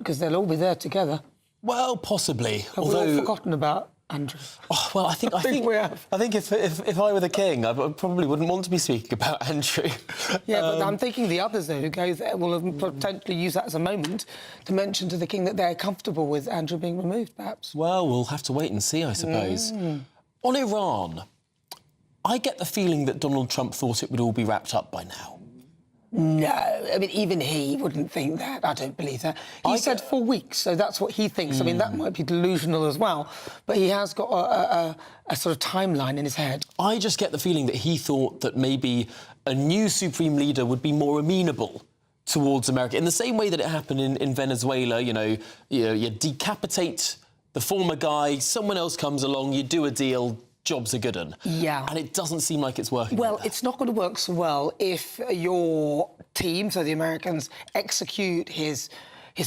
because they'll all be there together. Well, possibly. Have we all forgotten about Andrew? Oh, well, I think we have. I think if I were the king, I probably wouldn't want to be speaking about Andrew. Yeah, but I'm thinking the others, though, who go there will have potentially use that as a moment to mention to the king that they're comfortable with Andrew being removed, perhaps. Well, we'll have to wait and see, I suppose. On Iran, I get the feeling that Donald Trump thought it would all be wrapped up by now. No, I mean, even he wouldn't think that. I don't believe that. He said 4 weeks, so that's what he thinks. I mean, that might be delusional as well, but he has got a sort of timeline in his head. I just get the feeling that he thought that maybe a new supreme leader would be more amenable towards America, in the same way that it happened in Venezuela. You decapitate the former guy, someone else comes along, you do a deal, job's a good one. Yeah. And it doesn't seem like it's working. Well, it's not going to work so well if your team, so the Americans, execute his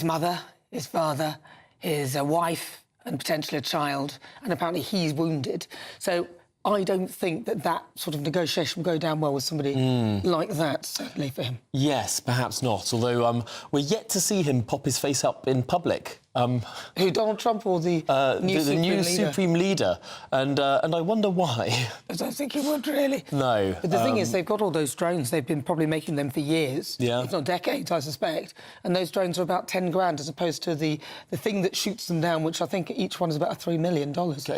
mother, his father, his wife and potentially a child, and apparently he's wounded. So I don't think that sort of negotiation will go down well with somebody like that, certainly for him. Yes, perhaps not, although we're yet to see him pop his face up in public. Who, Donald Trump or the new supreme leader? And I wonder why. I don't think he would, really. No. But the thing is, they've got all those drones. They've been probably making them for years, if not decades, I suspect. And those drones are about 10 grand as opposed to the thing that shoots them down, which I think each one is about $3 million.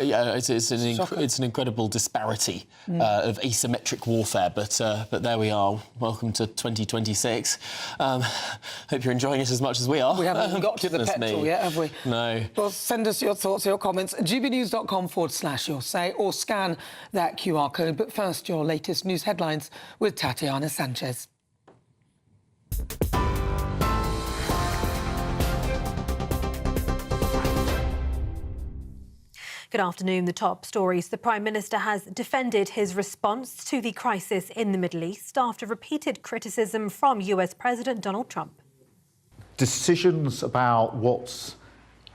Yeah, it's an incredible disparity of asymmetric warfare. But there we are. Welcome to 2026. Hope you're enjoying it as much as we are. We haven't got to the petrol yet, have we? No. Well, send us your thoughts, your comments, gbnews.com/your say, or scan that QR code. But first, your latest news headlines with Tatiana Sanchez. Good afternoon. The top stories. The Prime Minister has defended his response to the crisis in the Middle East after repeated criticism from US President Donald Trump. Decisions about what's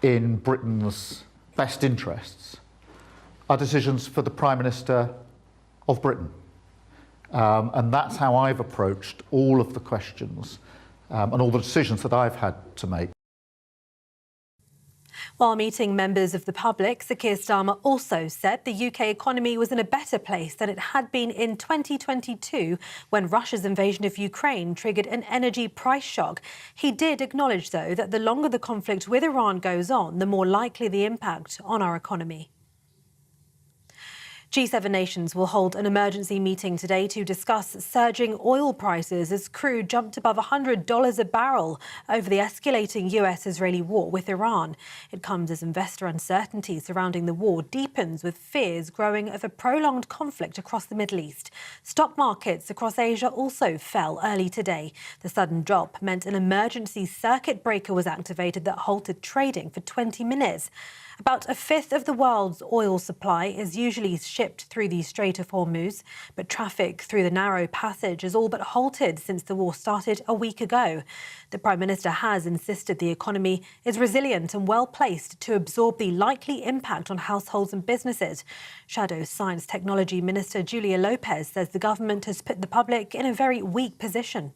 in Britain's best interests are decisions for the Prime Minister of Britain. And that's how I've approached all of the questions and all the decisions that I've had to make. While meeting members of the public, Sir Keir Starmer also said the UK economy was in a better place than it had been in 2022 when Russia's invasion of Ukraine triggered an energy price shock. He did acknowledge, though, that the longer the conflict with Iran goes on, the more likely the impact on our economy. G7 nations will hold an emergency meeting today to discuss surging oil prices as crude jumped above $100 a barrel over the escalating US-Israeli war with Iran. It comes as investor uncertainty surrounding the war deepens, with fears growing of a prolonged conflict across the Middle East. Stock markets across Asia also fell early today. The sudden drop meant an emergency circuit breaker was activated that halted trading for 20 minutes. About a fifth of the world's oil supply is usually shipped through the Strait of Hormuz, but traffic through the narrow passage has all but halted since the war started a week ago. The Prime Minister has insisted the economy is resilient and well-placed to absorb the likely impact on households and businesses. Shadow Science Technology Minister Julia Lopez says the government has put the public in a very weak position.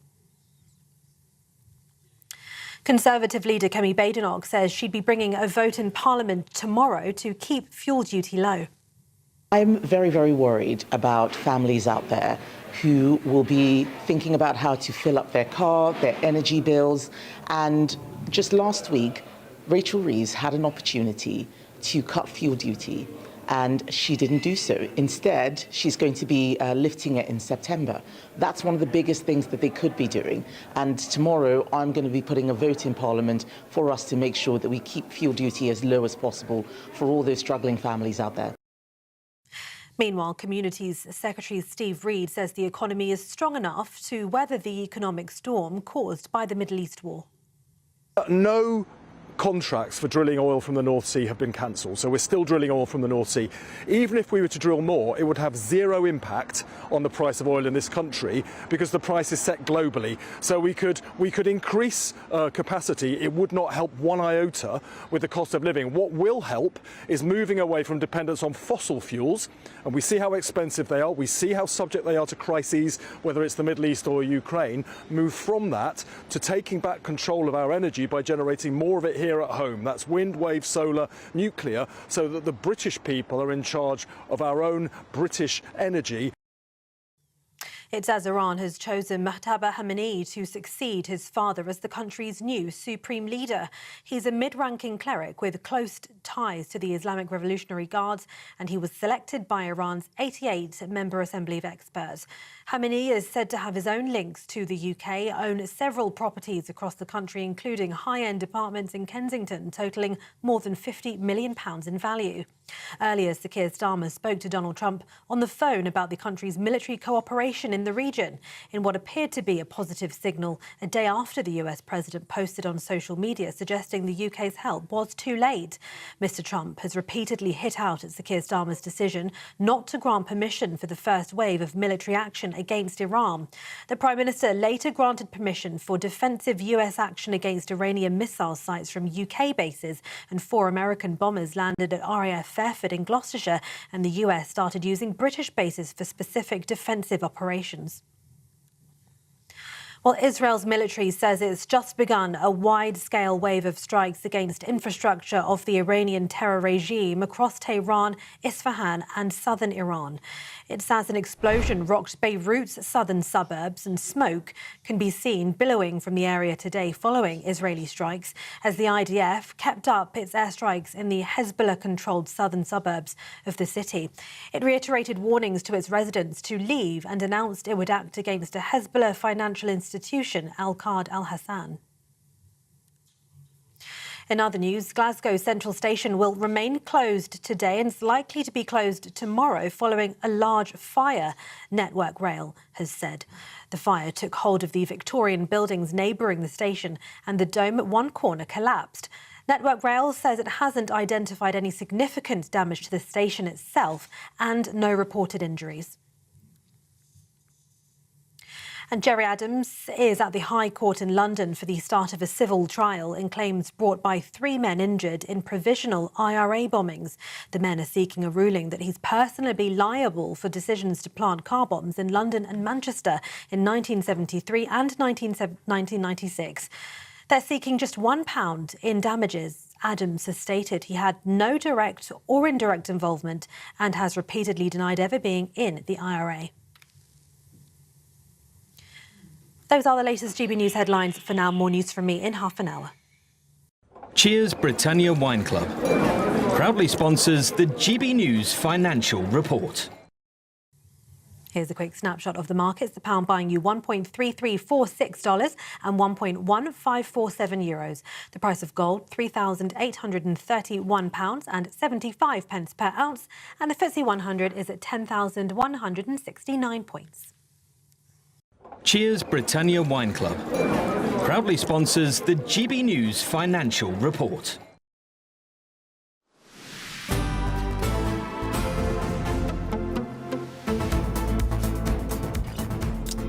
Conservative leader Kemi Badenoch says she'd be bringing a vote in Parliament tomorrow to keep fuel duty low. I'm very, very worried about families out there who will be thinking about how to fill up their car, their energy bills. And just last week, Rachel Reeves had an opportunity to cut fuel duty, and she didn't do so. Instead, she's going to be lifting it in September. That's one of the biggest things that they could be doing. And tomorrow, I'm going to be putting a vote in Parliament for us to make sure that we keep fuel duty as low as possible for all those struggling families out there. Meanwhile, Communities Secretary Steve Reed says the economy is strong enough to weather the economic storm caused by the Middle East war. No contracts for drilling oil from the North Sea have been cancelled. So we're still drilling oil from the North Sea. Even if we were to drill more, it would have zero impact on the price of oil in this country because the price is set globally. So we could increase capacity. It would not help one iota with the cost of living. What will help is moving away from dependence on fossil fuels. And we see how expensive they are. We see how subject they are to crises, whether it's the Middle East or Ukraine. Move from that to taking back control of our energy by generating more of it here at home. That's wind, wave, solar, nuclear, so that the British people are in charge of our own British energy. It's as Iran has chosen Mojtaba Khamenei to succeed his father as the country's new supreme leader. He's a mid-ranking cleric with close ties to the Islamic Revolutionary Guards, and he was selected by Iran's 88-member Assembly of Experts. Khamenei is said to have his own links to the UK, owns several properties across the country, including high-end apartments in Kensington, totalling more than £50 million in value. Earlier, Sir Keir Starmer spoke to Donald Trump on the phone about the country's military cooperation in the region, in what appeared to be a positive signal a day after the US president posted on social media suggesting the UK's help was too late. Mr Trump has repeatedly hit out at Sir Keir Starmer's decision not to grant permission for the first wave of military action against Iran. The Prime Minister later granted permission for defensive US action against Iranian missile sites from UK bases, and 4 American bombers landed at RAF Fairford in Gloucestershire, and the US started using British bases for specific defensive operations. Well, Israel's military says it's just begun a wide-scale wave of strikes against infrastructure of the Iranian terror regime across Tehran, Isfahan and southern Iran. It says an explosion rocked Beirut's southern suburbs, and smoke can be seen billowing from the area today following Israeli strikes, as the IDF kept up its airstrikes in the Hezbollah-controlled southern suburbs of the city. It reiterated warnings to its residents to leave and announced it would act against a Hezbollah financial institution, Al-Qad al-Hassan. In other news, Glasgow Central Station will remain closed today and is likely to be closed tomorrow following a large fire, Network Rail has said. The fire took hold of the Victorian buildings neighbouring the station, and the dome at one corner collapsed. Network Rail says it hasn't identified any significant damage to the station itself and no reported injuries. And Gerry Adams is at the High Court in London for the start of a civil trial in claims brought by 3 men injured in provisional IRA bombings. The men are seeking a ruling that he's personally liable for decisions to plant car bombs in London and Manchester in 1973 and 1996. They're seeking just £1 in damages. Adams has stated he had no direct or indirect involvement and has repeatedly denied ever being in the IRA. Those are the latest GB News headlines. For now, more news from me in half an hour. Cheers Britannia Wine Club proudly sponsors the GB News Financial Report. Here's a quick snapshot of the markets. The pound buying you $1.3346 and €1.1547. The price of gold, £3,831 and 75 pence per ounce. And the FTSE 100 is at 10,169 points. Cheers Britannia Wine Club proudly sponsors the GB News Financial Report.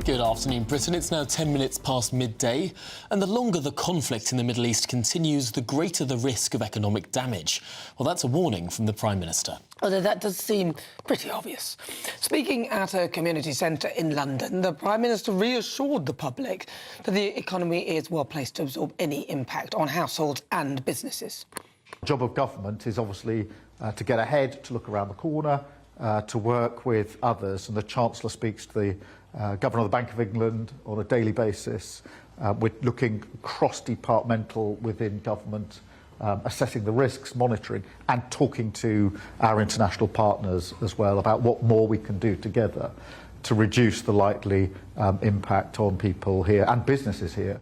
Good afternoon, Britain. It's now 10 minutes past midday, and the longer the conflict in the Middle East continues, the greater the risk of economic damage. Well, that's a warning from the Prime Minister. Although that does seem pretty obvious. Speaking at a community centre in London, the Prime Minister reassured the public that the economy is well placed to absorb any impact on households and businesses. The job of government is obviously to get ahead, to look around the corner, to work with others, and the Chancellor speaks to the Governor of the Bank of England on a daily basis. We're looking cross-departmental within government, assessing the risks, monitoring, and talking to our international partners as well about what more we can do together to reduce the likely impact on people here and businesses here.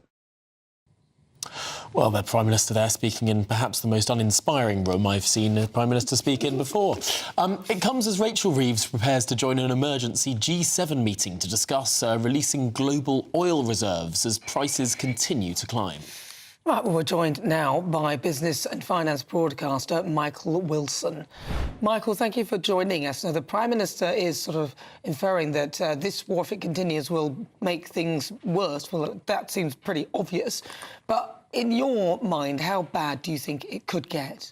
Well, the Prime Minister there speaking in perhaps the most uninspiring room I've seen a Prime Minister speak in before. It comes as Rachel Reeves prepares to join an emergency G7 meeting to discuss releasing global oil reserves as prices continue to climb. Right, well, we're joined now by business and finance broadcaster Michael Wilson. Michael, thank you for joining us. Now, the Prime Minister is sort of inferring that this war, if it continues, will make things worse. Well, that seems pretty obvious. But in your mind, how bad do you think it could get?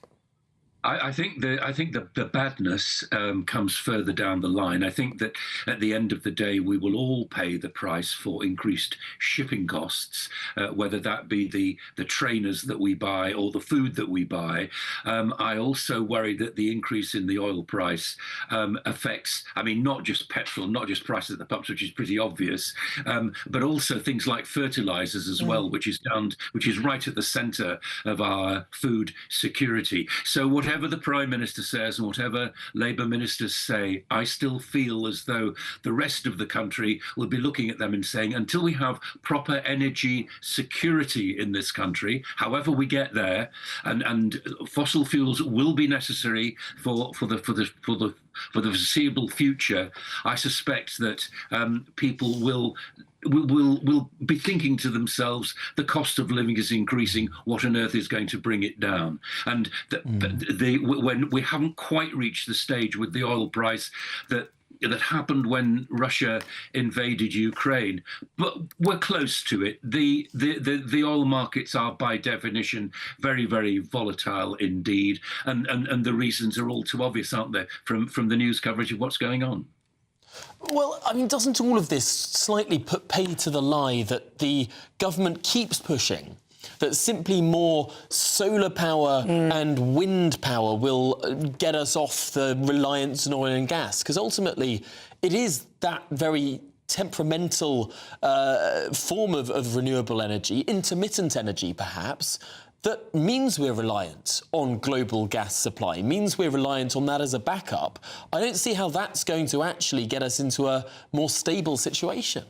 I think the badness comes further down the line. I think that at the end of the day, we will all pay the price for increased shipping costs, whether that be the trainers that we buy or the food that we buy. I also worry that the increase in the oil price affects, I mean, not just petrol, not just prices at the pumps, which is pretty obvious, but also things like fertilizers as well, which is right at the center of our food security. So whatever the Prime Minister says and whatever Labour ministers say, I still feel as though the rest of the country will be looking at them and saying, until we have proper energy security in this country, however we get there, and fossil fuels will be necessary for the foreseeable future, I suspect that people will be thinking to themselves, the cost of living is increasing, what on earth is going to bring it down? And when we haven't quite reached the stage with the oil price that happened when Russia invaded Ukraine, but we're close to it. The oil markets are by definition very, very volatile indeed, and the reasons are all too obvious, aren't they, from the news coverage of what's going on? Well, I mean, doesn't all of this slightly put pay to the lie that the government keeps pushing, that simply more solar power and wind power will get us off the reliance on oil and gas? Because ultimately, it is that very temperamental form of renewable energy, intermittent energy perhaps, that means we're reliant on global gas supply, means we're reliant on that as a backup. I don't see how that's going to actually get us into a more stable situation.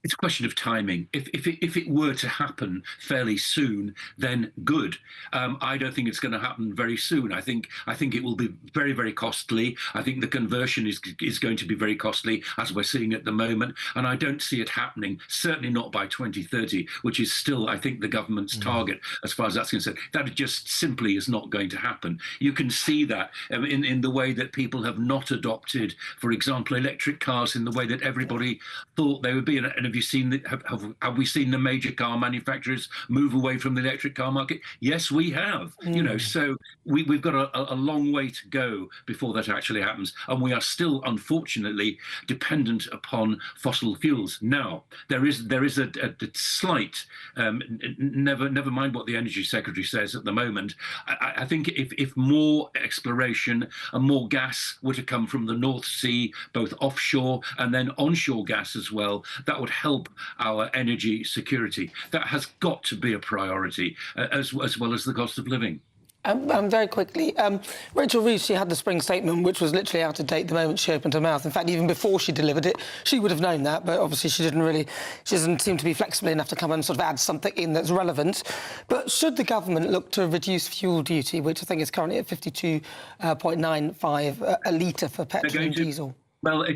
It's a question of timing. If it were to happen fairly soon, then good. I don't think it's going to happen very soon. I think it will be very, very costly. I think the conversion is going to be very costly, as we're seeing at the moment. And I don't see it happening, certainly not by 2030, which is still, I think, the government's target as far as that's concerned. That just simply is not going to happen. You can see that in the way that people have not adopted, for example, electric cars in the way that everybody thought they would be. And have we seen the major car manufacturers move away from the electric car market? Yes, we have. You know, so we've got a long way to go before that actually happens, and we are still, unfortunately, dependent upon fossil fuels. Now, there is a slight. Never mind what the Energy Secretary says at the moment. I think if more exploration and more gas were to come from the North Sea, both offshore and then onshore gas as well, that would help our energy security. That has got to be a priority, as well as the cost of living. Very quickly, Rachel Reeves, she had the spring statement, which was literally out of date the moment she opened her mouth. In fact, even before she delivered it, she would have known that, but obviously she doesn't seem to be flexible enough to come and sort of add something in that's relevant. But should the government look to reduce fuel duty, which I think is currently at 52.95 a litre for petrol and diesel? Well,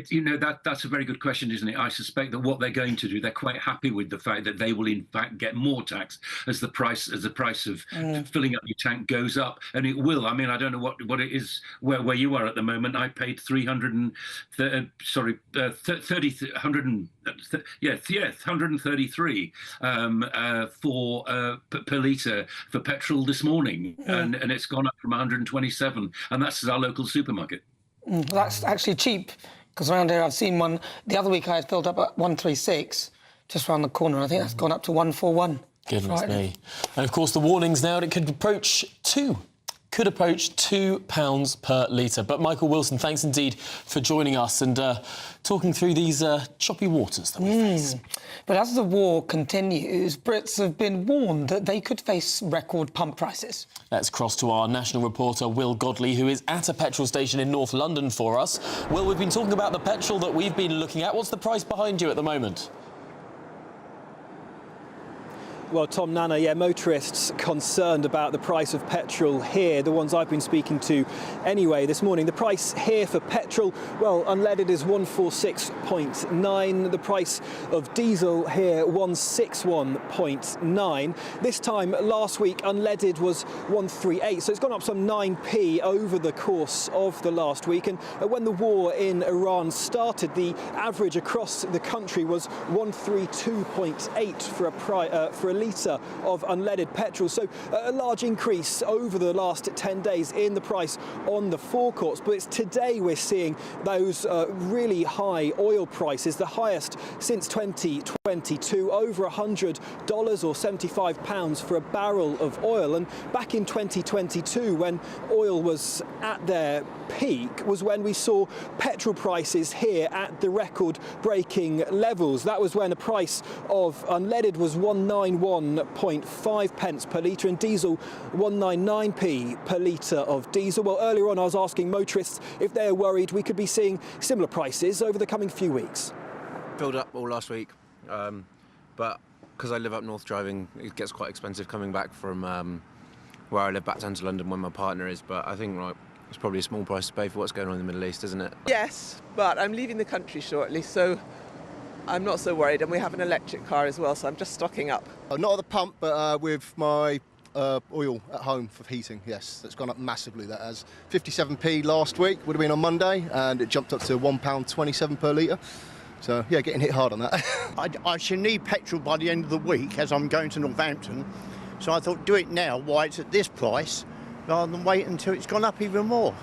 that's a very good question, isn't it? I suspect that what they're going to do, they're quite happy with the fact that they will in fact get more tax as the price of filling up your tank goes up, and it will. I mean, I don't know what it is where you are at the moment. I paid 133 per litre for petrol this morning, and it's gone up from 127, and that's our local supermarket. Well, that's actually cheap, because around here I've seen one. The other week I had filled up at 136, just around the corner. And I think that's gone up to 141. Goodness me. And of course the warnings now that it could approach £2 per litre. But Michael Wilson, thanks indeed for joining us and talking through these choppy waters that we face. But as the war continues, Brits have been warned that they could face record pump prices. Let's cross to our national reporter, Will Godley, who is at a petrol station in North London for us. Will, we've been talking about the petrol that we've been looking at. What's the price behind you at the moment? Well, Tom, Nana, yeah, motorists concerned about the price of petrol here, the ones I've been speaking to anyway this morning. The price here for petrol, well, unleaded is 146.9. The price of diesel here, 161.9. This time last week, unleaded was 138. So it's gone up some 9p over the course of the last week. And when the war in Iran started, the average across the country was 132.8 for a litre of unleaded petrol. So a large increase over the last 10 days in the price on the forecourts. But it's today we're seeing those really high oil prices, the highest since 2022, over $100 or £75 for a barrel of oil. And back in 2022, when oil was at their peak, was when we saw petrol prices here at the record-breaking levels. That was when the price of unleaded was 191.5 pence per litre and diesel 199p per litre of diesel. Well, earlier on I was asking motorists if they're worried we could be seeing similar prices over the coming few weeks. Filled up all last week, but because I live up north, driving, it gets quite expensive coming back from where I live back down to London when my partner is, but I think it's probably a small price to pay for what's going on in the Middle East, isn't it? Yes, but I'm leaving the country shortly, so I'm not so worried, and we have an electric car as well, so I'm just stocking up. Not at the pump, but with my oil at home for heating, yes. That's gone up massively, that has. 57p last week, would have been on Monday, and it jumped up to £1.27 per litre. So, yeah, getting hit hard on that. I should need petrol by the end of the week, as I'm going to Northampton. So I thought, do it now while it's at this price, rather than wait until it's gone up even more.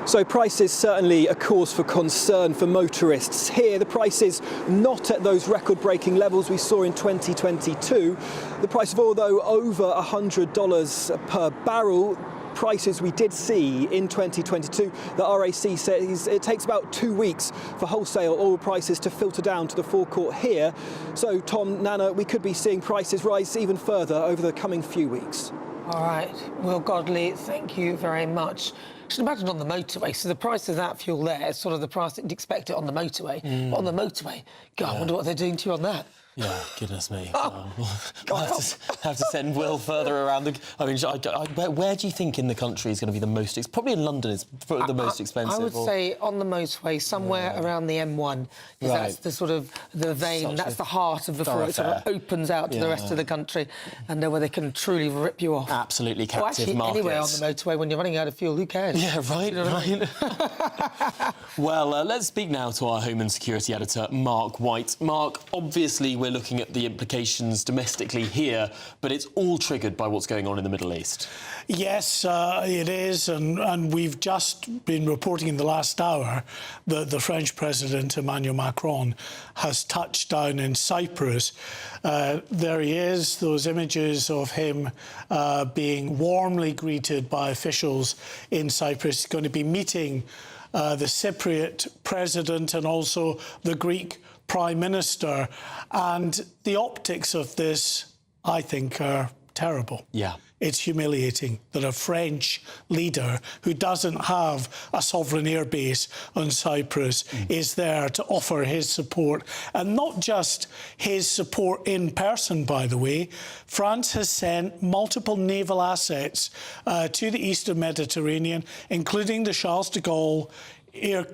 So prices certainly a cause for concern for motorists here. The price is not at those record-breaking levels we saw in 2022. The price of oil, though, over $100 per barrel. Prices we did see in 2022. The RAC says it takes about 2 weeks for wholesale oil prices to filter down to the forecourt here. So, Tom, Nana, we could be seeing prices rise even further over the coming few weeks. All right. Will Godley, thank you very much. I should imagine on the motorway, so the price of that fuel there is sort of the price that you'd expect it on the motorway. But on the motorway, God, I wonder what they're doing to you on that. Yeah, goodness me. I have to send Will further around the... I mean, where do you think in the country is going to be the most... Probably in London is the most expensive. I would say on the motorway, somewhere around the M1. Because that's the sort of the vein, that's the heart of the floor. It sort of opens out to the rest of the country, and where they can truly rip you off. Absolutely captive markets. Anywhere on the motorway, when you're running out of fuel, who cares? Yeah, right, you know right. Well, let's speak now to our Home and Security Editor, Mark White. Mark, obviously we're looking at the implications domestically here, but it's all triggered by what's going on in the Middle East. Yes, it is, and we've just been reporting in the last hour that the French President, Emmanuel Macron, has touched down in Cyprus. There he is, those images of him being warmly greeted by officials in Cyprus. He's going to be meeting the Cypriot President and also the Greek Prime Minister, and the optics of this, I think, are terrible. Yeah. It's humiliating that a French leader who doesn't have a sovereign airbase on Cyprus is there to offer his support. And not just his support in person, by the way. France has sent multiple naval assets to the eastern Mediterranean, including the Charles de Gaulle air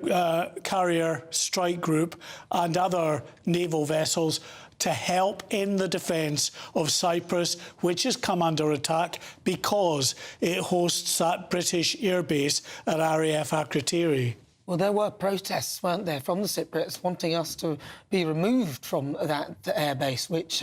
carrier strike group and other naval vessels to help in the defence of Cyprus, which has come under attack because it hosts that British airbase at RAF Akrotiri. Well, there were protests, weren't there, from the Cypriots wanting us to be removed from that airbase, which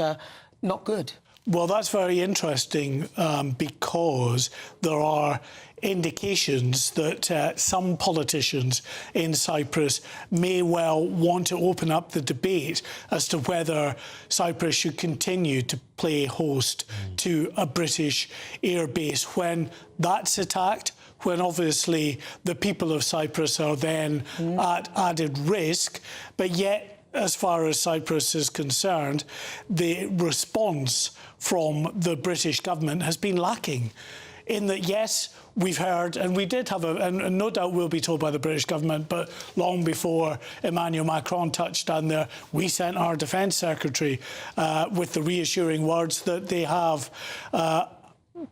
not good. Well, that's very interesting because there are indications that some politicians in Cyprus may well want to open up the debate as to whether Cyprus should continue to play host to a British airbase when that's attacked, when obviously the people of Cyprus are then at added risk, but yet, as far as Cyprus is concerned, the response from the British government has been lacking. in that, yes, we've heard, and we did have and no doubt will be told by the British government, but long before Emmanuel Macron touched down there, we sent our Defence Secretary with the reassuring words that they have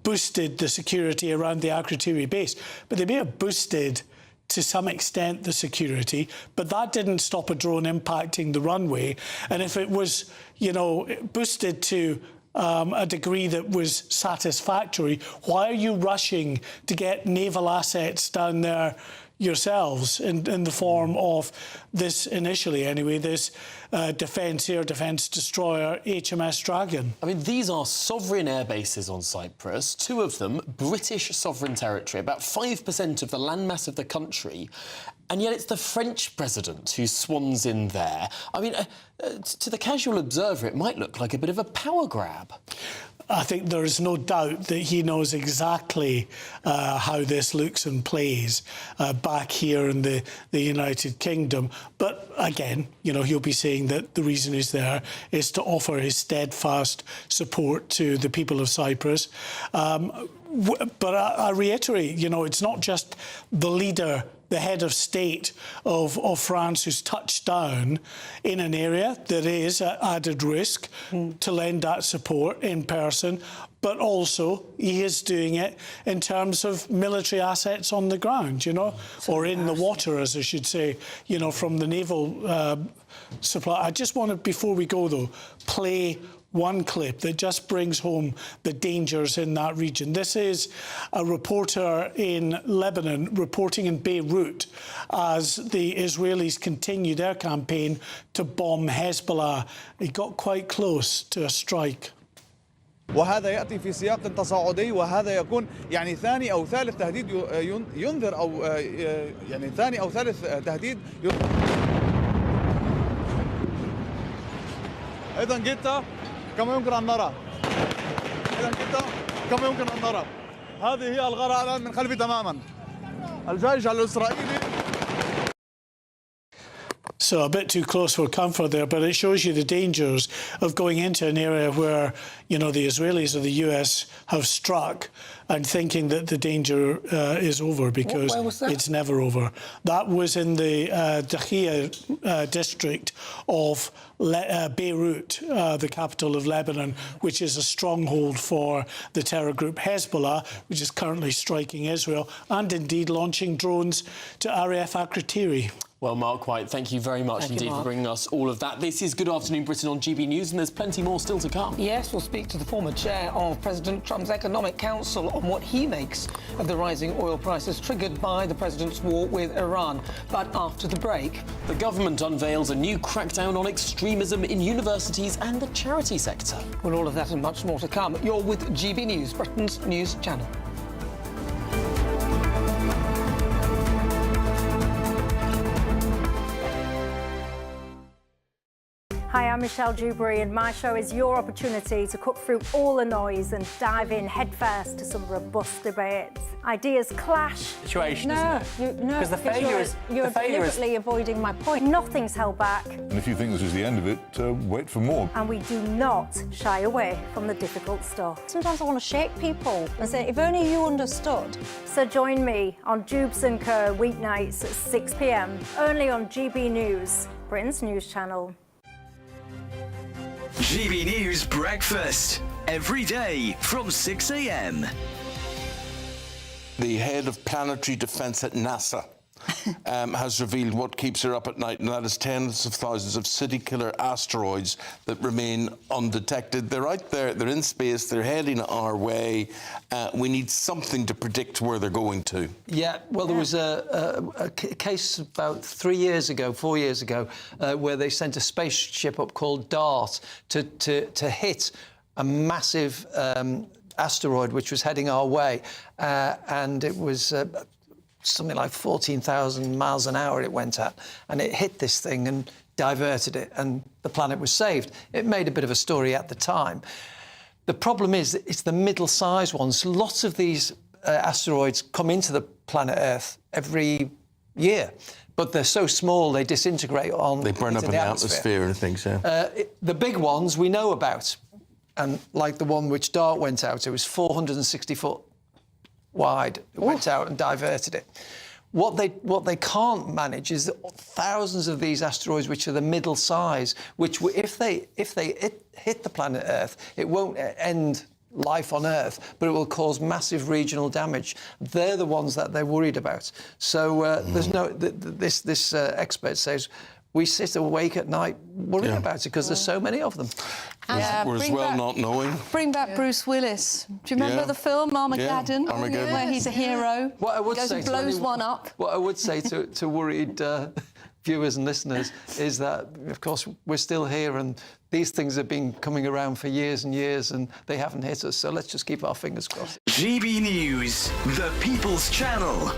boosted the security around the Akrotiri base. But they may have boosted to some extent the security, but that didn't stop a drone impacting the runway. And if it was, you know, boosted to a degree that was satisfactory, why are you rushing to get naval assets down there yourselves in the form of this, initially anyway, this air defence destroyer HMS Dragon? I mean, these are sovereign air bases on Cyprus, 2 of them British sovereign territory, about 5% of the landmass of the country, and yet it's the French president who swans in there. I mean, to the casual observer, it might look like a bit of a power grab. I think there is no doubt that he knows exactly how this looks and plays back here in the United Kingdom. But again, you know, he'll be saying that the reason he's there is to offer his steadfast support to the people of Cyprus. But I reiterate, you know, it's not just the leader, the head of state of France who's touched down in an area that is at added risk to lend that support in person, but also he is doing it in terms of military assets on the ground, you know, or in the water, as I should say, you know, from the naval supply. I just want to, before we go though, play one clip that just brings home the dangers in that region. This is a reporter in Lebanon reporting in Beirut as the Israelis continue their campaign to bomb Hezbollah. He got quite close to a strike. وهذا يأتي في سياق تصاعدي وهذا يكون يعني ثاني أو ثالث تهديد ينذر أو يعني ثاني أو ثالث تهديد إذا جئت كما يمكن أن نرى إذا جئت كما يمكن أن نرى هذه هي الغارة الآن من خلفي تماما الجيش الإسرائيلي. So a bit too close for comfort there, but it shows you the dangers of going into an area where, you know, the Israelis or the US have struck and thinking that the danger is over, because it's never over. That was in the Dakhia district of Beirut, the capital of Lebanon, which is a stronghold for the terror group Hezbollah, which is currently striking Israel and indeed launching drones to RAF Akrotiri. Well, Mark White, thank you very much indeed for bringing us all of that. This is Good Afternoon Britain on GB News, and there's plenty more still to come. Yes, we'll speak to the former chair of President Trump's Economic Council on what he makes of the rising oil prices triggered by the president's war with Iran. But after the break, the government unveils a new crackdown on extremism in universities and the charity sector. Well, all of that and much more to come. You're with GB News, Britain's news channel. Hi, I'm Michelle Dewberry, and my show is your opportunity to cut through all the noise and dive in headfirst to some robust debates. Ideas clash. Situation, no, isn't it? Because the failure is... You're deliberately avoiding my point. Nothing's held back. And if you think this is the end of it, wait for more. And we do not shy away from the difficult stuff. Sometimes I want to shake people and say, if only you understood. So join me on Jubes & Co. weeknights at 6 p.m, only on GB News, Britain's news channel. GB News Breakfast, every day from 6 a.m. The head of planetary defence at NASA has revealed what keeps her up at night, and that is tens of thousands of city-killer asteroids that remain undetected. They're out there, they're in space, they're heading our way. We need something to predict where they're going to. Yeah, well, there was a case about 4 years ago, where they sent a spaceship up called DART to hit a massive asteroid which was heading our way, and it was something like 14,000 miles an hour it went at, and it hit this thing and diverted it, and the planet was saved. It made a bit of a story at the time. The problem is that it's the middle-sized ones. Lots of these asteroids come into the planet Earth every year, but they're so small they disintegrate on. They burn up in the atmosphere and things. Yeah. The big ones we know about, and like the one which DART went out, it was 460 foot wide, went out and diverted it. What they can't manage is thousands of these asteroids, which are the middle size, which if they hit the planet Earth, it won't end life on Earth, but it will cause massive regional damage. They're the ones that they're worried about. So there's no. This expert says we sit awake at night worrying about it because there's so many of them. We're as well not knowing. Bring back Bruce Willis. Do you remember the film Armageddon? Yeah, Armageddon. Where he's a hero. What I would goes say and blows one up. What I would say to worried viewers and listeners is that, of course, we're still here and these things have been coming around for years and years and they haven't hit us. So let's just keep our fingers crossed. GB News, the People's Channel.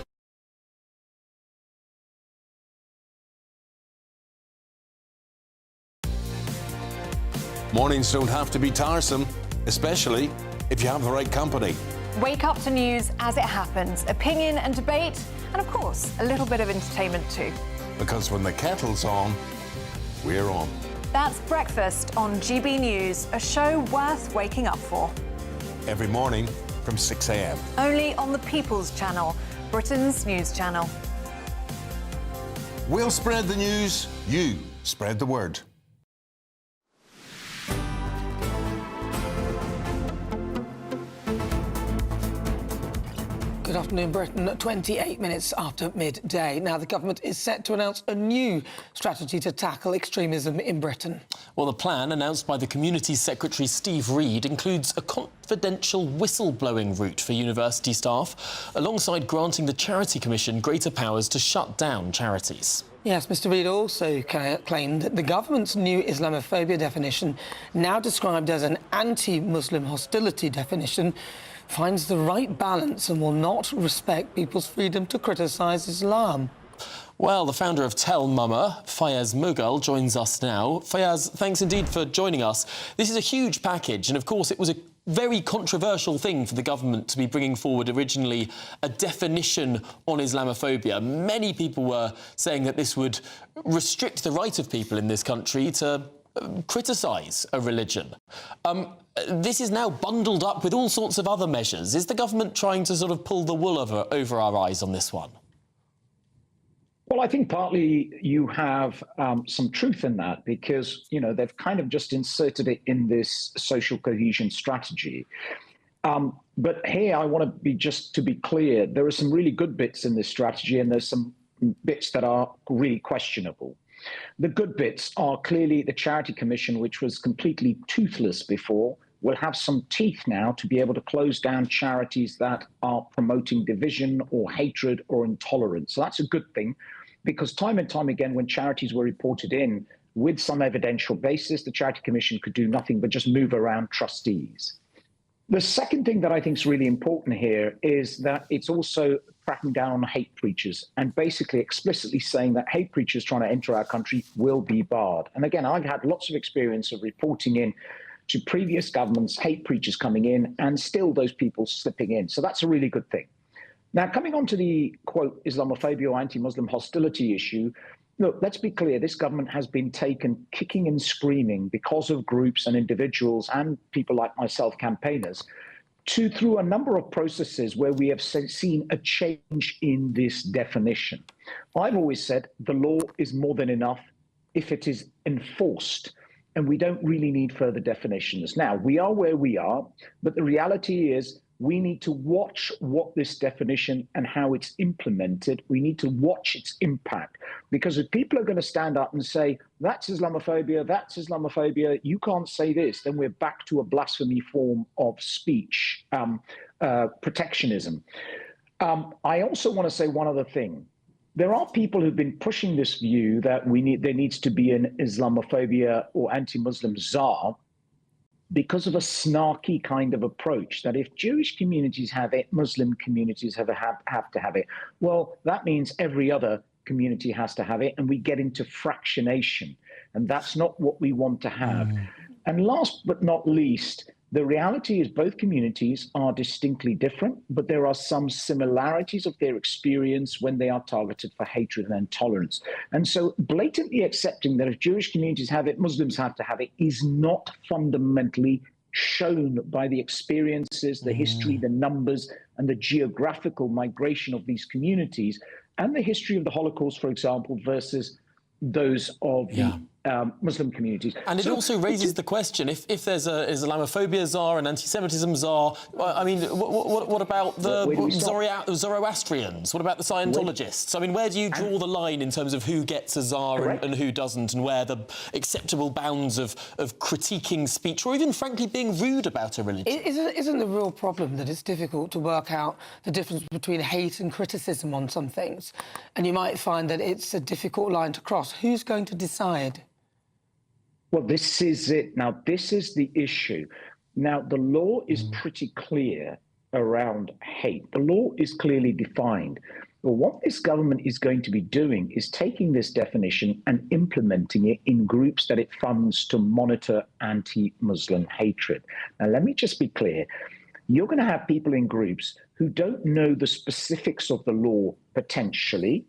Mornings don't have to be tiresome, especially if you have the right company. Wake up to news as it happens, opinion and debate, and of course, a little bit of entertainment too. Because when the kettle's on, we're on. That's Breakfast on GB News, a show worth waking up for. Every morning from 6 a.m. Only on the People's Channel, Britain's news channel. We'll spread the news, you spread the word. Good afternoon, Britain. 28 minutes after midday. Now, the government is set to announce a new strategy to tackle extremism in Britain. Well, the plan, announced by the Communities Secretary Steve Reed, includes a confidential whistleblowing route for university staff, alongside granting the Charity Commission greater powers to shut down charities. Yes, Mr Reid also claimed that the government's new Islamophobia definition, now described as an anti-Muslim hostility definition, finds the right balance and will not respect people's freedom to criticise Islam. Well, the founder of Tell Mama, Fayez Mughal, joins us now. Fayez, thanks indeed for joining us. This is a huge package, and of course it was a very controversial thing for the government to be bringing forward originally a definition on Islamophobia. Many people were saying that this would restrict the right of people in this country to criticise a religion. This is now bundled up with all sorts of other measures. Is the government trying to sort of pull the wool over our eyes on this one? Well, I think partly you have some truth in that because, you know, they've kind of just inserted it in this social cohesion strategy. But here I want to be clear, there are some really good bits in this strategy and there's some bits that are really questionable. The good bits are clearly the Charity Commission, which was completely toothless before, will have some teeth now to be able to close down charities that are promoting division or hatred or intolerance. So that's a good thing, because time and time again, when charities were reported in with some evidential basis, the Charity Commission could do nothing but just move around trustees. The second thing that I think is really important here is that it's also cracking down on hate preachers and basically explicitly saying that hate preachers trying to enter our country will be barred. And again, I've had lots of experience of reporting in to previous governments, hate preachers coming in and still those people slipping in. So that's a really good thing. Now, coming on to the, quote, Islamophobia or anti-Muslim hostility issue, look, let's be clear, this government has been taken kicking and screaming because of groups and individuals and people like myself, campaigners, through a number of processes where we have seen a change in this definition. I've always said the law is more than enough if it is enforced, and we don't really need further definitions. Now, we are where we are, but the reality is we need to watch what this definition and how it's implemented. We need to watch its impact, because if people are going to stand up and say, that's Islamophobia, you can't say this, then we're back to a blasphemy form of speech, protectionism. I also want to say one other thing. There are people who've been pushing this view that there needs to be an Islamophobia or anti-Muslim czar, because of a snarky kind of approach that if Jewish communities have it, Muslim communities have to have it. Well, that means every other community has to have it, and we get into fractionation, and that's not what we want to have. And last but not least, the reality is both communities are distinctly different, but there are some similarities of their experience when they are targeted for hatred and intolerance. And so blatantly accepting that if Jewish communities have it, Muslims have to have it is not fundamentally shown by the experiences, the history, the numbers, and the geographical migration of these communities, and the history of the Holocaust, for example, versus those of the Muslim communities. And it also raises the question, if there's a Islamophobia czar and anti-Semitism czar, I mean, what about the Zoroastrians? What about the Scientologists? I mean, where do you draw the line in terms of who gets a czar and who doesn't, and where the acceptable bounds of critiquing speech, or even, frankly, being rude about a religion? Isn't the real problem that it's difficult to work out the difference between hate and criticism on some things? And you might find that it's a difficult line to cross. Who's going to decide? Well, this is it. Now, this is the issue. Now, the law is pretty clear around hate. The law is clearly defined. But what this government is going to be doing is taking this definition and implementing it in groups that it funds to monitor anti-Muslim hatred. Now, let me just be clear. You're going to have people in groups who don't know the specifics of the law, potentially,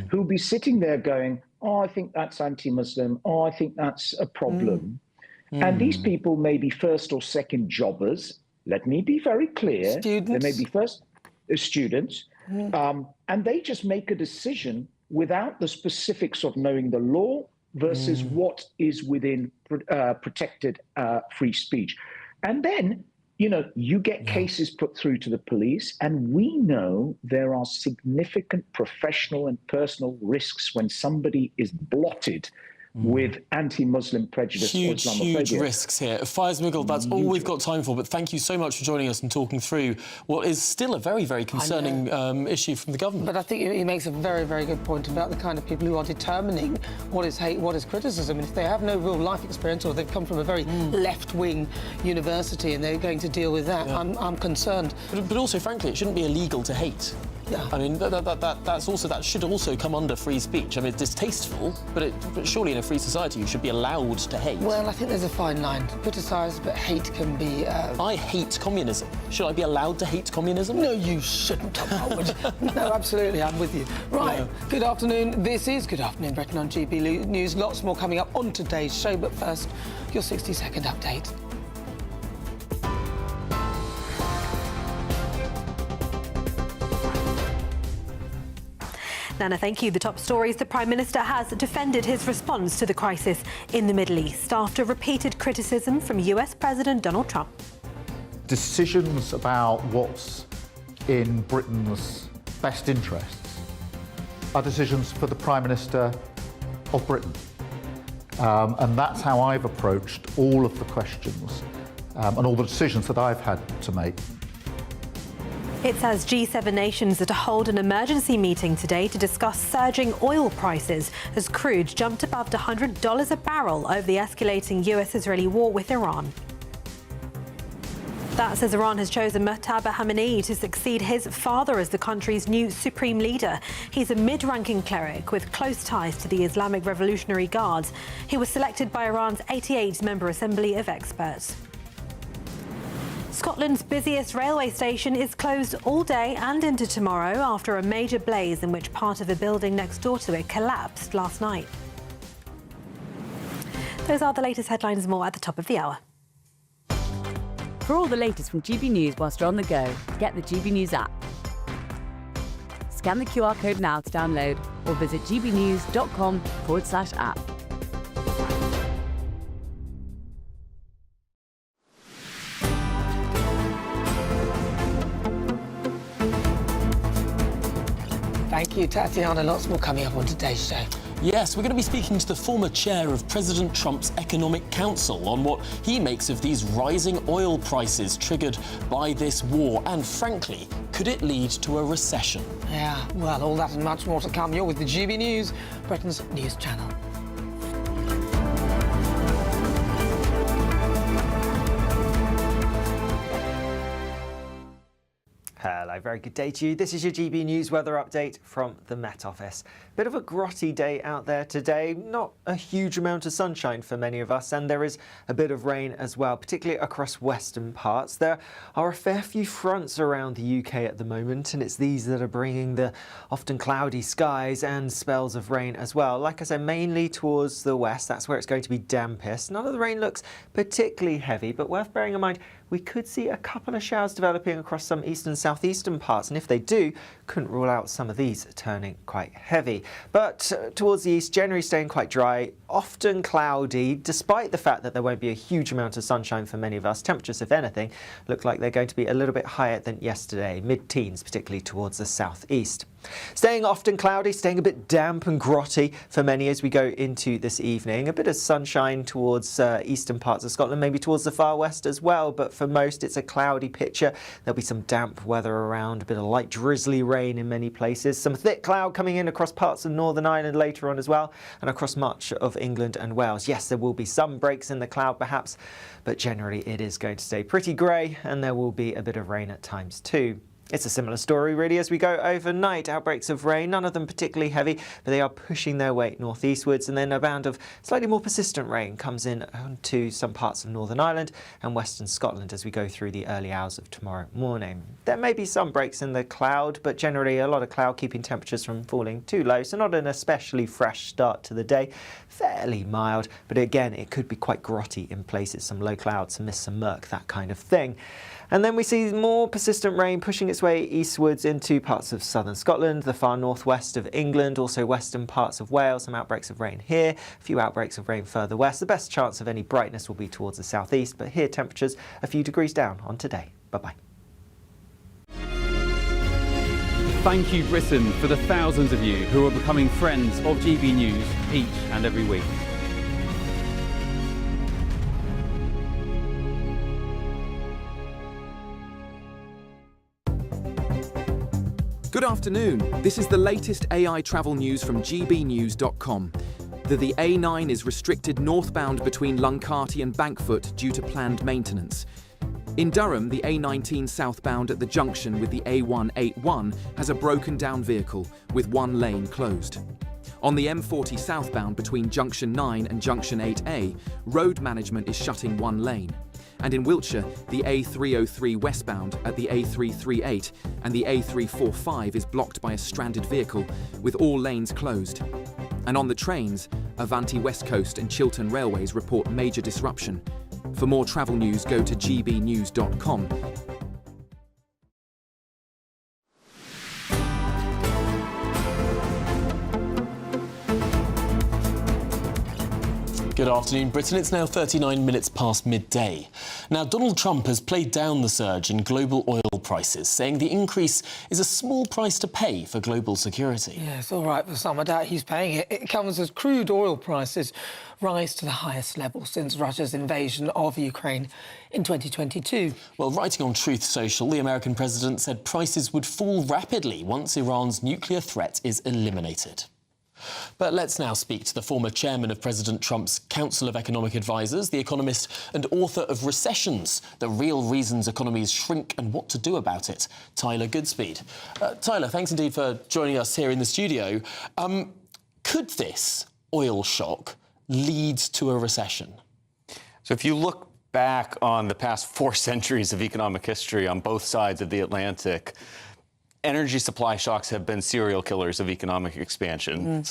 who'll be sitting there going, oh, I think that's anti-Muslim. Oh, I think that's a problem. And these people may be first or second jobbers. Let me be very clear. Students. They may be first students. And they just make a decision without the specifics of knowing the law versus what is within protected free speech. And then, you know, you get cases put through to the police, and we know there are significant professional and personal risks when somebody is blotted with anti-Muslim prejudice or Islamophobia. Huge risks here. Faiz Mughal, that's all we've got time for, but thank you so much for joining us and talking through what is still a very, very concerning issue from the government. But I think he makes a very, very good point about the kind of people who are determining what is hate, what is criticism. And if they have no real life experience, or they've come from a very left-wing university and they're going to deal with that, I'm concerned. But also, frankly, it shouldn't be illegal to hate. I mean, that should also come under free speech. I mean, it's distasteful, but surely in a free society you should be allowed to hate. Well, I think there's a fine line. Criticise, but hate can be... I hate communism. Should I be allowed to hate communism? No, you shouldn't, Harwood. No, absolutely, I'm with you. Right, good afternoon. This is Good Afternoon Britain on GB News. Lots more coming up on today's show, but first, your 60-second update. Nana, thank you. The top stories: the Prime Minister has defended his response to the crisis in the Middle East after repeated criticism from US President Donald Trump. Decisions about what's in Britain's best interests are decisions for the Prime Minister of Britain. And that's how I've approached all of the questions and all the decisions that I've had to make. It's as G7 nations are to hold an emergency meeting today to discuss surging oil prices as crude jumped above $100 a barrel over the escalating US-Israeli war with Iran. That's as Iran has chosen Mojtaba Khamenei to succeed his father as the country's new supreme leader. He's a mid-ranking cleric with close ties to the Islamic Revolutionary Guards. He was selected by Iran's 88-member assembly of experts. Scotland's busiest railway station is closed all day and into tomorrow after a major blaze in which part of a building next door to it collapsed last night. Those are the latest headlines and more at the top of the hour. For all the latest from GB News whilst you're on the go, get the GB News app. Scan the QR code now to download or visit gbnews.com/app. Thank you, Tatiana. Lots more coming up on today's show. Yes, we're going to be speaking to the former chair of President Trump's Economic Council on what he makes of these rising oil prices triggered by this war. And frankly, could it lead to a recession? Yeah, well, all that and much more to come. You're with the GB News, Britain's news channel. Hello, very good day to you. This is your GB News weather update from the Met Office. Bit of a grotty day out there today. Not a huge amount of sunshine for many of us, and there is a bit of rain as well, particularly across western parts. There are a fair few fronts around the UK at the moment, and it's these that are bringing the often cloudy skies and spells of rain as well. Like I said, mainly towards the west, that's where it's going to be dampest. None of the rain looks particularly heavy, but worth bearing in mind, we could see a couple of showers developing across some eastern and southeastern parts, and if they do, couldn't rule out some of these turning quite heavy. But towards the east, generally staying quite dry, often cloudy, despite the fact that there won't be a huge amount of sunshine for many of us. Temperatures, if anything, look like they're going to be a little bit higher than yesterday, mid-teens, particularly towards the southeast. Staying often cloudy, staying a bit damp and grotty for many as we go into this evening. A bit of sunshine towards eastern parts of Scotland, maybe towards the far west as well, but for most it's a cloudy picture. There'll be some damp weather around, a bit of light drizzly rain in many places, some thick cloud coming in across parts of Northern Ireland later on as well, and across much of England and Wales. Yes, there will be some breaks in the cloud perhaps, but generally it is going to stay pretty grey, and there will be a bit of rain at times too. It's a similar story really as we go overnight. Outbreaks of rain, none of them particularly heavy, but they are pushing their way northeastwards, and then a band of slightly more persistent rain comes in to some parts of Northern Ireland and western Scotland as we go through the early hours of tomorrow morning. There may be some breaks in the cloud, but generally a lot of cloud keeping temperatures from falling too low, so not an especially fresh start to the day. Fairly mild, but again it could be quite grotty in places, some low clouds, some mist, some murk, that kind of thing. And then we see more persistent rain pushing its way eastwards into parts of southern Scotland, the far northwest of England, also western parts of Wales, some outbreaks of rain here, a few outbreaks of rain further west. The best chance of any brightness will be towards the southeast, but here temperatures a few degrees down on today. Bye-bye. Thank you, Britain, for the thousands of you who are becoming friends of GB News each and every week. Good afternoon. This is the latest AI travel news from GBNews.com. The A9 is restricted northbound between Luncarty and Bankfoot due to planned maintenance. In Durham, the A19 southbound at the junction with the A181 has a broken down vehicle with one lane closed. On the M40 southbound between Junction 9 and Junction 8A, road management is shutting one lane. And in Wiltshire, the A303 westbound at the A338 and the A345 is blocked by a stranded vehicle, with all lanes closed. And on the trains, Avanti West Coast and Chiltern Railways report major disruption. For more travel news, go to gbnews.com. Good afternoon, Britain. It's now 39 minutes past midday. Now, Donald Trump has played down the surge in global oil prices, saying the increase is a small price to pay for global security. Yeah, it's all right for some. I doubt he's paying it. It comes as crude oil prices rise to the highest level since Russia's invasion of Ukraine in 2022. Well, writing on Truth Social, the American president said prices would fall rapidly once Iran's nuclear threat is eliminated. But let's now speak to the former chairman of President Trump's Council of Economic Advisers, the economist and author of Recessions, The Real Reasons Economies Shrink and What to Do About It, Tyler Goodspeed. Tyler, thanks indeed for joining us here in the studio. Could this oil shock lead to a recession? So if you look back on the past 4 centuries of economic history on both sides of the Atlantic, energy supply shocks have been serial killers of economic expansion.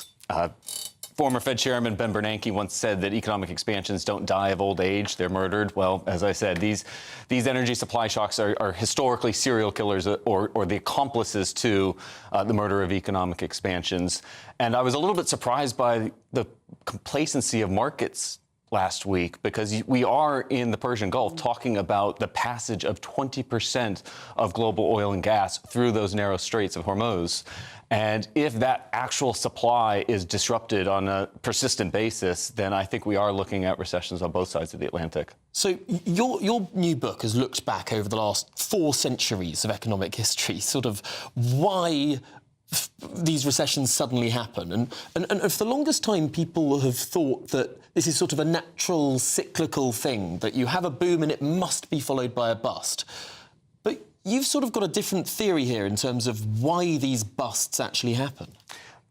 Former Fed Chairman Ben Bernanke once said that economic expansions don't die of old age, they're murdered. Well, as I said, these energy supply shocks are historically serial killers or the accomplices to the murder of economic expansions. And I was a little bit surprised by the complacency of markets last week, because we are in the Persian Gulf talking about the passage of 20% of global oil and gas through those narrow straits of Hormuz. And if that actual supply is disrupted on a persistent basis, then I think we are looking at recessions on both sides of the Atlantic. So your new book has looked back over the last 4 centuries of economic history, sort of why these recessions suddenly happen. And for the longest time, people have thought that this is sort of a natural cyclical thing, that you have a boom and it must be followed by a bust. But you've sort of got a different theory here in terms of why these busts actually happen.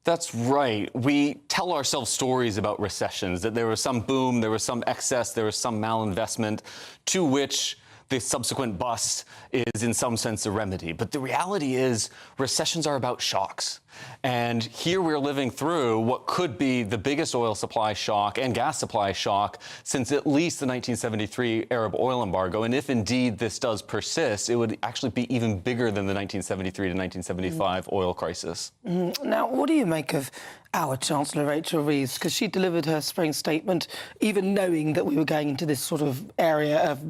That's right. We tell ourselves stories about recessions, that there was some boom, there was some excess, there was some malinvestment, to which the subsequent bust is in some sense a remedy. But the reality is recessions are about shocks. And here we're living through what could be the biggest oil supply shock and gas supply shock since at least the 1973 Arab oil embargo. And if indeed this does persist, it would actually be even bigger than the 1973 to 1975 oil crisis. Now, what do you make of our Chancellor, Rachel Reeves? Because she delivered her spring statement, even knowing that we were going into this sort of area of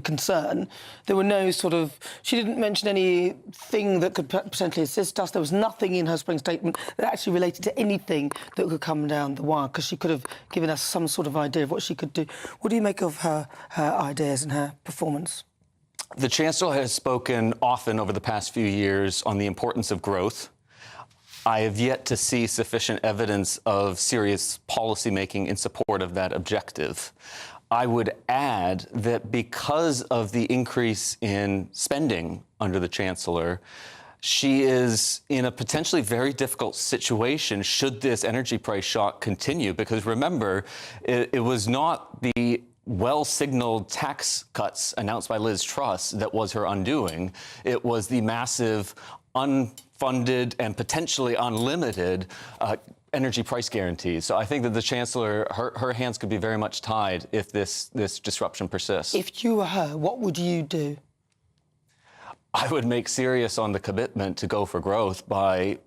concern. There were no sort of... She didn't mention anything that could potentially assist us. There was nothing in her spring statement that actually related to anything that could come down the wire, because she could have given us some sort of idea of what she could do. What do you make of her ideas and her performance? The Chancellor has spoken often over the past few years on the importance of growth. I have yet to see sufficient evidence of serious policymaking in support of that objective. I would add that because of the increase in spending under the Chancellor, she is in a potentially very difficult situation should this energy price shock continue. Because remember, it was not the well-signaled tax cuts announced by Liz Truss that was her undoing. It was the massive, unfunded and potentially unlimited energy price guarantees. So I think that the Chancellor, her hands could be very much tied if this disruption persists. If you were her, what would you do? I would make serious on the commitment to go for growth by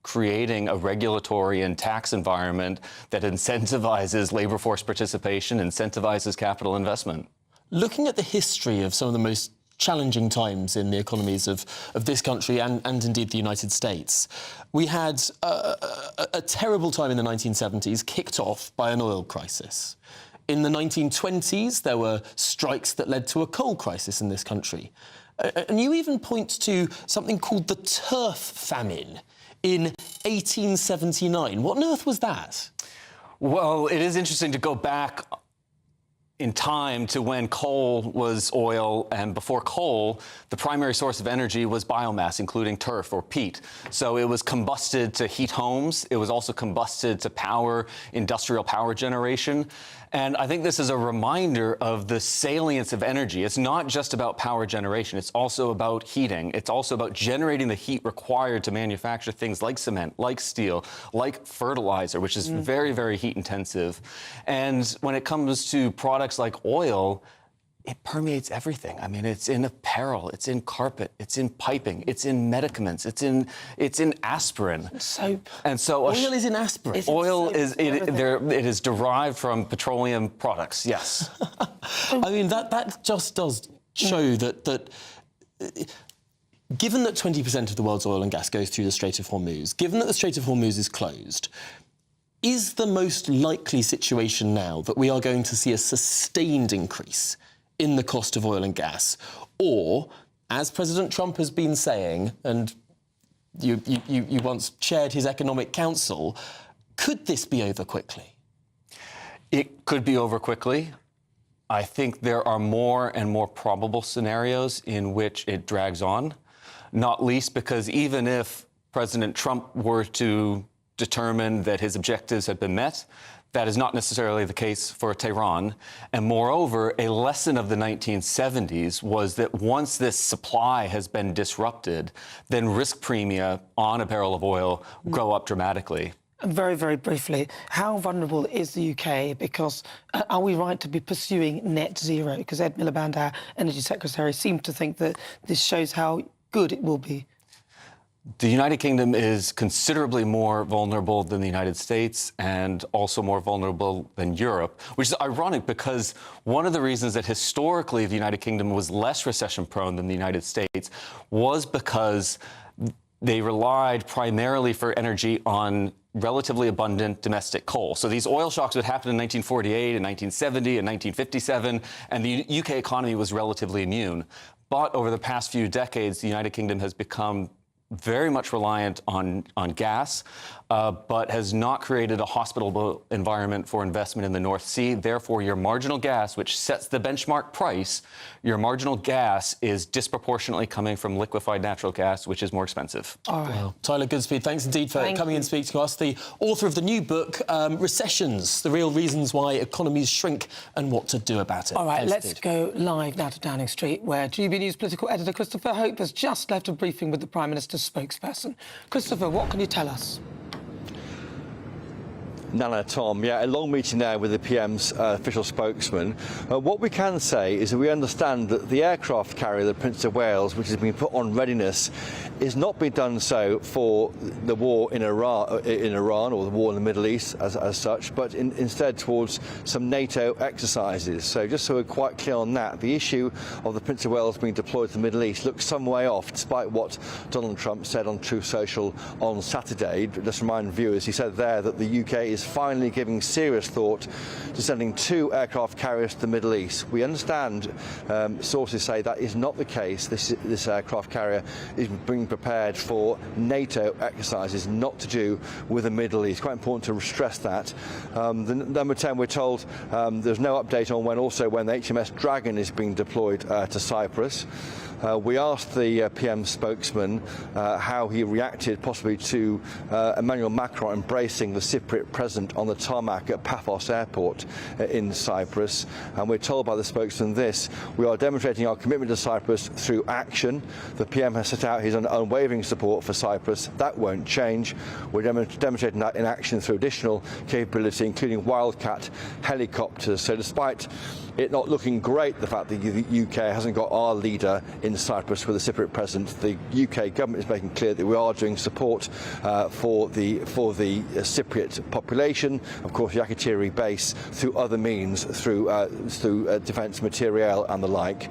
creating a regulatory and tax environment that incentivizes labor force participation, incentivizes capital investment. Looking at the history of some of the most challenging times in the economies of this country and indeed the United States. We had a terrible time in the 1970s, kicked off by an oil crisis. In the 1920s, there were strikes that led to a coal crisis in this country. And you even point to something called the turf famine in 1879. What on earth was that? Well, it is interesting to go back in time to when coal was oil, and before coal, the primary source of energy was biomass, including turf or peat. So it was combusted to heat homes. It was also combusted to power industrial power generation. And I think this is a reminder of the salience of energy. It's not just about power generation. It's also about heating. It's also about generating the heat required to manufacture things like cement, like steel, like fertilizer, which is very, very heat intensive. And when it comes to products like oil, it permeates everything. I mean, it's in apparel, it's in carpet, it's in piping, it's in medicaments, it's in aspirin. Soap. And so oil is in aspirin. Oil is it is derived from petroleum products. Yes. I mean, that just does show that given that 20% of the world's oil and gas goes through the Strait of Hormuz, given that the Strait of Hormuz is closed, is the most likely situation now that we are going to see a sustained increase in the cost of oil and gas? Or, as President Trump has been saying, and you once chaired his economic council, could this be over quickly? It could be over quickly. I think there are more and more probable scenarios in which it drags on, not least because even if President Trump were to determine that his objectives had been met, that is not necessarily the case for Tehran. And moreover, a lesson of the 1970s was that once this supply has been disrupted, then risk premia on a barrel of oil go up dramatically. Very, very briefly, how vulnerable is the UK? Because are we right to be pursuing net zero? Because Ed Miliband, our Energy Secretary, seemed to think that this shows how good it will be. The United Kingdom is considerably more vulnerable than the United States and also more vulnerable than Europe, which is ironic because one of the reasons that historically the United Kingdom was less recession-prone than the United States was because they relied primarily for energy on relatively abundant domestic coal. So these oil shocks would happen in 1948 and 1970 and 1957, and the UK economy was relatively immune. But over the past few decades, the United Kingdom has become very much reliant on gas, but has not created a hospitable environment for investment in the North Sea. Therefore, your marginal gas, which sets the benchmark price, your marginal gas is disproportionately coming from liquefied natural gas, which is more expensive. All right. Wow. Tyler Goodspeed, thanks indeed for coming and speaking to us. The author of the new book, Recessions, The Real Reasons Why Economies Shrink and What to Do About It. All right, Thanks let's go live now to Downing Street, where GB News political editor Christopher Hope has just left a briefing with the Prime Minister's spokesperson. Christopher, what can you tell us? Nana, Tom, a long meeting now with the PM's official spokesman. What we can say is that we understand that the aircraft carrier, the Prince of Wales, which has been put on readiness, is not being done so for the war in Iran or the war in the Middle East as such, but instead towards some NATO exercises. So just so we're quite clear on that, the issue of the Prince of Wales being deployed to the Middle East looks some way off, despite what Donald Trump said on Truth Social on Saturday. Just remind viewers, he said there that the UK is finally giving serious thought to sending 2 aircraft carriers to the Middle East. We understand sources say that is not the case. This aircraft carrier is being prepared for NATO exercises, not to do with the Middle East. Quite important to stress that. The number 10, we're told there's no update on when the HMS Dragon is being deployed to Cyprus. We asked the PM spokesman how he reacted possibly to Emmanuel Macron embracing the Cypriot president on the tarmac at Paphos Airport in Cyprus. And we're told by the spokesman this: we are demonstrating our commitment to Cyprus through action. The PM has set out his unwavering support for Cyprus. That won't change. We're demonstrating that in action through additional capability, including Wildcat helicopters. So despite it not looking great, the fact that the UK hasn't got our leader in Cyprus with the Cypriot president, the UK government is making clear that we are doing support for the Cypriot population, of course Yakatiri base, through other means, through defence materiel and the like.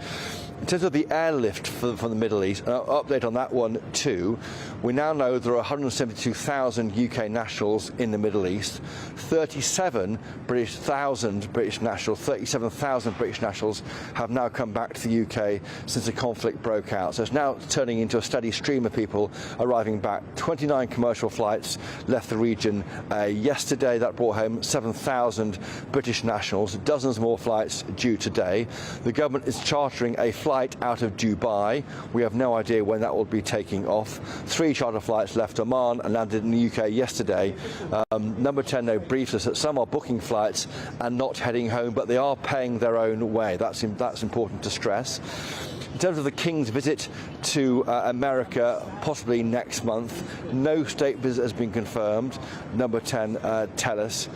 In terms of the airlift from the Middle East, an update on that one too. We now know there are 172,000 UK nationals in the Middle East. 37,000 British nationals have now come back to the UK since the conflict broke out. So it's now turning into a steady stream of people arriving back. 29 commercial flights left the region yesterday. That brought home 7,000 British nationals. Dozens more flights due today. The government is chartering a flight out of Dubai. We have no idea when that will be taking off. 3 charter flights left Oman and landed in the UK yesterday. Number 10 now briefs us that some are booking flights and not heading home, but they are paying their own way. That's important to stress. In terms of the King's visit to America, possibly next month, no state visit has been confirmed. Number 10 tell us.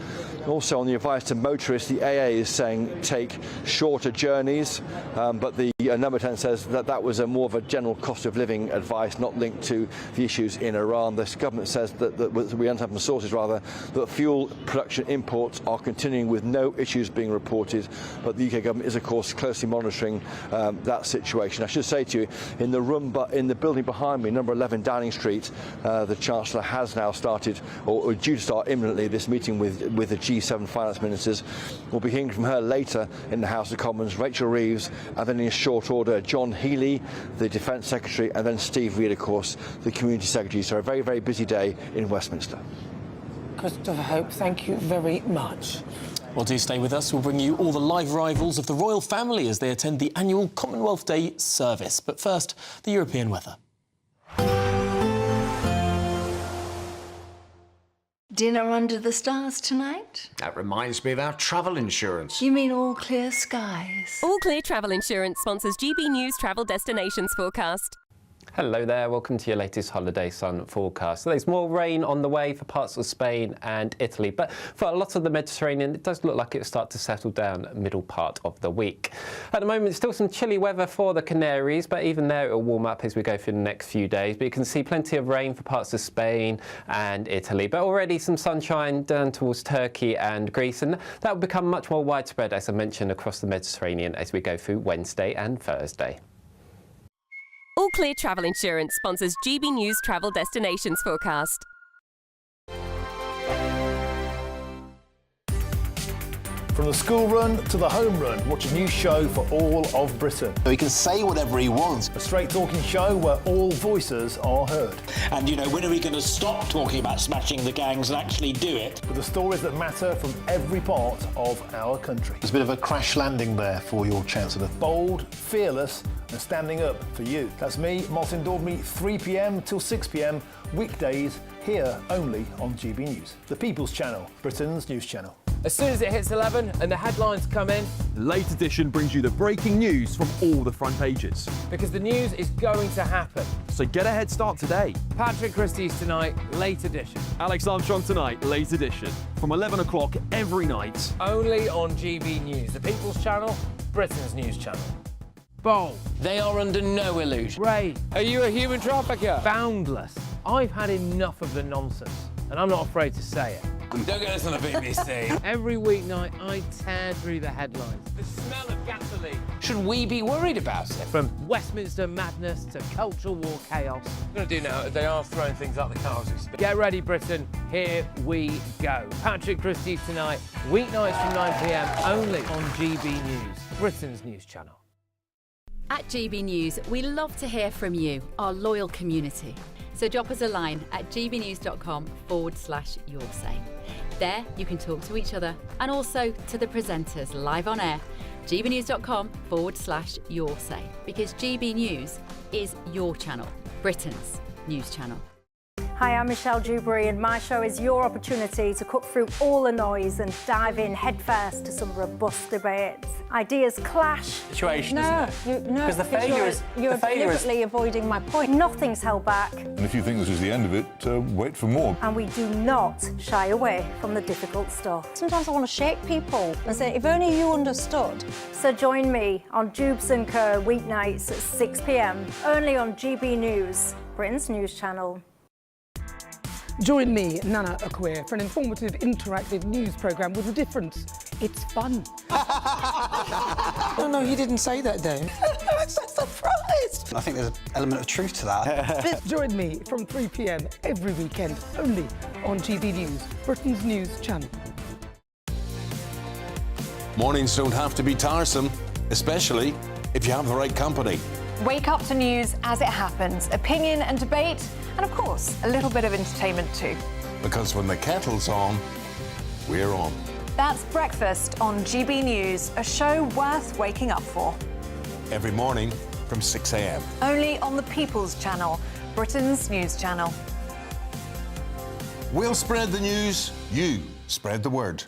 Also on the advice to motorists, the AA is saying take shorter journeys, but the number 10 says that was more of a general cost of living advice, not linked to the issues in Iran. The government says that we understand from sources rather that fuel production imports are continuing with no issues being reported, but the UK government is of course closely monitoring that situation. I should say to you, in the building behind me, number 11 Downing Street, the Chancellor has now started, or due to start imminently, this meeting with the G7 finance ministers. We'll be hearing from her later in the House of Commons, Rachel Reeves, and then in short order, John Healey, the Defence Secretary, and then Steve Reid, of course, the Community Secretary. So a very, very busy day in Westminster. Christopher Hope, thank you very much. Well, do stay with us. We'll bring you all the live rivals of the royal family as they attend the annual Commonwealth Day service. But first, the European weather. Dinner under the stars tonight? That reminds me of our travel insurance. You mean All Clear Skies? All Clear Travel Insurance sponsors GB News travel destinations forecast. Hello there, welcome to your latest holiday sun forecast. So there's more rain on the way for parts of Spain and Italy, but for a lot of the Mediterranean, it does look like it'll start to settle down middle part of the week. At the moment, still some chilly weather for the Canaries, but even there it'll warm up as we go through the next few days. But you can see plenty of rain for parts of Spain and Italy, but already some sunshine down towards Turkey and Greece, and that will become much more widespread, as I mentioned, across the Mediterranean as we go through Wednesday and Thursday. All Clear Travel Insurance sponsors GB News travel destinations forecast. From the school run to the home run, watch a new show for all of Britain. He can say whatever he wants. A straight-talking show where all voices are heard. And, you know, when are we going to stop talking about smashing the gangs and actually do it? With the stories that matter from every part of our country. There's a bit of a crash landing there for your Chancellor. Bold, fearless and standing up for you. That's me, Martin Daubney, 3 p.m. till 6 p.m, weekdays, here only on GB News. The People's Channel, Britain's news channel. As soon as it hits 11 and the headlines come in, The late edition brings you the breaking news from all the front pages. because the news is going to happen. So get a head start today. Patrick Christie's tonight, late edition. Alex Armstrong tonight, late edition. From 11 o'clock every night. Only on GB News, the People's Channel, Britain's news channel. Bold. They are under no illusion. Ray, are you a human trafficker? Boundless. I've had enough of the nonsense, and I'm not afraid to say it. Don't get us on the BBC. Every weeknight, I tear through the headlines. The smell of gasoline. Should we be worried about it? From Westminster madness to cultural war chaos. What we're going to do now, they are throwing things out the car as we speak. Get ready, Britain. Here we go. Patrick Christie tonight, weeknights from 9 p.m, only on GB News, Britain's news channel. At GB News, we love to hear from you, our loyal community. So drop us a line at gbnews.com/yoursay. There you can talk to each other and also to the presenters live on air. gbnews.com/yoursay, because GB News is your channel, Britain's news channel. Hi, I'm Michelle Dewberry, and my show is your opportunity to cut through all the noise and dive in headfirst to some robust debates. Ideas clash. Situation, isn't it? Because the failure is... You're deliberately avoiding my point. Nothing's held back. And if you think this is the end of it, wait for more. And we do not shy away from the difficult stuff. Sometimes I want to shake people and say, if only you understood. So join me on Jubes & Co weeknights at 6 p.m, only on GB News, Britain's news channel. Join me, Nana Akua, for an informative, interactive news programme with a difference. It's fun. No, he didn't say that, Dave. I'm so surprised. I think there's an element of truth to that. Join me from 3 p.m. every weekend, only on GB News, Britain's news channel. Mornings don't have to be tiresome, especially if you have the right company. Wake up to news as it happens, opinion and debate, and of course, a little bit of entertainment too. Because when the kettle's on, we're on. That's Breakfast on GB News, a show worth waking up for. Every morning from 6 a.m. Only on the People's Channel, Britain's news channel. We'll spread the news, you spread the word.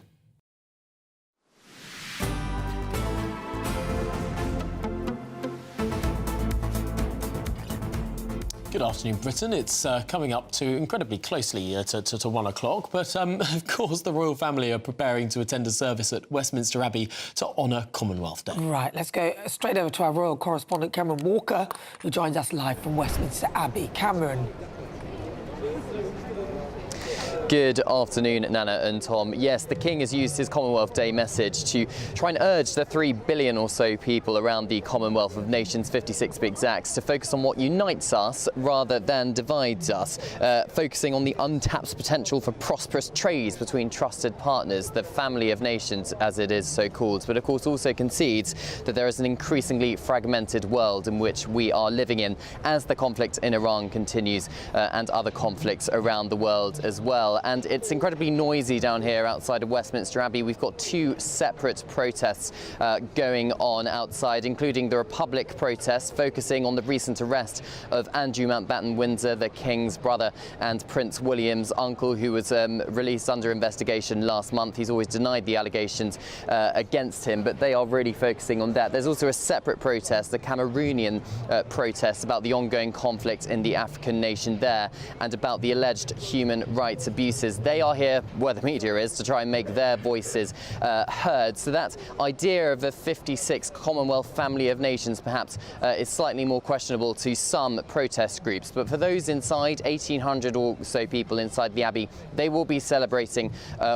Good afternoon, Britain. It's coming up to incredibly closely to 1 o'clock, but of course the royal family are preparing to attend a service at Westminster Abbey to honour Commonwealth Day. Right, let's go straight over to our royal correspondent, Cameron Walker, who joins us live from Westminster Abbey. Cameron. Good afternoon, Nana and Tom. Yes, the King has used his Commonwealth Day message to try and urge the 3 billion or so people around the Commonwealth of Nations, 56 to be exact, to focus on what unites us rather than divides us, focusing on the untapped potential for prosperous trade between trusted partners, the family of nations, as it is so called, but of course also concedes that there is an increasingly fragmented world in which we are living in as the conflict in Iran continues and other conflicts around the world as well. And it's incredibly noisy down here outside of Westminster Abbey. We've got 2 separate protests going on outside, including the Republic protest, focusing on the recent arrest of Andrew Mountbatten Windsor, the King's brother and Prince William's uncle, who was released under investigation last month. He's always denied the allegations against him, but they are really focusing on that. There's also a separate protest, the Cameroonian protest, about the ongoing conflict in the African nation there and about the alleged human rights abuses. They are here where the media is to try and make their voices heard. So that idea of a 56 Commonwealth family of nations perhaps is slightly more questionable to some protest groups. But for those inside, 1,800 or so people inside the Abbey, they will be celebrating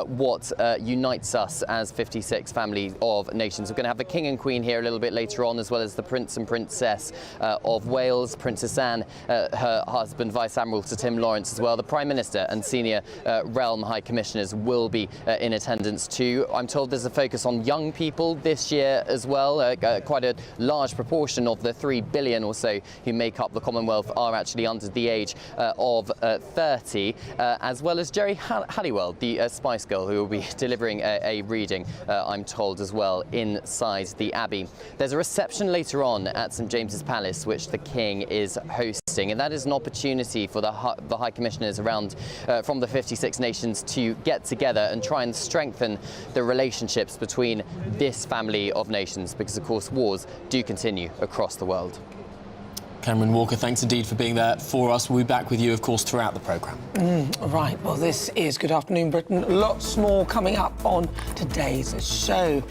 what unites us as 56 family of nations. We're going to have the King and Queen here a little bit later on, as well as the Prince and Princess of Wales, Princess Anne, her husband, Vice Admiral Sir Tim Lawrence as well, the Prime Minister and senior realm high commissioners will be in attendance too. I'm told there's a focus on young people this year as well. Quite a large proportion of the 3 billion or so who make up the Commonwealth are actually under the age of 30, as well as Jerry Halliwell, the Spice Girl, who will be delivering a reading, I'm told, as well, inside the Abbey. There's a reception later on at St James's Palace, which the King is hosting, and that is an opportunity for the High Commissioners around from the 56 nations to get together and try and strengthen the relationships between this family of nations, because, of course, wars do continue across the world. Cameron Walker, thanks indeed for being there for us. We'll be back with you, of course, throughout the programme. Right, well, this is Good Afternoon Britain. Lots more coming up on today's show,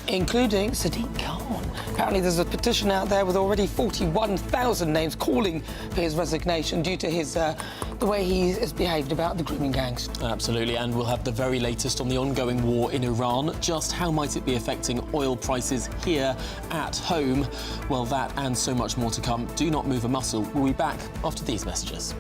including Sadiq Khan. Apparently there's a petition out there with already 41,000 names calling for his resignation due to his the way he has behaved about the grooming gangs. Absolutely, and we'll have the very latest on the ongoing war in Iran. Just how might it be affecting oil prices here at home? Well, that and so much more to come. Do not move a muscle. We'll be back after these messages.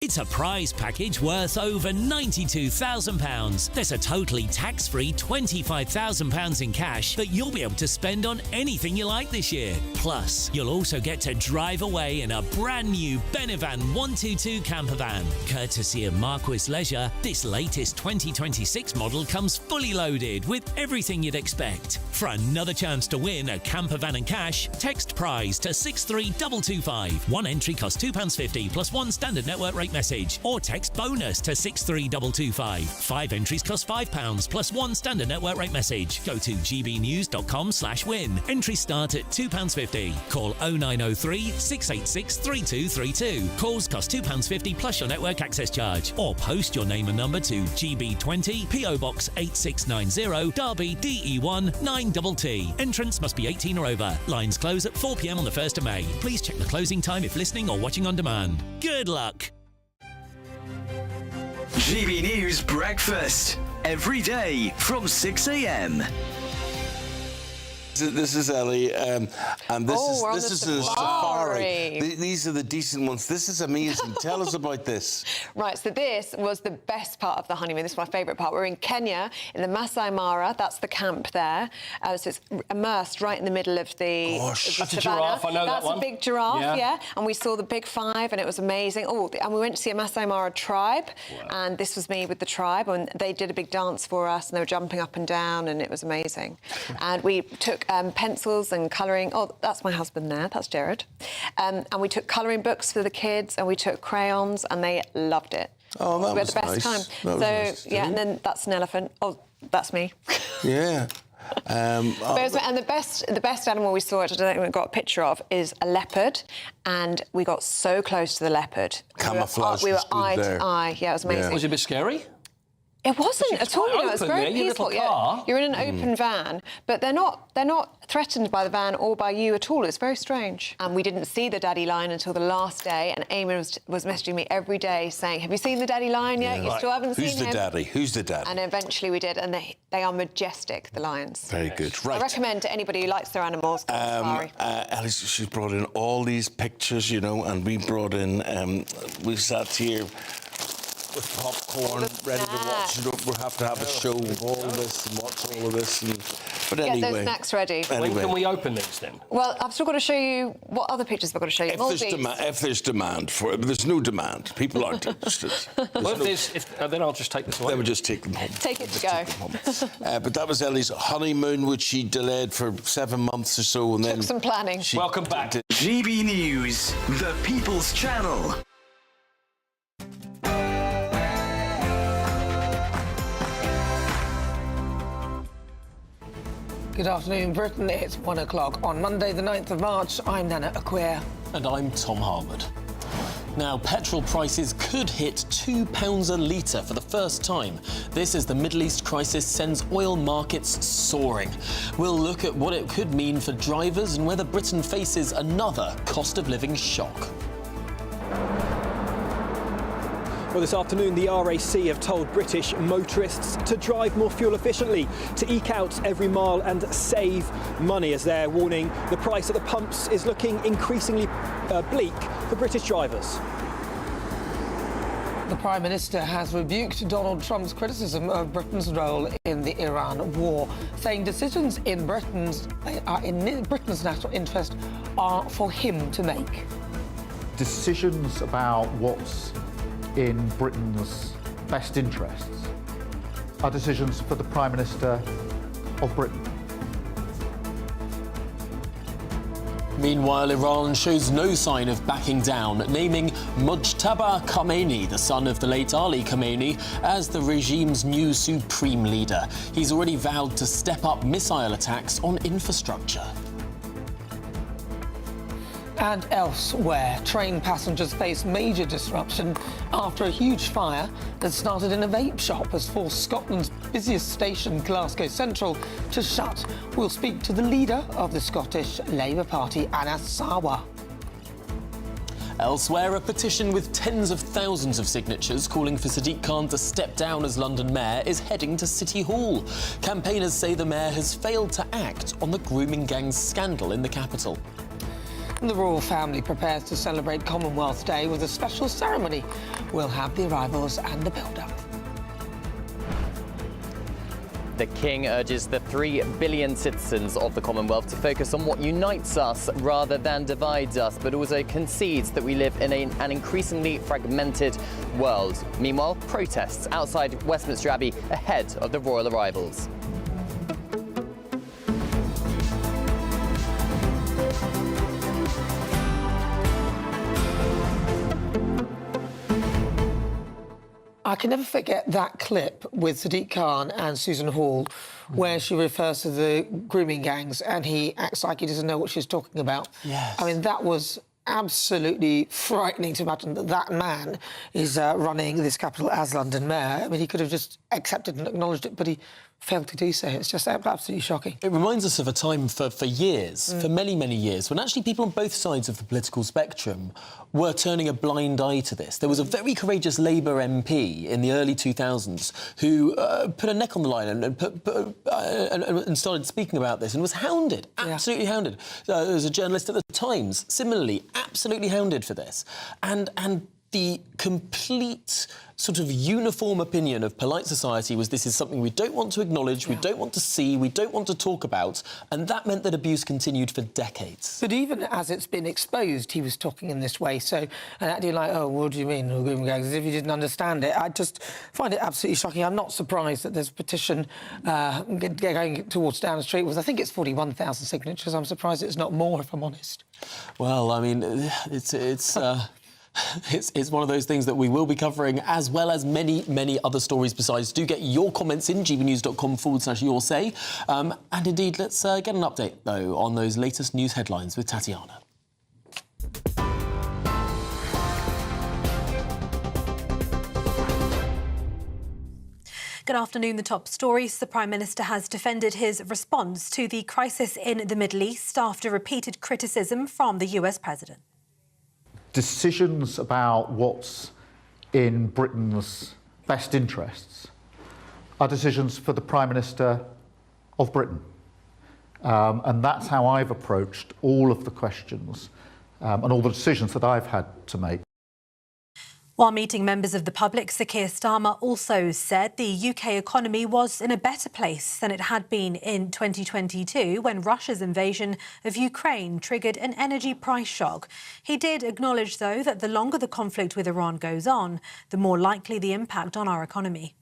It's a prize package worth over £92,000. There's a totally tax-free £25,000 in cash that you'll be able to spend on anything you like this year. Plus, you'll also get to drive away in a brand new Benevan 122 camper van. Courtesy of Marquis Leisure, this latest 2026 model comes fully loaded with everything you'd expect. For another chance to win a camper van and cash, text prize to 63225. One entry costs £2.50 plus one standard network rate message, or text bonus to 63225. 5 entries cost £5 plus one standard network rate message. Go to gbnews.com/win. Entries start at £2.50. Call 0903 686 3232. Calls cost £2.50 plus your network access charge, or post your name and number to GB20 PO Box 8690 Derby DE1 9TT. Entrance must be 18 or over. Lines close at 4 p.m. on the 1st of May. Please check the closing time if listening or watching on demand. Good luck. GB News Breakfast, every day from 6 a.m. This is Ellie, and this is a safari. These are the decent ones. This is amazing. Tell us about this. Right, so this was the best part of the honeymoon. This is my favourite part. We're in Kenya, in the Masai Mara. That's the camp there. So it's immersed right in the middle of the That's a giraffe, I know that one. That's a big giraffe, yeah. And we saw the big five, and it was amazing. And we went to see a Masai Mara tribe, and this was me with the tribe, and they did a big dance for us, and they were jumping up and down, and it was amazing. And we took pencils and colouring. Oh, that's my husband there. That's Jared. And we took colouring books for the kids, and we took crayons, and they loved it. Oh, that we was had the best nice. time. That was nice yeah, and then that's an elephant. Oh, that's me. Yeah. And the best animal we saw, which I don't think we got a picture of, is a leopard, and we got so close to the leopard. Camouflage. We were was good eye there. to eye. Yeah, it was amazing. Yeah. Was it a bit scary? It wasn't at all. It was very peaceful. Yeah, you're in an open van, but they're not threatened by the van or by you at all. It's very strange. And we didn't see the daddy lion until the last day, and Eamon was messaging me every day saying, "Have you seen the daddy lion yet? You still haven't seen him." Who's the daddy? Who's the daddy? And eventually we did, and they are majestic, the lions. Very good. Right. I recommend to anybody who likes their animals. Go on safari. Alice, she's brought in all these pictures, you know, and we brought in. We sat here with popcorn, ready to watch. You know, we'll have to have a show of all this and watch all of this. But anyway, get those snacks ready. When can we open these then? Well, I've still got to show you what other pictures I've got to show you. If there's demand for it, but there's no demand. People aren't interested. Then I'll just take this away. Then we'll just take them home. Take it to go. But that was Ellie's honeymoon, which she delayed for 7 months or so, and then took some planning. Welcome back to GB News, the People's Channel. Good afternoon, Britain. It's 1 o'clock on Monday, the 9th of March. I'm Nana Akua. And I'm Tom Harwood. Now, petrol prices could hit £2 a litre for the first time. This as the Middle East crisis sends oil markets soaring. We'll look at what it could mean for drivers and whether Britain faces another cost of living shock. Well, this afternoon, the RAC have told British motorists to drive more fuel efficiently, to eke out every mile and save money, as they're warning the price at the pumps is looking increasingly bleak for British drivers. The Prime Minister has rebuked Donald Trump's criticism of Britain's role in the Iran war, saying decisions in Britain's national interest are for him to make. Decisions about what's in Britain's best interests are decisions for the Prime Minister of Britain. Meanwhile, Iran shows no sign of backing down, naming Mujtaba Khamenei, the son of the late Ali Khamenei, as the regime's new supreme leader. He's already vowed to step up missile attacks on infrastructure. And elsewhere, train passengers face major disruption after a huge fire that started in a vape shop has forced Scotland's busiest station, Glasgow Central, to shut. We'll speak to the leader of the Scottish Labour Party, Anna Sawa. Elsewhere, a petition with tens of thousands of signatures calling for Sadiq Khan to step down as London Mayor is heading to City Hall. Campaigners say the Mayor has failed to act on the grooming gangs scandal in the capital. The royal family prepares to celebrate Commonwealth Day with a special ceremony. We'll have the arrivals and the build-up. The King urges the 3 billion citizens of the Commonwealth to focus on what unites us rather than divides us, but also concedes that we live in an increasingly fragmented world. Meanwhile, protests outside Westminster Abbey ahead of the royal arrivals. I can never forget that clip with Sadiq Khan and Susan Hall, where she refers to the grooming gangs and he acts like he doesn't know what she's talking about. Yes. I mean, that was absolutely frightening to imagine that that man is running this capital as London Mayor. I mean, he could have just accepted and acknowledged it, but he failed to do so. It's just absolutely shocking. It reminds us of a time for years, for many, many years, when actually people on both sides of the political spectrum were turning a blind eye to this. There was a very courageous Labour MP in the early 2000s who put a neck on the line and started speaking about this and was hounded, absolutely hounded. There was a journalist at the Times, similarly, absolutely hounded for this. And the complete sort of uniform opinion of polite society was this is something we don't want to acknowledge, we don't want to see, we don't want to talk about, and that meant that abuse continued for decades. But even as it's been exposed, he was talking in this way. So, and acting like, oh, what do you mean, grooming gangs, as if he didn't understand it. I just find it absolutely shocking. I'm not surprised that there's a petition going towards Downing Street. I think it's 41,000 signatures. I'm surprised it's not more, if I'm honest. Well, I mean, it's one of those things that we will be covering, as well as many, many other stories besides. Do get your comments in, gbnews.com/your say. And indeed, let's get an update, though, on those latest news headlines with Tatiana. Good afternoon. The top stories. The Prime Minister has defended his response to the crisis in the Middle East after repeated criticism from the US President. Decisions about what's in Britain's best interests are decisions for the Prime Minister of Britain. And that's how I've approached all of the questions and all the decisions that I've had to make. While meeting members of the public, Sir Keir Starmer also said the UK economy was in a better place than it had been in 2022 when Russia's invasion of Ukraine triggered an energy price shock. He did acknowledge, though, that the longer the conflict with Iran goes on, the more likely the impact on our economy.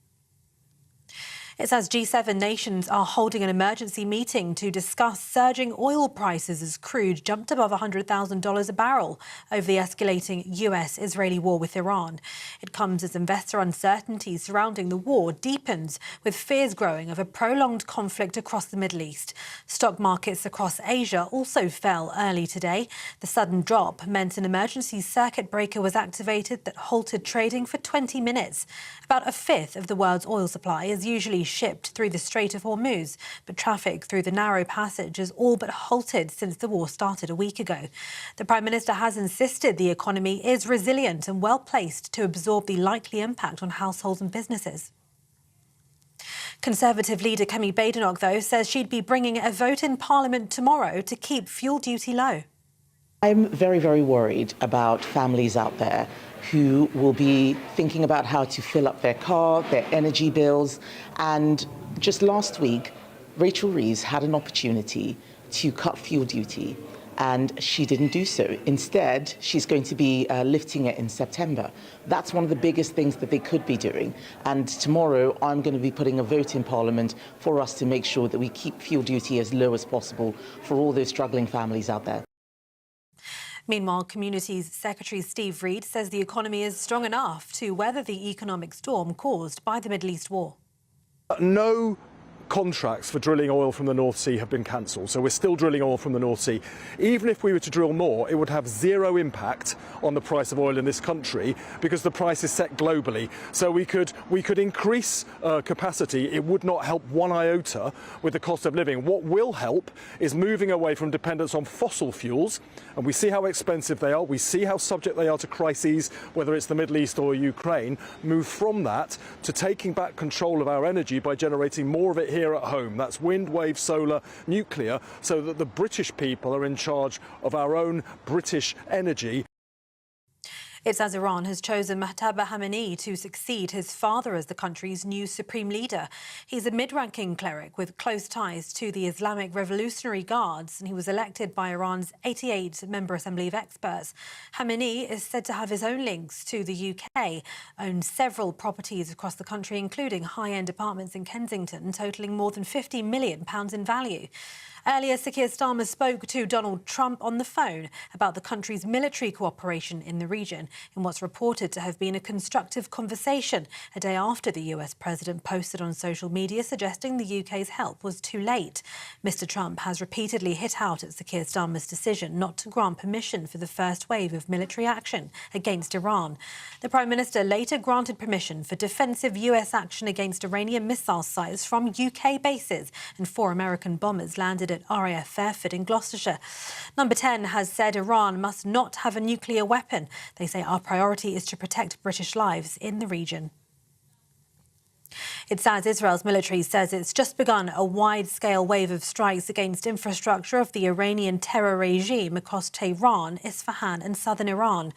It's as G7 nations are holding an emergency meeting to discuss surging oil prices as crude jumped above $100,000 a barrel over the escalating US-Israeli war with Iran. It comes as investor uncertainty surrounding the war deepens, with fears growing of a prolonged conflict across the Middle East. Stock markets across Asia also fell early today. The sudden drop meant an emergency circuit breaker was activated that halted trading for 20 minutes. About a fifth of the world's oil supply is usually be shipped through the Strait of Hormuz, but traffic through the narrow passage has all but halted since the war started a week ago. The Prime Minister has insisted the economy is resilient and well placed to absorb the likely impact on households and businesses. Conservative leader Kemi Badenoch, though, says she'd be bringing a vote in Parliament tomorrow to keep fuel duty low. I'm very, very worried about families out there who will be thinking about how to fill up their car, their energy bills. And just last week, Rachel Reeves had an opportunity to cut fuel duty, and she didn't do so. Instead, she's going to be lifting it in September. That's one of the biggest things that they could be doing. And tomorrow, I'm going to be putting a vote in Parliament for us to make sure that we keep fuel duty as low as possible for all those struggling families out there. Meanwhile, Communities Secretary Steve Reid says the economy is strong enough to weather the economic storm caused by the Middle East war. No contracts for drilling oil from the North Sea have been cancelled, so we're still drilling oil from the North Sea. Even if we were to drill more, it would have zero impact on the price of oil in this country because the price is set globally. So we could increase capacity. It would not help one iota with the cost of living. What will help is moving away from dependence on fossil fuels, and we see how expensive they are. We see how subject they are to crises, whether it's the Middle East or Ukraine. Move from that to taking back control of our energy by generating more of it here at home. That's wind, wave, solar, nuclear, so that the British people are in charge of our own British energy. It's as Iran has chosen Mojtaba Khamenei to succeed his father as the country's new supreme leader. He's a mid-ranking cleric with close ties to the Islamic Revolutionary Guards, and he was elected by Iran's 88-member Assembly of Experts. Khamenei is said to have his own links to the UK, owns several properties across the country, including high-end apartments in Kensington, totalling more than £50 million in value. Earlier, Sir Keir Starmer spoke to Donald Trump on the phone about the country's military cooperation in the region in what's reported to have been a constructive conversation a day after the US president posted on social media suggesting the UK's help was too late. Mr Trump has repeatedly hit out at Sir Keir Starmer's decision not to grant permission for the first wave of military action against Iran. The Prime Minister later granted permission for defensive US action against Iranian missile sites from UK bases, and 4 American bombers landed at RAF Fairford in Gloucestershire. Number 10 has said Iran must not have a nuclear weapon. They say our priority is to protect British lives in the region. It's as Israel's military says it's just begun a wide-scale wave of strikes against infrastructure of the Iranian terror regime across Tehran, Isfahan and southern Iran.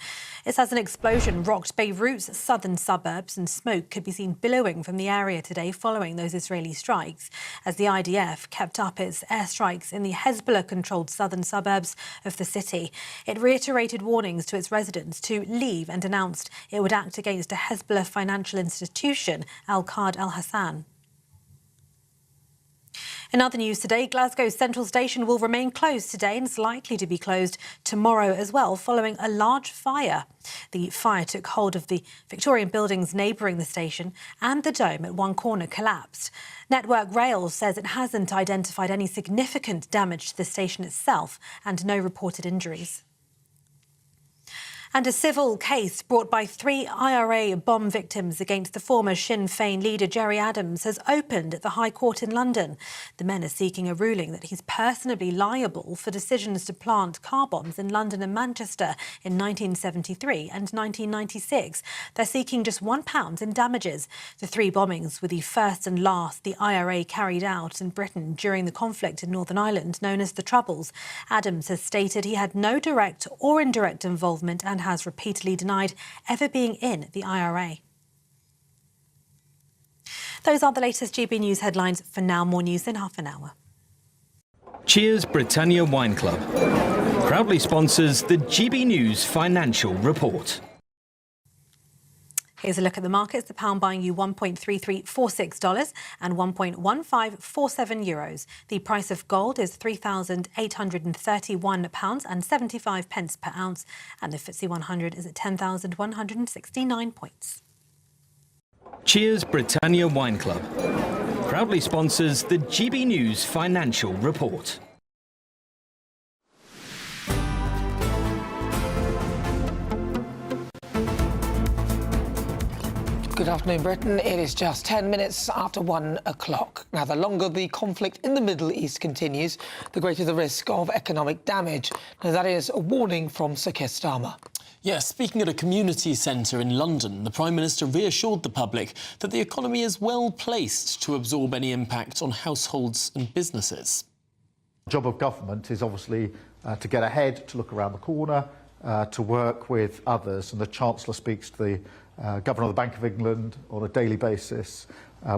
It's as an explosion rocked Beirut's southern suburbs, and smoke could be seen billowing from the area today following those Israeli strikes, as the IDF kept up its airstrikes in the Hezbollah-controlled southern suburbs of the city. It reiterated warnings to its residents to leave and announced it would act against a Hezbollah financial institution, Al-Qad al-Hassan. In other news today, Glasgow's Central Station will remain closed today and is likely to be closed tomorrow as well, following a large fire. The fire took hold of the Victorian buildings neighbouring the station, and the dome at one corner collapsed. Network Rail says it hasn't identified any significant damage to the station itself and no reported injuries. And a civil case brought by 3 IRA bomb victims against the former Sinn Féin leader Gerry Adams has opened at the High Court in London. The men are seeking a ruling that he's personally liable for decisions to plant car bombs in London and Manchester in 1973 and 1996. They're seeking just £1 in damages. The 3 bombings were the first and last the IRA carried out in Britain during the conflict in Northern Ireland, known as the Troubles. Adams has stated he had no direct or indirect involvement and has repeatedly denied ever being in the IRA. Those are the latest GB News headlines. For now, more news in half an hour. Cheers Britannia Wine Club proudly sponsors the GB News Financial Report. Here's a look at the markets. The pound buying you $1.3346 and €1.1547. The price of gold is £3,831 and 75 pence per ounce, and the FTSE 100 is at 10,169 points. Cheers Britannia Wine Club proudly sponsors the GB News Financial Report. Good afternoon, Britain. It is just 10 minutes after 1 o'clock. Now, the longer the conflict in the Middle East continues, the greater the risk of economic damage. Now, that is a warning from Sir Keir Starmer. Yes, speaking at a community centre in London, the Prime Minister reassured the public that the economy is well placed to absorb any impact on households and businesses. The job of government is obviously to get ahead, to look around the corner, to work with others. And the Chancellor speaks to the Governor of the Bank of England on a daily basis.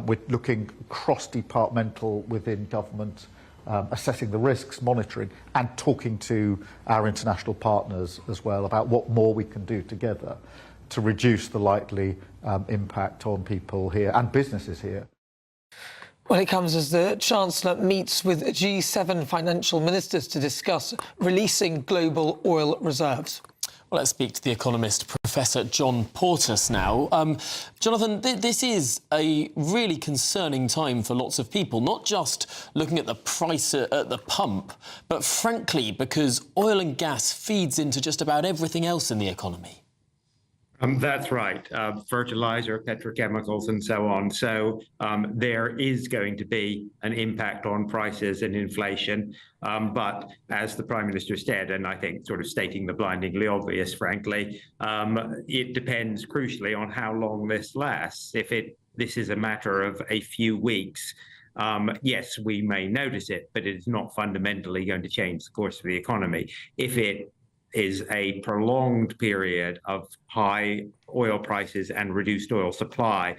We're looking cross-departmental within government, assessing the risks, monitoring, and talking to our international partners as well about what more we can do together to reduce the likely impact on people here and businesses here. Well, it comes as the Chancellor meets with G7 financial ministers to discuss releasing global oil reserves. Well, let's speak to the economist Professor John Portas now. Jonathan, this is a really concerning time for lots of people, not just looking at the price at the pump, but frankly, because oil and gas feeds into just about everything else in the economy. That's right. Fertilizer, petrochemicals and so on. So there is going to be an impact on prices and inflation. But as the Prime Minister said, and I think sort of stating the blindingly obvious, frankly, it depends crucially on how long this lasts. If this is a matter of a few weeks, yes, we may notice it, but it is not fundamentally going to change the course of the economy. If it is a prolonged period of high oil prices and reduced oil supply,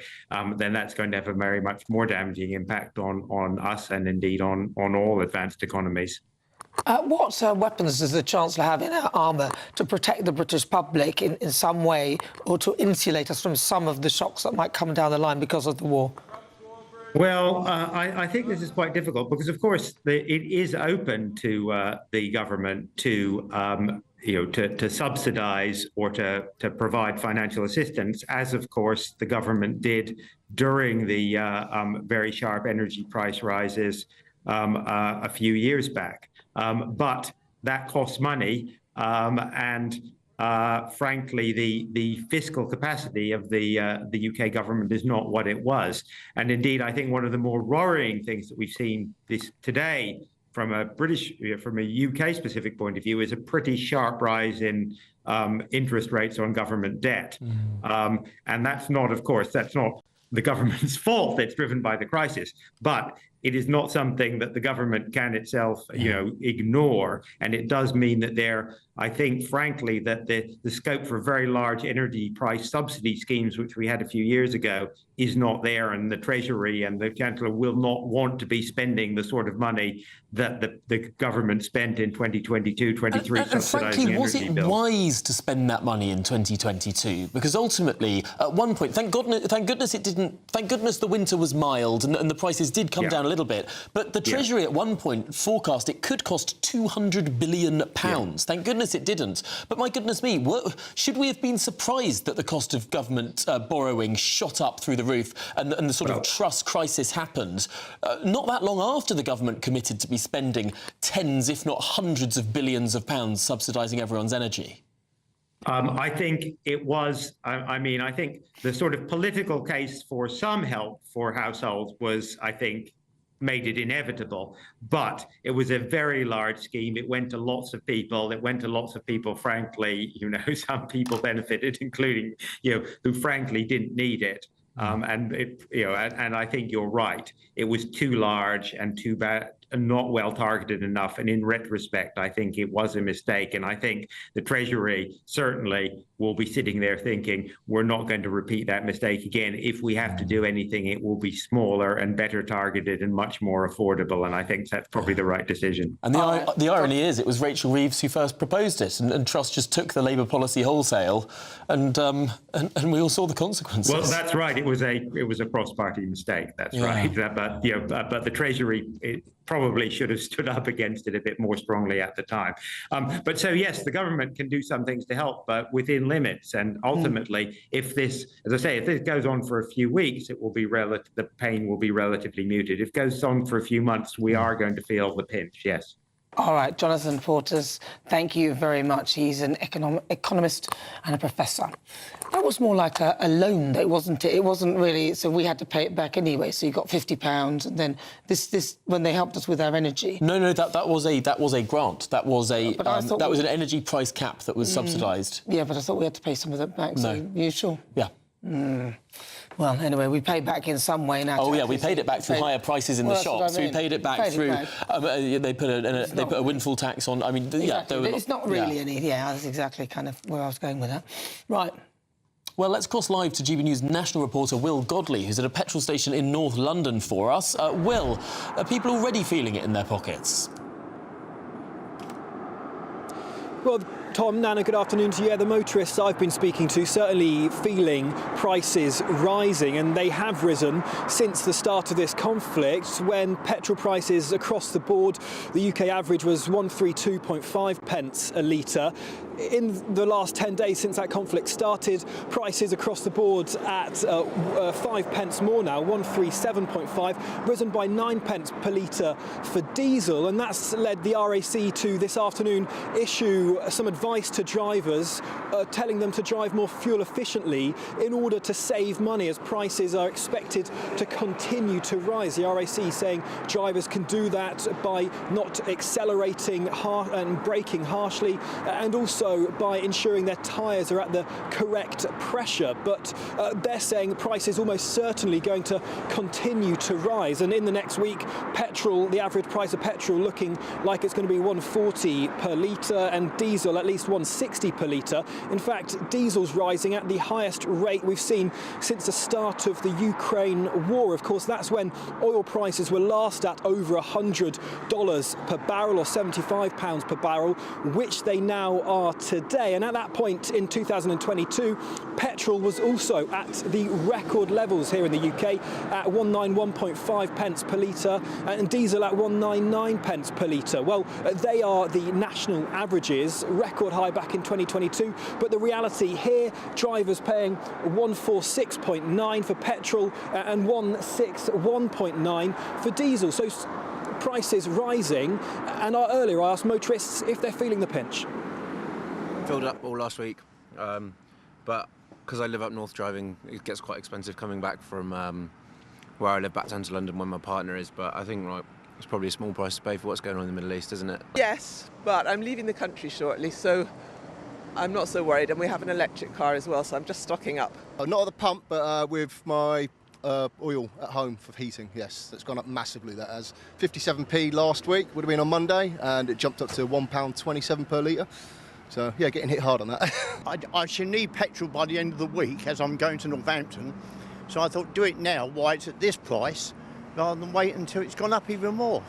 then that's going to have a very much more damaging impact on us and indeed on all advanced economies. What weapons does the Chancellor have in her armour to protect the British public in some way, or to insulate us from some of the shocks that might come down the line because of the war? Well, I think this is quite difficult because, of course, it is open to the government to to subsidise or to provide financial assistance, as of course the government did during the very sharp energy price rises a few years back. But that costs money, and frankly, the fiscal capacity of the UK government is not what it was. And indeed, I think one of the more worrying things that we've seen today from a UK specific point of view is a pretty sharp rise in interest rates on government debt. And that's not the government's fault. It's driven by the crisis, but it is not something that the government can itself, ignore. And it does mean that I think, frankly, that the scope for very large energy price subsidy schemes, which we had a few years ago, is not there. And the Treasury and the Chancellor will not want to be spending the sort of money that the government spent in 2022, 23 subsidising energy bills. Was it wise to spend that money in 2022? Because ultimately, at one point, thank goodness it didn't. Thank goodness the winter was mild and the prices did come down a little bit. But the Treasury at one point forecast it could cost £200 billion. Thank goodness it didn't. But my goodness me, should we have been surprised that the cost of government borrowing shot up through the roof and the sort of trust crisis happened not that long after the government committed to be spending tens, if not hundreds of billions of pounds subsidising everyone's energy? I think it was, I think the sort of political case for some help for households was, I think, made it inevitable. But it was a very large scheme. It went to lots of people. Frankly, some people benefited, including, who frankly didn't need it. And I think you're right. It was too large and too bad and not well targeted enough. And in retrospect, I think it was a mistake. And I think the Treasury certainly will be sitting there thinking, we're not going to repeat that mistake again. If we have to do anything, it will be smaller and better targeted and much more affordable. And I think that's probably the right decision. And the irony is, it was Rachel Reeves who first proposed it, and Truss just took the Labour policy wholesale, and we all saw the consequences. Well, that's right. It was a cross-party mistake. That's right. But the Treasury probably should have stood up against it a bit more strongly at the time. But so yes, the government can do some things to help, but within limits. And ultimately, if this goes on for a few weeks, the pain will be relatively muted. If it goes on for a few months, we are going to feel the pinch. Yes. All right, Jonathan Porters, thank you very much. He's an economist and a professor. That was more like a loan, though, wasn't it? It wasn't really, so we had to pay it back anyway. So you got £50, and then this when they helped us with our energy. No, that was a grant. That was an energy price cap that was subsidised. Yeah, but I thought we had to pay some of that back. So you sure? Yeah. Well, anyway, we paid back in some way now. Oh yeah, we paid it back through higher prices in the shops. So we paid it back through. They put a windfall tax on. I mean, exactly. It's not really any. Yeah, that's exactly kind of where I was going with that. Right. Well, let's cross live to GB News national reporter Will Godley, who's at a petrol station in North London for us. Will, are people already feeling it in their pockets? Well, Tom, Nana, good afternoon to you. Yeah, the motorists I've been speaking to certainly feeling prices rising, and they have risen since the start of this conflict, when petrol prices across the board, the UK average was 132.5 pence a litre. In the last 10 days since that conflict started, prices across the board at 5 pence more now, 137.5, risen by 9 pence per litre for diesel, and that's led the RAC to this afternoon issue some advice to drivers, telling them to drive more fuel efficiently in order to save money, as prices are expected to continue to rise. The RAC saying drivers can do that by not accelerating and braking harshly, and also by ensuring their tyres are at the correct pressure. But they're saying the price is almost certainly going to continue to rise, and in the next week, petrol, the average price of petrol looking like it's going to be 140 per litre, and diesel at least 160 per litre. In fact, diesel's rising at the highest rate we've seen since the start of the Ukraine war. Of course, that's when oil prices were last at over $100 per barrel, or £75 per barrel, which they now are today. And at that point in 2022, petrol was also at the record levels here in the UK at 191.5 pence per litre, and diesel at 199 pence per litre. Well, they are the national averages, record high back in 2022, but the reality here, drivers paying 146.9 for petrol and 161.9 for diesel. So prices rising, and earlier I asked motorists if they're feeling the pinch. Filled up all last week, but because I live up north, driving, it gets quite expensive coming back from where I live back down to London when my partner is, but I think it's probably a small price to pay for what's going on in the Middle East, isn't it? Yes, but I'm leaving the country shortly, so I'm not so worried, and we have an electric car as well, so I'm just stocking up. Not at the pump, but with my oil at home for heating, yes. It's gone up massively, that has. 57p last week, would have been on Monday, and it jumped up to £1.27 per litre. So, yeah, getting hit hard on that. I should need petrol by the end of the week, as I'm going to Northampton. So I thought, do it now while it's at this price, rather than wait until it's gone up even more.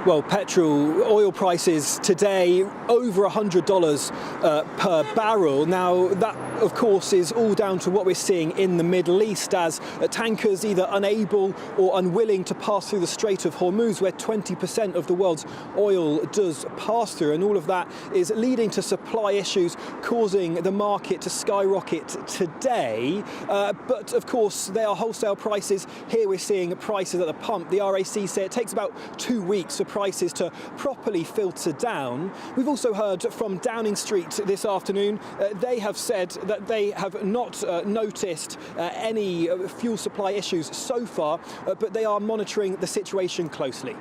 Well, oil prices today over $100 per barrel. Now, that, of course, is all down to what we're seeing in the Middle East, as tankers either unable or unwilling to pass through the Strait of Hormuz, where 20% of the world's oil does pass through. And all of that is leading to supply issues, causing the market to skyrocket today. But, of course, they are wholesale prices. Here we're seeing prices at the pump. The RAC say it takes about 2 weeks for prices to properly filter down. We've also heard from Downing Street this afternoon. They have said that they have not noticed any fuel supply issues so far, but they are monitoring the situation closely.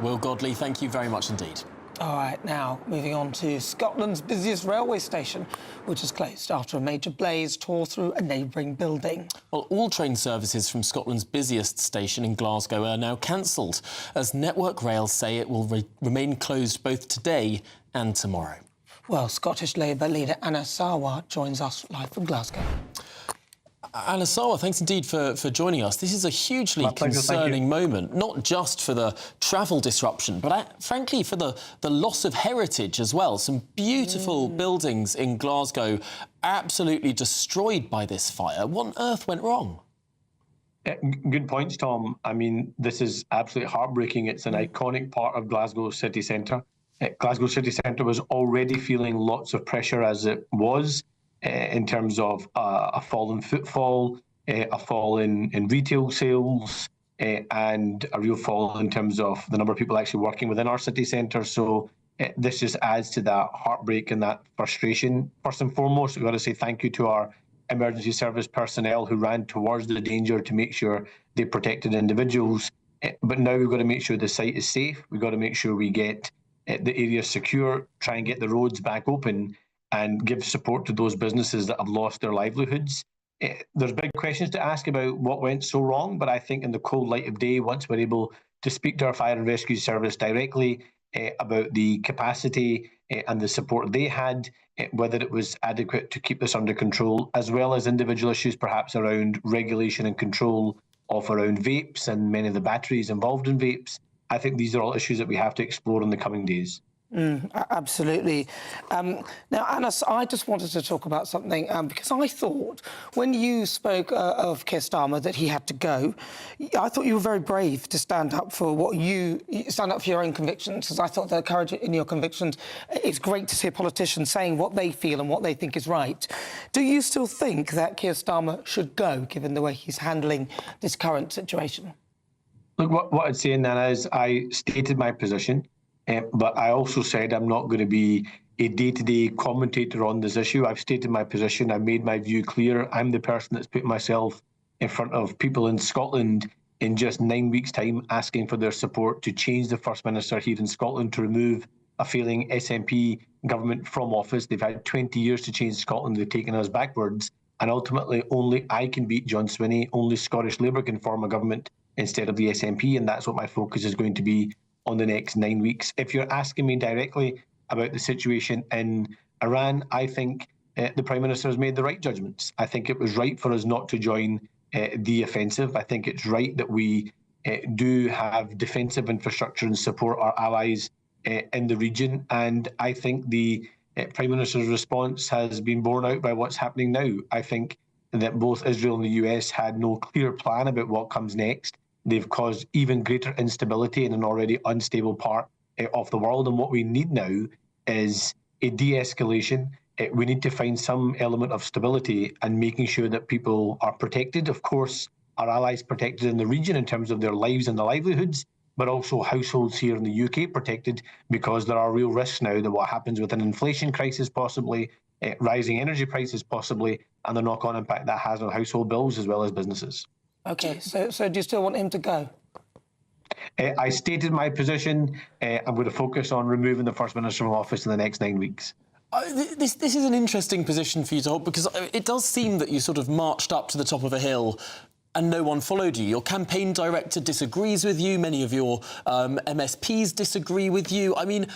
Will Godley, thank you very much indeed. All right, now moving on to Scotland's busiest railway station, which is closed after a major blaze tore through a neighbouring building. Well, all train services from Scotland's busiest station in Glasgow are now cancelled, as Network Rail say it will remain closed both today and tomorrow. Well, Scottish Labour leader Anna Sarwar joins us live from Glasgow. Anna Sarwar, thanks indeed for joining us. This is a hugely concerning moment, not just for the travel disruption, but frankly for the loss of heritage as well. Some beautiful buildings in Glasgow absolutely destroyed by this fire. What on earth went wrong? Good points, Tom. I mean, this is absolutely heartbreaking. It's an iconic part of Glasgow city centre. Glasgow city centre was already feeling lots of pressure as it was, in terms of a fall in footfall, a fall in retail sales, and a real fall in terms of the number of people actually working within our city centre. So this just adds to that heartbreak and that frustration. First and foremost, we've got to say thank you to our emergency service personnel who ran towards the danger to make sure they protected individuals. But now we've got to make sure the site is safe. We've got to make sure we get the area secure, try and get the roads back open, and give support to those businesses that have lost their livelihoods. There's big questions to ask about what went so wrong, but I think in the cold light of day, once we're able to speak to our fire and rescue service directly about the capacity and the support they had, whether it was adequate to keep this under control, as well as individual issues perhaps around regulation and control of around vapes and many of the batteries involved in vapes. I think these are all issues that we have to explore in the coming days. Absolutely. Now, Anna, I just wanted to talk about something because I thought when you spoke of Keir Starmer that he had to go, I thought you were very brave to stand up for stand up for your own convictions, because I thought the courage in your convictions, it's great to see a politician saying what they feel and what they think is right. Do you still think that Keir Starmer should go, given the way he's handling this current situation? Look, what I'd say, Nana, is I stated my position. But I also said I'm not going to be a day-to-day commentator on this issue. I've stated my position. I've made my view clear. I'm the person that's put myself in front of people in Scotland in just 9 weeks' time, asking for their support to change the First Minister here in Scotland, to remove a failing SNP government from office. They've had 20 years to change Scotland. They've taken us backwards. And ultimately, only I can beat John Swinney. Only Scottish Labour can form a government instead of the SNP. And that's what my focus is going to be on the next 9 weeks. If you're asking me directly about the situation in Iran, I think the Prime Minister has made the right judgments. I think it was right for us not to join the offensive. I think it's right that we do have defensive infrastructure and support our allies in the region. And I think the Prime Minister's response has been borne out by what's happening now. I think that both Israel and the US had no clear plan about what comes next. They've caused even greater instability in an already unstable part of the world. And what we need now is a de-escalation. We need to find some element of stability and making sure that people are protected. Of course, our allies protected in the region in terms of their lives and their livelihoods, but also households here in the UK protected, because there are real risks now that what happens with an inflation crisis possibly, rising energy prices possibly, and the knock-on impact that has on household bills as well as businesses. OK, so do you still want him to go? I stated my position. I'm going to focus on removing the First Minister from office in the next 9 weeks. This is an interesting position for you to hold, because it does seem that you sort of marched up to the top of a hill and no one followed you. Your campaign director disagrees with you. Many of your MSPs disagree with you. I mean,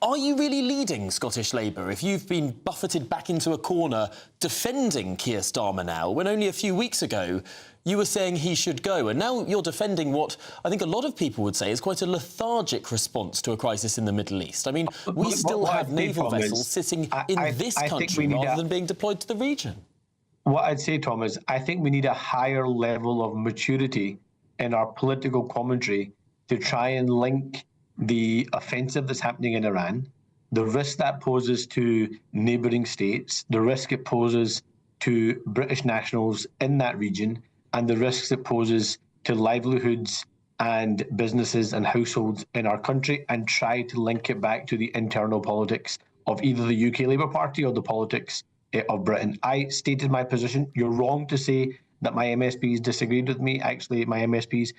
are you really leading Scottish Labour if you've been buffeted back into a corner defending Keir Starmer now, when only a few weeks ago you were saying he should go, and now you're defending what I think a lot of people would say is quite a lethargic response to a crisis in the Middle East? I mean, we still have naval vessels sitting in this country rather than being deployed to the region. What I'd say, Tom, is I think we need a higher level of maturity in our political commentary to try and link the offensive that's happening in Iran, the risk that poses to neighbouring states, the risk it poses to British nationals in that region, and the risks it poses to livelihoods and businesses and households in our country, and try to link it back to the internal politics of either the UK Labour Party or the politics of Britain. I stated my position. You're wrong to say that my MSPs disagreed with me. Actually, my MSPs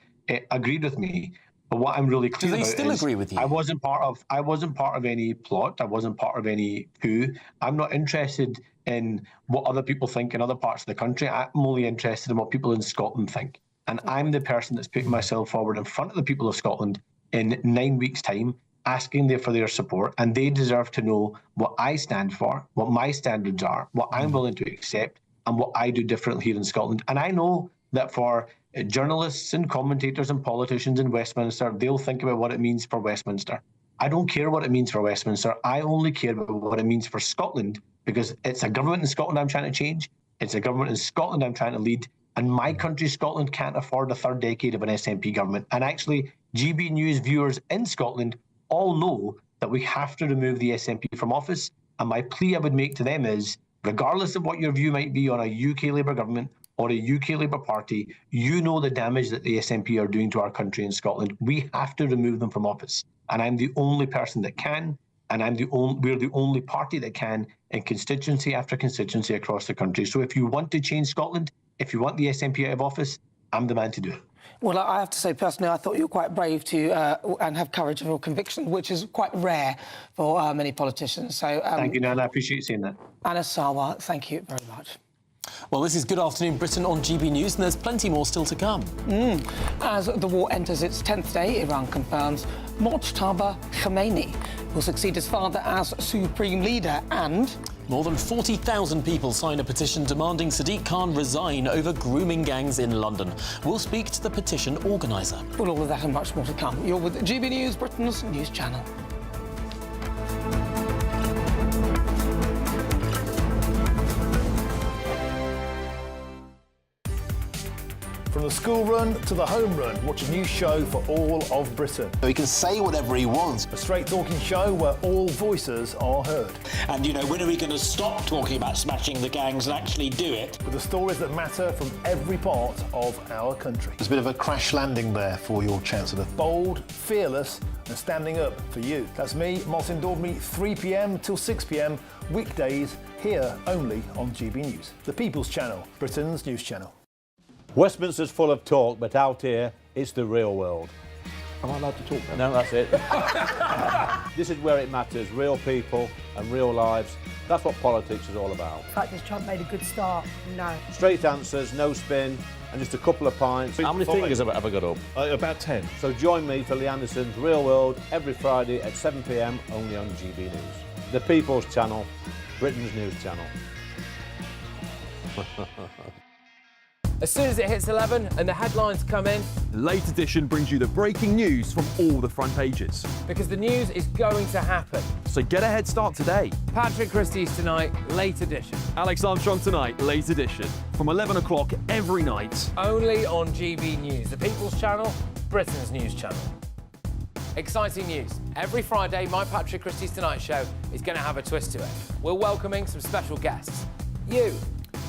agreed with me. But what I'm really clear about is, do they still agree with you? I wasn't part of any plot. I wasn't part of any coup. I'm not interested in what other people think in other parts of the country. I'm only interested in what people in Scotland think. And I'm the person that's putting myself forward in front of the people of Scotland in 9 weeks' time, asking them for their support. And they deserve to know what I stand for, what my standards are, what I'm willing to accept, and what I do differently here in Scotland. And I know that for journalists and commentators and politicians in Westminster, they'll think about what it means for Westminster. I don't care what it means for Westminster. I only care about what it means for Scotland, because it's a government in Scotland I'm trying to change. It's a government in Scotland I'm trying to lead. And my country, Scotland, can't afford a third decade of an SNP government. And actually, GBNews viewers in Scotland all know that we have to remove the SNP from office. And my plea I would make to them is, regardless of what your view might be on a UK Labour government or a UK Labour Party, you know the damage that the SNP are doing to our country in Scotland. We have to remove them from office. And I'm the only person that can, and we're the only party that can in constituency after constituency across the country. So if you want to change Scotland, if you want the SNP out of office, I'm the man to do it. Well, I have to say, personally, I thought you were quite brave to and have courage of your conviction, which is quite rare for many politicians. So, thank you, Nana. I appreciate you saying that. Anna Sawa, thank you very much. Well, this is Good Afternoon Britain on GB News, and there's plenty more still to come. As the war enters its 10th day, Iran confirms Mojtaba Khamenei will succeed his father as supreme leader, and more than 40,000 people signed a petition demanding Sadiq Khan resign over grooming gangs in London. We'll speak to the petition organiser. Well, all of that and much more to come. You're with GB News, Britain's news channel. From the school run to the home run, watch a new show for all of Britain. So he can say whatever he wants. A straight-talking show where all voices are heard. And, you know, when are we going to stop talking about smashing the gangs and actually do it? With the stories that matter from every part of our country. There's a bit of a crash landing there for your Chancellor. Bold, fearless and standing up for you. That's me, Martin Daubney, 3 p.m. till 6 p.m, weekdays, here only on GB News. The People's Channel, Britain's news channel. Westminster's full of talk, but out here, it's the real world. Am I allowed to talk now? No, that's it. This is where it matters, real people and real lives. That's what politics is all about. In fact, has Trump made a good start? No. Straight answers, no spin, and just a couple of pints. How many fingers have I got up? About 10. So join me for Lee Anderson's Real World every Friday at 7 p.m, only on GB News. The People's Channel, Britain's news channel. As soon as it hits 11 and the headlines come in, Late Edition brings you the breaking news from all the front pages. because the news is going to happen. So get a head start today. Patrick Christie's tonight, Late Edition. Alex Armstrong tonight, Late Edition. From 11 o'clock every night. Only on GB News, the People's Channel, Britain's news channel. Exciting news. Every Friday, my Patrick Christie's Tonight Show is going to have a twist to it. We're welcoming some special guests. You.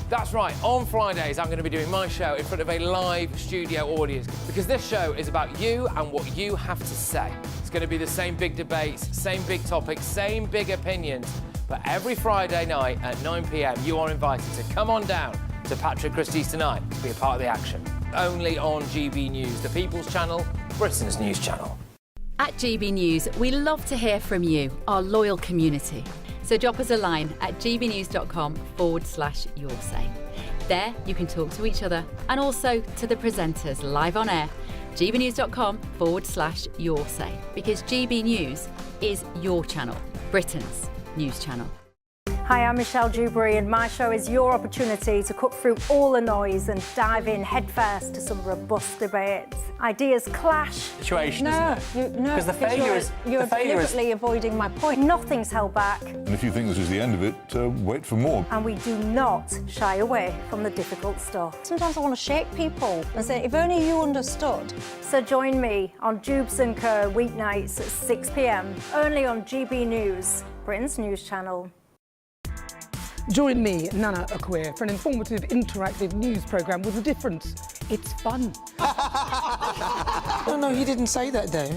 That's right, on Fridays I'm going to be doing my show in front of a live studio audience because this show is about you and what you have to say. It's going to be the same big debates, same big topics, same big opinions, but every Friday night at 9 p.m. you are invited to come on down to Patrick Christie's Tonight to be a part of the action. Only on GB News, the People's Channel, Britain's news channel. At GB News, we love to hear from you, our loyal community. So drop us a line at gbnews.com/yoursay. There you can talk to each other and also to the presenters live on air. gbnews.com/yoursay, because GB News is your channel, Britain's news channel. Hi, I'm Michelle Dewberry, and my show is your opportunity to cut through all the noise and dive in headfirst to some robust debates. Ideas clash. Situation, No, isn't it? no, Because the failure is... You're the failure is... deliberately avoiding my point. Nothing's held back. And if you think this is the end of it, wait for more. And we do not shy away from the difficult stuff. Sometimes I want to shake people and say, if only you understood. So join me on Jubes & Co. weeknights at 6 p.m, only on GB News, Britain's news channel. Join me, Nana Akua, for an informative, interactive news programme with a difference. It's fun. No, he didn't say that, though.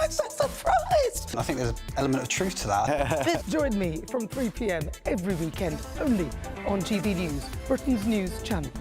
I'm so surprised. I think there's an element of truth to that. Join me from 3 p.m. every weekend, only on GB News, Britain's news channel.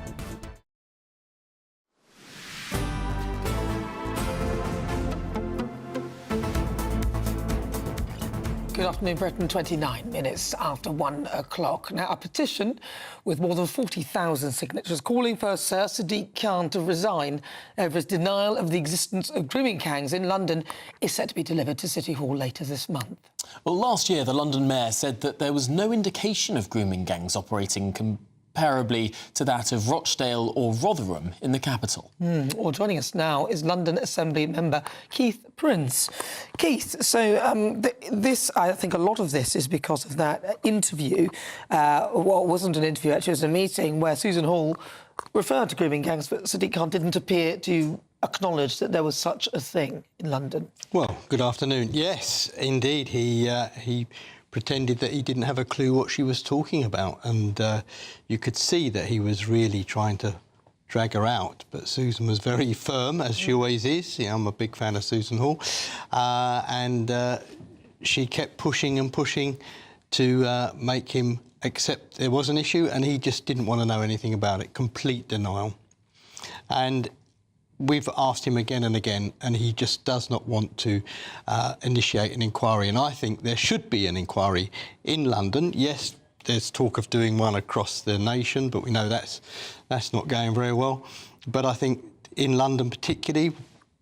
Good afternoon, Britain. 29 minutes after 1 o'clock. Now, a petition with more than 40,000 signatures calling for Sir Sadiq Khan to resign over his denial of the existence of grooming gangs in London is set to be delivered to City Hall later this month. Well, last year, the London mayor said that there was no indication of grooming gangs operating comparably to that of Rochdale or Rotherham in the capital. Well, joining us now is London Assembly member Keith Prince. Keith, so I think a lot of this is because of that interview. Well, it wasn't an interview, actually, it was a meeting where Susan Hall referred to grooming gangs, but Sadiq Khan didn't appear to acknowledge that there was such a thing in London. Well, good afternoon. Yes, indeed, he pretended that he didn't have a clue what she was talking about, and you could see that he was really trying to drag her out. But Susan was very firm, as she always is. You know, I'm a big fan of Susan Hall. And she kept pushing and pushing to make him accept there was an issue, and he just didn't want to know anything about it. Complete denial. And we've asked him again and again, and he just does not want to initiate an inquiry. And I think there should be an inquiry in London. Yes, there's talk of doing one across the nation, but we know that's not going very well. But I think in London particularly,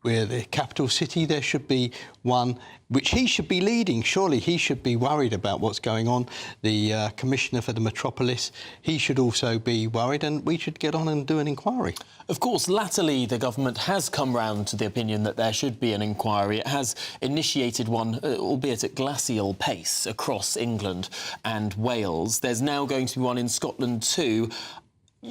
we're the capital city, there should be one which he should be leading. Surely he should be worried about what's going on. The Commissioner for the Metropolis, he should also be worried, and we should get on and do an inquiry. Of course, latterly the government has come round to the opinion that there should be an inquiry. It has initiated one, albeit at glacial pace, across England and Wales. There's now going to be one in Scotland too.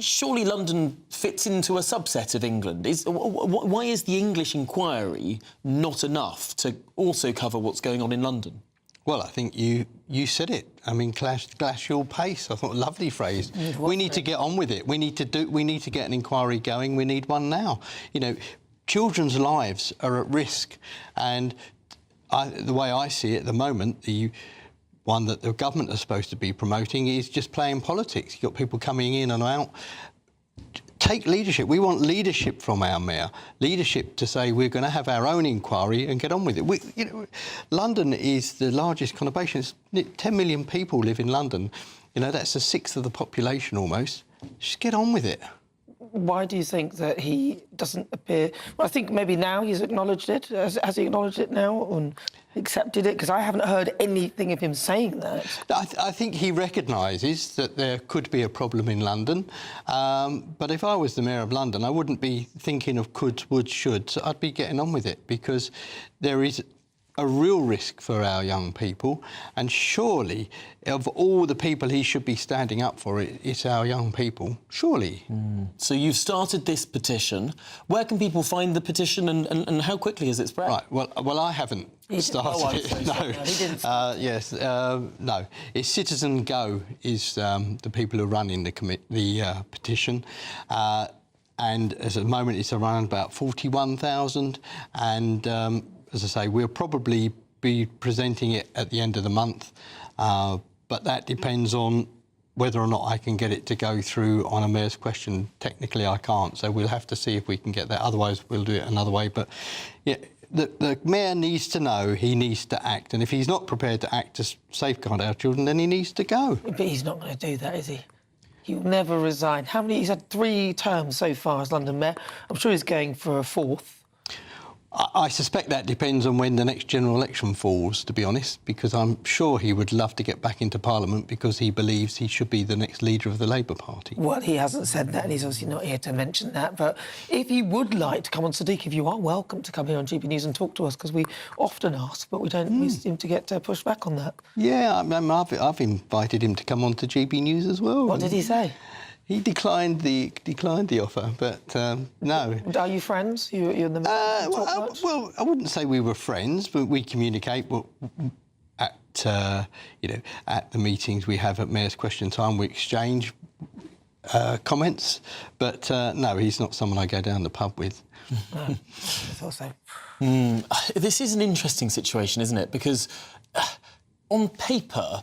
Surely London fits into a subset of England. Why is the English inquiry not enough to also cover what's going on in London? Well, I think you said it. I mean, glacial pace. I thought, lovely phrase. We need to get on with it. We need to get an inquiry going. We need one now. You know, children's lives are at risk, and the way I see it at the moment, the one that the government are supposed to be promoting is just playing politics. You've got people coming in and out. Take leadership. We want leadership from our mayor. Leadership to say we're going to have our own inquiry and get on with it. London is the largest conurbation. 10 million people live in London. You know, that's a sixth of the population almost. Just get on with it. Why do you think that he doesn't appear... Well, I think maybe now he's acknowledged it. Has he acknowledged it now and accepted it? Because I haven't heard anything of him saying that. I think he recognises that there could be a problem in London. But if I was the Mayor of London, I wouldn't be thinking of coulds, would, shoulds. I'd be getting on with it, because there is a real risk for our young people, and surely of all the people he should be standing up for, it's our young people, surely. So you've started this petition. Where can people find the petition, and how quickly has it spread? Right, well I haven't started it, no. He didn't. Yes, no. It's Citizen Go is the people who are running the petition. And as at the moment it's around about 41,000, and as I say, we'll probably be presenting it at the end of the month, but that depends on whether or not I can get it to go through on a mayor's question. Technically, I can't, so we'll have to see if we can get that. Otherwise, we'll do it another way. But yeah, the mayor needs to know, he needs to act, and if he's not prepared to act to safeguard our children, then he needs to go. But he's not going to do that, is he? He'll never resign. He's had 3 terms so far as London Mayor. I'm sure he's going for a 4th. I suspect that depends on when the next general election falls, to be honest, because I'm sure he would love to get back into Parliament because he believes he should be the next leader of the Labour Party. Well, he hasn't said that, and he's obviously not here to mention that. But if he would like to come on, Sadiq, if you are welcome to come here on GB News and talk to us, because we often ask, but we don't. We seem to get pushed back on that. Yeah, I've invited him to come on to GB News as well. What did he say? He declined the offer, but no. Are you friends? You and the mayor talk much? Well, I wouldn't say we were friends, but we communicate. At at the meetings we have at Mayor's Question Time, we exchange comments. But no, he's not someone I go down the pub with. No, I thought so. This is an interesting situation, isn't it? Because on paper,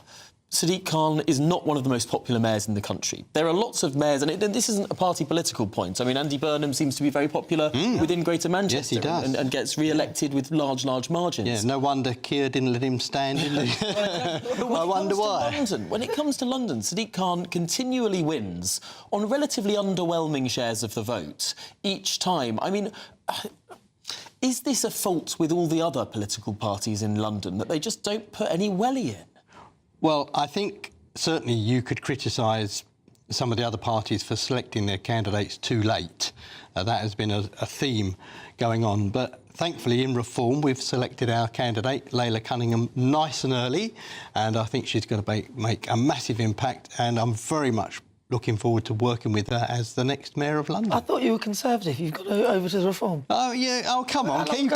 Sadiq Khan is not one of the most popular mayors in the country. There are lots of mayors, and this isn't a party political point. I mean, Andy Burnham seems to be very popular within Greater Manchester. Yes, he does. And gets re-elected with large margins. Yeah, no wonder Keir didn't let him stand in the... I wonder why. When it comes to London, Sadiq Khan continually wins on relatively underwhelming shares of the vote each time. I mean, is this a fault with all the other political parties in London, that they just don't put any welly in? Well, I think certainly you could criticise some of the other parties for selecting their candidates too late. That has been a theme going on. But thankfully, in Reform, we've selected our candidate, Layla Cunningham, nice and early, and I think she's going to make a massive impact, and I'm very much looking forward to working with her as the next Mayor of London. I thought you were Conservative. You've got over to the Reform. Oh, yeah. Oh, come on. Keep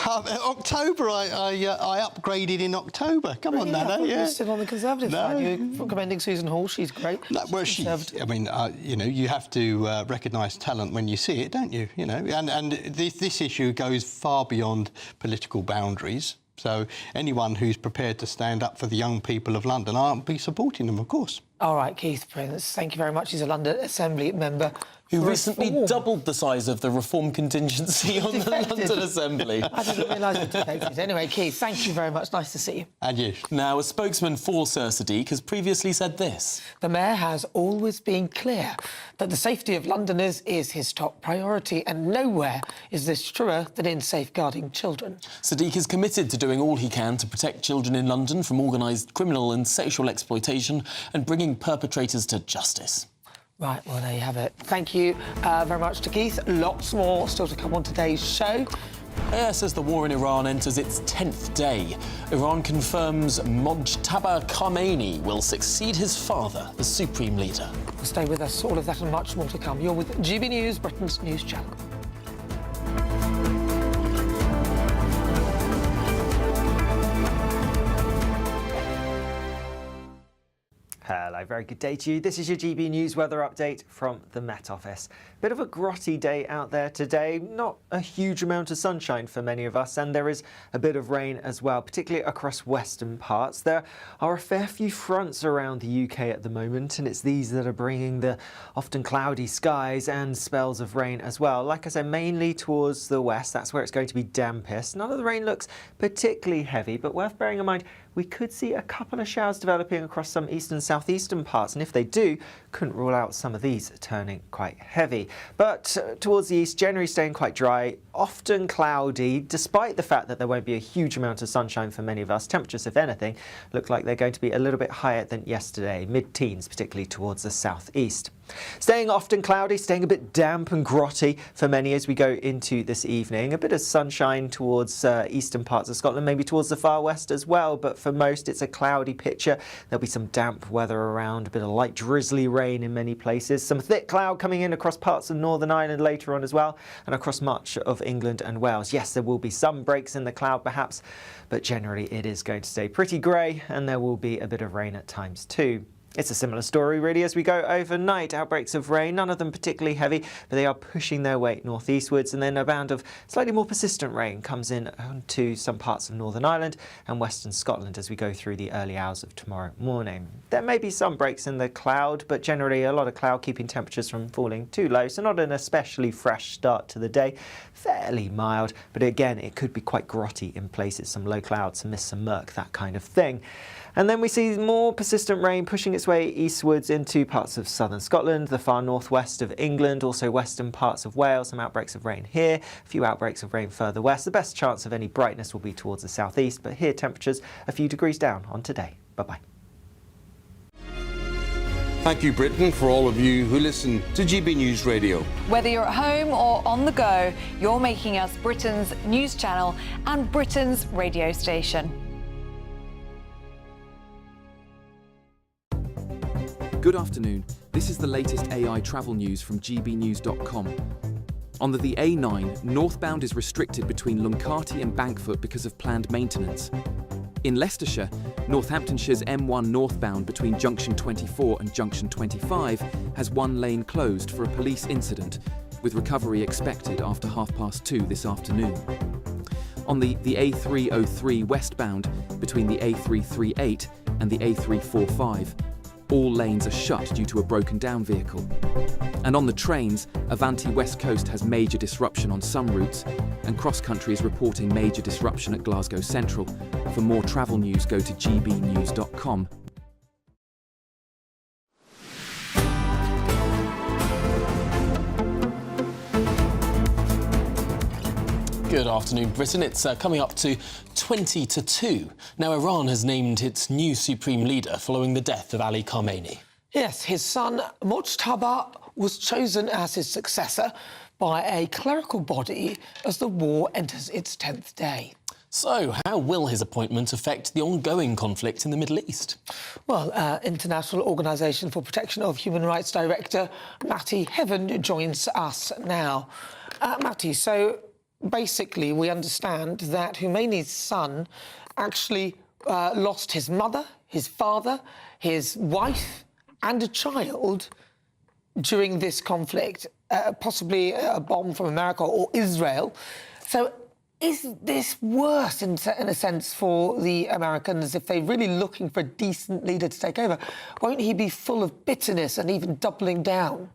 up. October, I upgraded in October. Come on, Nana. I thought you Yeah. were still on the Conservative side. You're recommending Susan Hall. She's great. No, well, I mean, you know, you have to recognise talent when you see it, don't you? You know, and this issue goes far beyond political boundaries. So anyone who's prepared to stand up for the young people of London, I'll be supporting them, of course. All right, Keith Prince, thank you very much. He's a London Assembly member. Who recently doubled the size of the Reform contingency on the London Assembly. I didn't realise it defected. Anyway, Keith, thank you very much. Nice to see you. And you. Now, a spokesman for Sir Sadiq has previously said this. The Mayor has always been clear that the safety of Londoners is his top priority, and nowhere is this truer than in safeguarding children. Sadiq is committed to doing all he can to protect children in London from organised criminal and sexual exploitation and bringing perpetrators to justice. Right, well, there you have it. Thank you very much to Keith. Lots more still to come on today's show. Yes, as the war in Iran enters its 10th day, Iran confirms Mojtaba Khamenei will succeed his father, the Supreme Leader. Stay with us, all of that and much more to come. You're with GB News, Britain's news channel. Hello, very good day to you. This is your GB News weather update from the Met Office. Bit of a grotty day out there today. Not a huge amount of sunshine for many of us, and there is a bit of rain as well, particularly across western parts. There are a fair few fronts around the UK at the moment, and it's these that are bringing the often cloudy skies and spells of rain as well. Like I said, mainly towards the west. That's where it's going to be dampest. None of the rain looks particularly heavy, but worth bearing in mind, we could see a couple of showers developing across some eastern and southeastern parts, and if they do, couldn't rule out some of these turning quite heavy. But towards the east, generally staying quite dry, often cloudy, despite the fact that there won't be a huge amount of sunshine for many of us. Temperatures, if anything, look like they're going to be a little bit higher than yesterday, mid-teens, particularly towards the southeast. Staying often cloudy, staying a bit damp and grotty for many as we go into this evening. A bit of sunshine towards eastern parts of Scotland, maybe towards the far west as well, but for most it's a cloudy picture. There'll be some damp weather around, a bit of light drizzly rain in many places, some thick cloud coming in across parts of Northern Ireland later on as well, and across much of England and Wales. Yes, there will be some breaks in the cloud perhaps, but generally it is going to stay pretty grey, and there will be a bit of rain at times too. It's a similar story really as we go overnight. Outbreaks of rain, none of them particularly heavy, but they are pushing their way northeastwards, and then a band of slightly more persistent rain comes in to some parts of Northern Ireland and western Scotland as we go through the early hours of tomorrow morning. There may be some breaks in the cloud, but generally a lot of cloud keeping temperatures from falling too low, so not an especially fresh start to the day. Fairly mild, but again it could be quite grotty in places, some low clouds, some mist, some murk, that kind of thing. And then we see more persistent rain pushing its way eastwards into parts of southern Scotland, the far northwest of England, also western parts of Wales, some outbreaks of rain here, a few outbreaks of rain further west. The best chance of any brightness will be towards the southeast, but here temperatures a few degrees down on today. Bye-bye. Thank you, Britain, for all of you who listen to GB News Radio. Whether you're at home or on the go, you're making us Britain's news channel and Britain's radio station. Good afternoon. This is the latest AI travel news from gbnews.com. On the A9, northbound is restricted between Luncarty and Bankfoot because of planned maintenance. In Leicestershire, Northamptonshire's M1 northbound between Junction 24 and Junction 25 has one lane closed for a police incident, with recovery expected after 2:30 this afternoon. On the A303 westbound between the A338 and the A345, all lanes are shut due to a broken down vehicle. And on the trains, Avanti West Coast has major disruption on some routes, and Cross Country is reporting major disruption at Glasgow Central. For more travel news, go to gbnews.com. Good afternoon, Britain. It's coming up to 20-2. Now, Iran has named its new supreme leader following the death of Ali Khamenei. Yes, his son Mojtaba was chosen as his successor by a clerical body as the war enters its 10th day. So, how will his appointment affect the ongoing conflict in the Middle East? Well, International Organisation for Protection of Human Rights Director Matty Heaven joins us now. Matty, so basically we understand that Khomeini's son actually lost his mother, his father, his wife and a child during this conflict, possibly a bomb from America or Israel. So is this worse in a sense for the Americans if they're really looking for a decent leader to take over? Won't he be full of bitterness and even doubling down?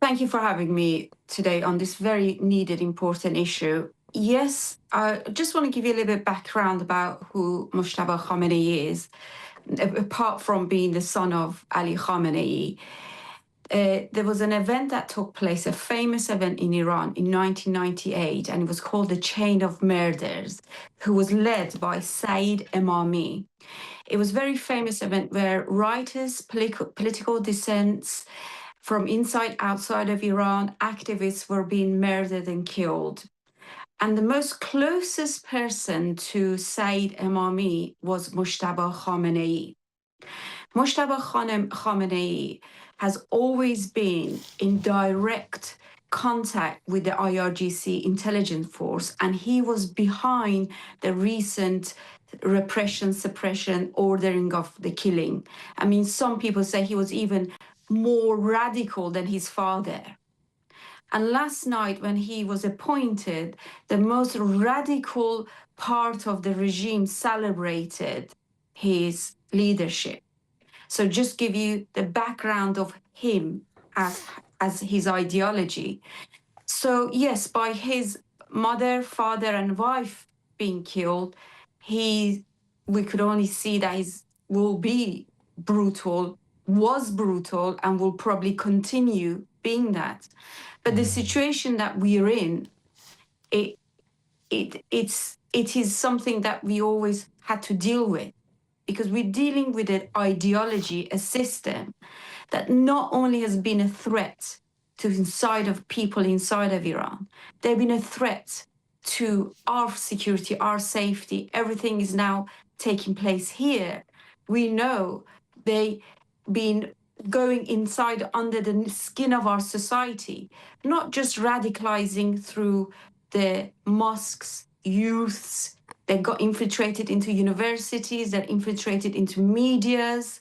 Thank you for having me today on this very needed, important issue. Yes, I just want to give you a little bit of background about who Mojtaba Khamenei is. Apart from being the son of Ali Khamenei, there was an event that took place, a famous event in Iran in 1998, and it was called the Chain of Murders, who was led by Saeed Emami. It was a very famous event where writers, political dissents from inside, outside of Iran, activists were being murdered and killed. And the most closest person to Saeed Emami was Mojtaba Khamenei. Mojtaba Khamenei has always been in direct contact with the IRGC intelligence force, and he was behind the recent repression, suppression, ordering of the killing. I mean, some people say he was even more radical than his father. And last night, when he was appointed, the most radical part of the regime celebrated his leadership. So just give you the background of him as his ideology. So yes, by his mother, father, and wife being killed, we could only see that he will be brutal, was brutal, and will probably continue being that. But the situation that we're in, it is something that we always had to deal with, because we're dealing with an ideology, a system that not only has been a threat to inside of people inside of Iran, they've been a threat to our security, our safety. Everything is now taking place here. We know they've been going inside under the skin of our society, not just radicalizing through the mosques, youths. They got infiltrated into universities, they're infiltrated into medias.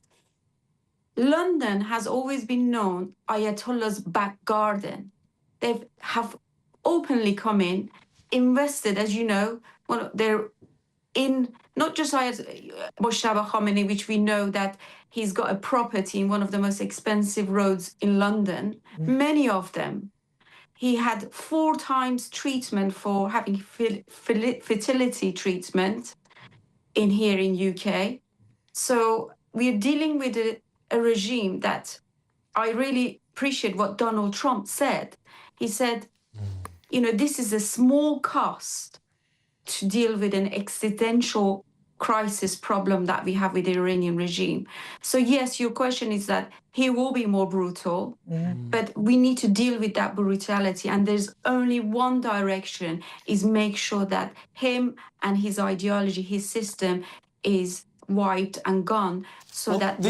London has always been known Ayatollah's back garden. They have openly come in, invested, as you know, they're in not just Mojtaba Khamenei, which we know that he's got a property in one of the most expensive roads in London. Many of them. He had 4 times treatment for having fertility treatment here in UK. So we're dealing with a regime that I really appreciate what Donald Trump said. He said, you know, this is a small cost to deal with an existential crisis problem that we have with the Iranian regime. So yes, your question is that he will be more brutal, but we need to deal with that brutality. And there's only one direction, is make sure that him and his ideology, his system is wiped and gone, so that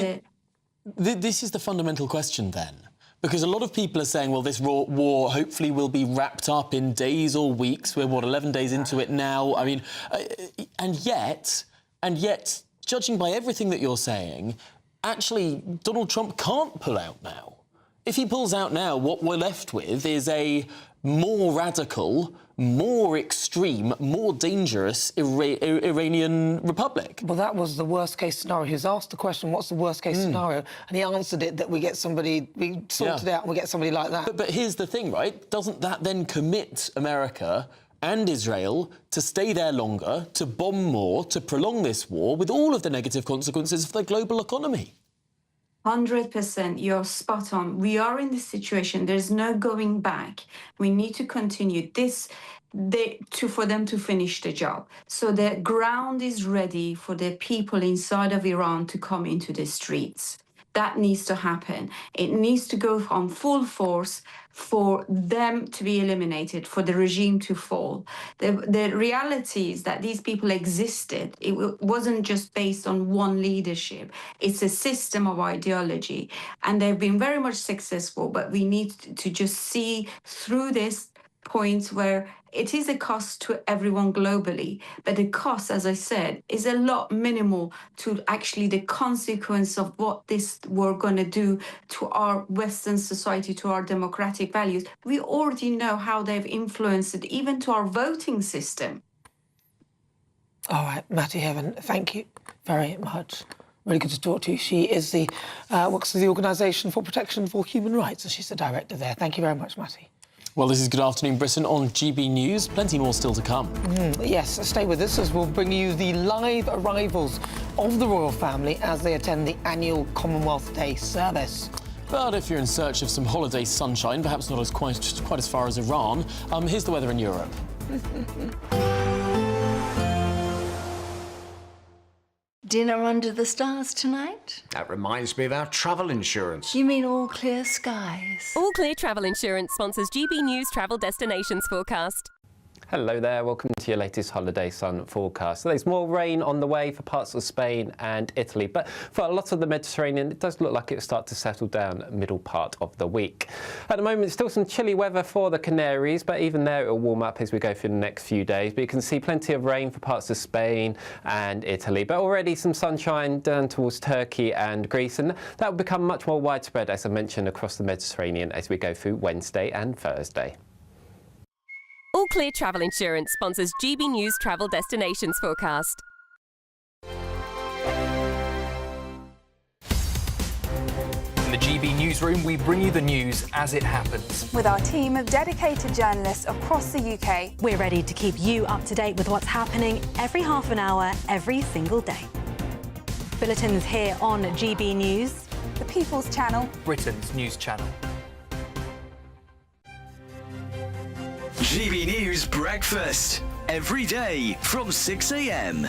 This is the fundamental question then. Because a lot of people are saying, well, this war hopefully will be wrapped up in days or weeks. We're, 11 days into it now? I mean, and yet, judging by everything that you're saying, actually, Donald Trump can't pull out now. If he pulls out now, what we're left with is a more radical, more extreme, more dangerous Iranian republic. Well, that was the worst-case scenario. He was asked the question, what's the worst-case scenario? And he answered it that we sort it out and we get somebody like that. But here's the thing, right? Doesn't that then commit America and Israel to stay there longer, to bomb more, to prolong this war, with all of the negative consequences for the global economy? 100%, you're spot on. We are in this situation. There's no going back. We need to continue this for them to finish the job. So the ground is ready for the people inside of Iran to come into the streets. That needs to happen. It needs to go on full force for them to be eliminated, for the regime to fall. The reality is that these people existed. It wasn't just based on one leadership. It's a system of ideology. And they've been very much successful, but we need to just see through this point where it is a cost to everyone globally, but the cost, as I said, is a lot minimal to actually the consequence of what this we're going to do to our Western society, to our democratic values. We already know how they've influenced it, even to our voting system. All right, Matty Heaven, thank you very much. Really good to talk to you. She is the works for the Organisation for Protection for Human Rights, and she's the director there. Thank you very much, Matty. Well, this is Good Afternoon Britain on GB News. Plenty more still to come. Yes, stay with us as we'll bring you the live arrivals of the royal family as they attend the annual Commonwealth Day service. But if you're in search of some holiday sunshine, perhaps not quite as far as Iran, here's the weather in Europe. Dinner under the stars tonight? That reminds me of our travel insurance. You mean all clear skies? All Clear Travel Insurance sponsors GB News travel destinations forecast. Hello there, welcome to your latest holiday sun forecast. So there's more rain on the way for parts of Spain and Italy, but for a lot of the Mediterranean, it does look like it will start to settle down middle part of the week. At the moment, still some chilly weather for the Canaries, but even there it will warm up as we go through the next few days. But you can see plenty of rain for parts of Spain and Italy, but already some sunshine down towards Turkey and Greece, and that will become much more widespread, as I mentioned, across the Mediterranean as we go through Wednesday and Thursday. All Clear Travel Insurance sponsors GB News travel destinations forecast. In the GB newsroom, we bring you the news as it happens. With our team of dedicated journalists across the UK, we're ready to keep you up to date with what's happening every half an hour, every single day. Bulletins here on GB News, the People's Channel, Britain's news channel. GB News Breakfast, every day from 6 a.m.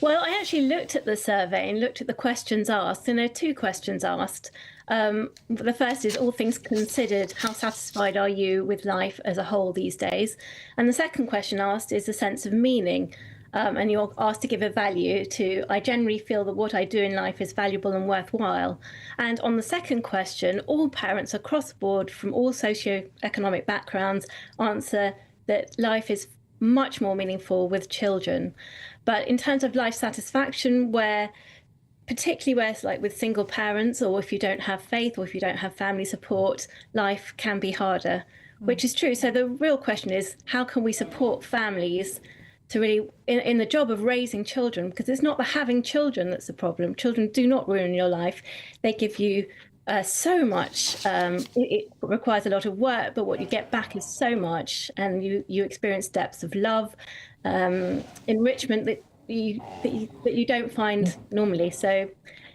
Well, I actually looked at the survey and looked at the questions asked, and there are two questions asked. The first is, all things considered, how satisfied are you with life as a whole these days? And the second question asked is a sense of meaning. And you're asked to give a value to, I generally feel that what I do in life is valuable and worthwhile. And on the second question, all parents across the board from all socio-economic backgrounds answer that life is much more meaningful with children. But in terms of life satisfaction, particularly where it's like with single parents, or if you don't have faith, or if you don't have family support, life can be harder, which is true. So the real question is, how can we support families to really, in the job of raising children, because it's not the having children that's the problem. Children do not ruin your life. They give you so much. It requires a lot of work, but what you get back is so much, and you experience depths of love, enrichment that you don't find normally. So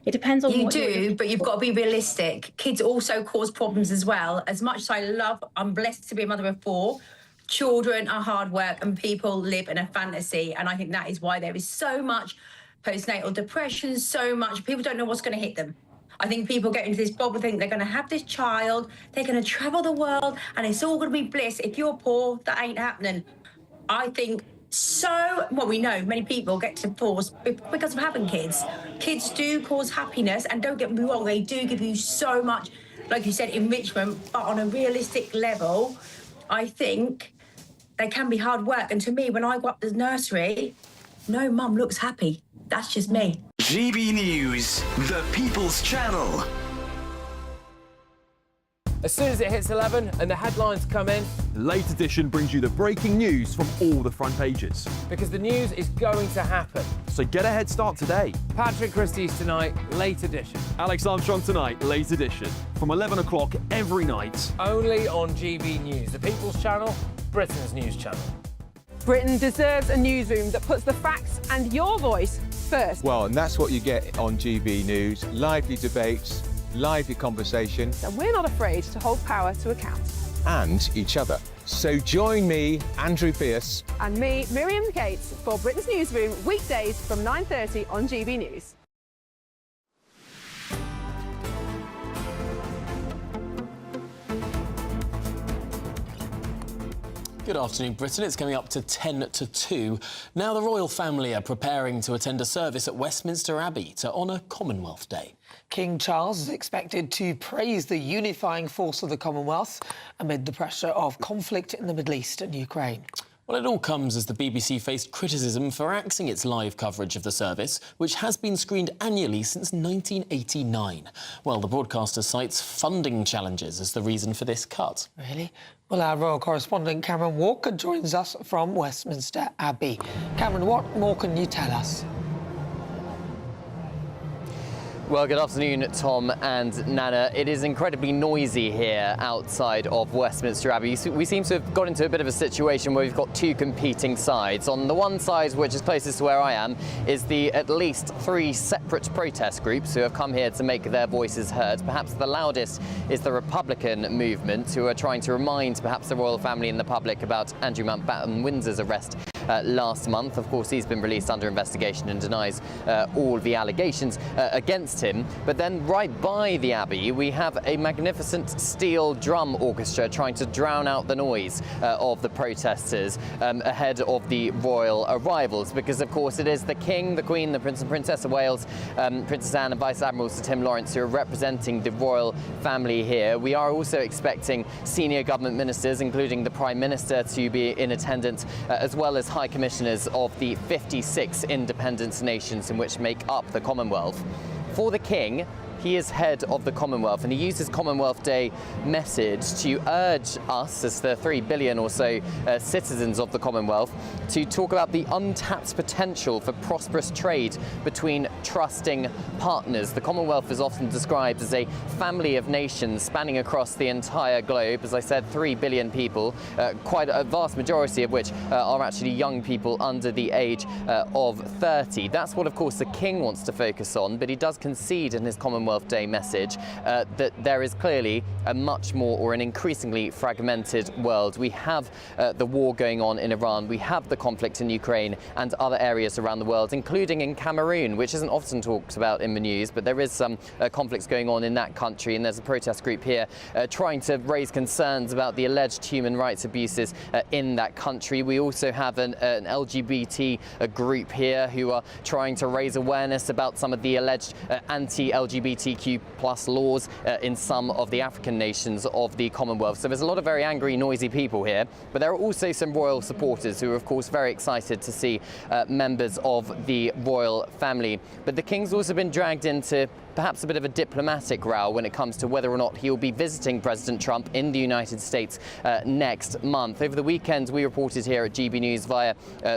it depends on what you do, but you've got to be realistic. Kids also cause problems as well. As much as I'm blessed to be a mother of 4. Children are hard work and people live in a fantasy, and I think that is why there is so much postnatal depression, so much people don't know what's going to hit them. I think people get into this bubble, think they're going to have this child, they're going to travel the world, and it's all going to be bliss. If you're poor, that ain't happening. I think we know many people get divorced because of having kids. Kids do cause happiness, and don't get me wrong, they do give you so much, like you said, enrichment, but on a realistic level, I think they can be hard work. And to me, when I go up the nursery, no mum looks happy. That's just me. GB News, the People's Channel. As soon as it hits 11 and the headlines come in, Late Edition brings you the breaking news from all the front pages. because the news is going to happen. So get a head start today. Patrick Christie's tonight, Late Edition. Alex Armstrong tonight, Late Edition. From 11 o'clock every night. Only on GB News, the People's Channel, Britain's news channel. Britain deserves a newsroom that puts the facts and your voice first. Well, and that's what you get on GB News. Lively debates, lively conversation. And we're not afraid to hold power to account. And each other. So join me, Andrew Pierce. And me, Miriam Cates, for Britain's Newsroom, weekdays from 9:30 on GB News. Good afternoon, Britain. It's coming up to 10 to 2. Now the royal family are preparing to attend a service at Westminster Abbey to honour Commonwealth Day. King Charles is expected to praise the unifying force of the Commonwealth amid the pressure of conflict in the Middle East and Ukraine. Well, it all comes as the BBC faced criticism for axing its live coverage of the service, which has been screened annually since 1989. Well, the broadcaster cites funding challenges as the reason for this cut. Really? Well, our royal correspondent Cameron Walker joins us from Westminster Abbey. Cameron, what more can you tell us? Well, good afternoon, Tom and Nana. It is incredibly noisy here outside of Westminster Abbey. We seem to have got into a bit of a situation where we've got two competing sides. On the one side, which is closest to where I am, is the at least 3 separate protest groups who have come here to make their voices heard. Perhaps the loudest is the Republican movement, who are trying to remind perhaps the royal family and the public about Andrew Mountbatten Windsor's arrest last month. Of course, he's been released under investigation and denies all the allegations against him. But then right by the Abbey, we have a magnificent steel drum orchestra trying to drown out the noise of the protesters ahead of the royal arrivals, because of course it is the King, the Queen, the Prince and Princess of Wales, Princess Anne and Vice Admiral Sir Tim Lawrence, who are representing the royal family here. We are also expecting senior government ministers, including the Prime Minister, to be in attendance, as well as High Commissioners of the 56 independent nations in which make up the Commonwealth. For the King, he is head of the Commonwealth, and he uses Commonwealth Day message to urge us, as the 3 billion or so citizens of the Commonwealth, to talk about the untapped potential for prosperous trade between trusting partners. The Commonwealth is often described as a family of nations spanning across the entire globe. As I said, 3 billion people, quite a vast majority of which are actually young people under the age of 30. That's what, of course, the King wants to focus on, but he does concede in his Commonwealth Day message that there is clearly a much more or an increasingly fragmented world. We have the war going on in Iran, we have the conflict in Ukraine and other areas around the world, including in Cameroon, which isn't often talked about in the news, but there is some conflicts going on in that country, and there's a protest group here trying to raise concerns about the alleged human rights abuses in that country. We also have an LGBT group here who are trying to raise awareness about some of the alleged anti-LGBTQ plus laws in some of the African nations of the Commonwealth. So there's a lot of very angry, noisy people here, but there are also some royal supporters who are, of course, very excited to see members of the royal family. But the King's also been dragged into perhaps a bit of a diplomatic row when it comes to whether or not he'll be visiting President Trump in the United States next month. Over the weekend, we reported here at GB News via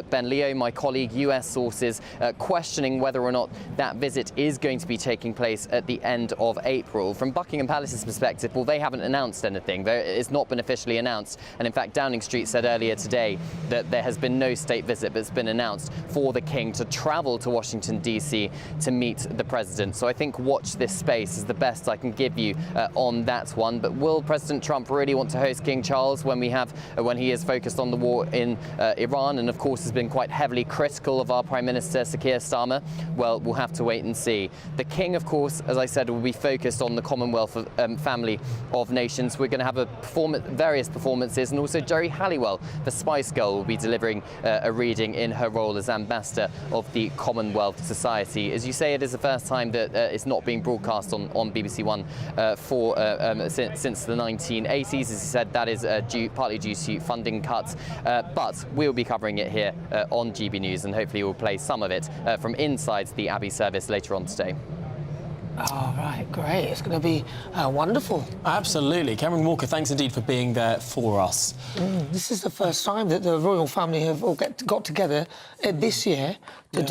Ben Leo, my colleague, US sources, questioning whether or not that visit is going to be taking place at the end of April. From Buckingham Palace's perspective, well, they haven't announced anything. It's not been officially announced. And in fact, Downing Street said earlier today that there has been no state visit that's been announced for the King to travel to Washington, D.C. to meet the president. So I think watch this space is the best I can give you on that one. But will President Trump really want to host King Charles when he is focused on the war in Iran, and of course has been quite heavily critical of our Prime Minister Sir Keir Starmer? Well, we'll have to wait and see. The King, of course, as I said, will be focused on the Commonwealth family of nations. We're going to have various performances, and also Jerry Halliwell, the Spice Girl, will be delivering a reading in her role as ambassador of the Commonwealth Society. As you say, it is the first time that it's not being broadcast on BBC One since the 1980s. As you said, that is partly due to funding cuts, but we'll be covering it here on GB News, and hopefully we'll play some of it from inside the Abbey service later on today. Oh, right, great. It's going to be wonderful. Absolutely. Cameron Walker, thanks indeed for being there for us. This is the first time that the royal family have all got together this year to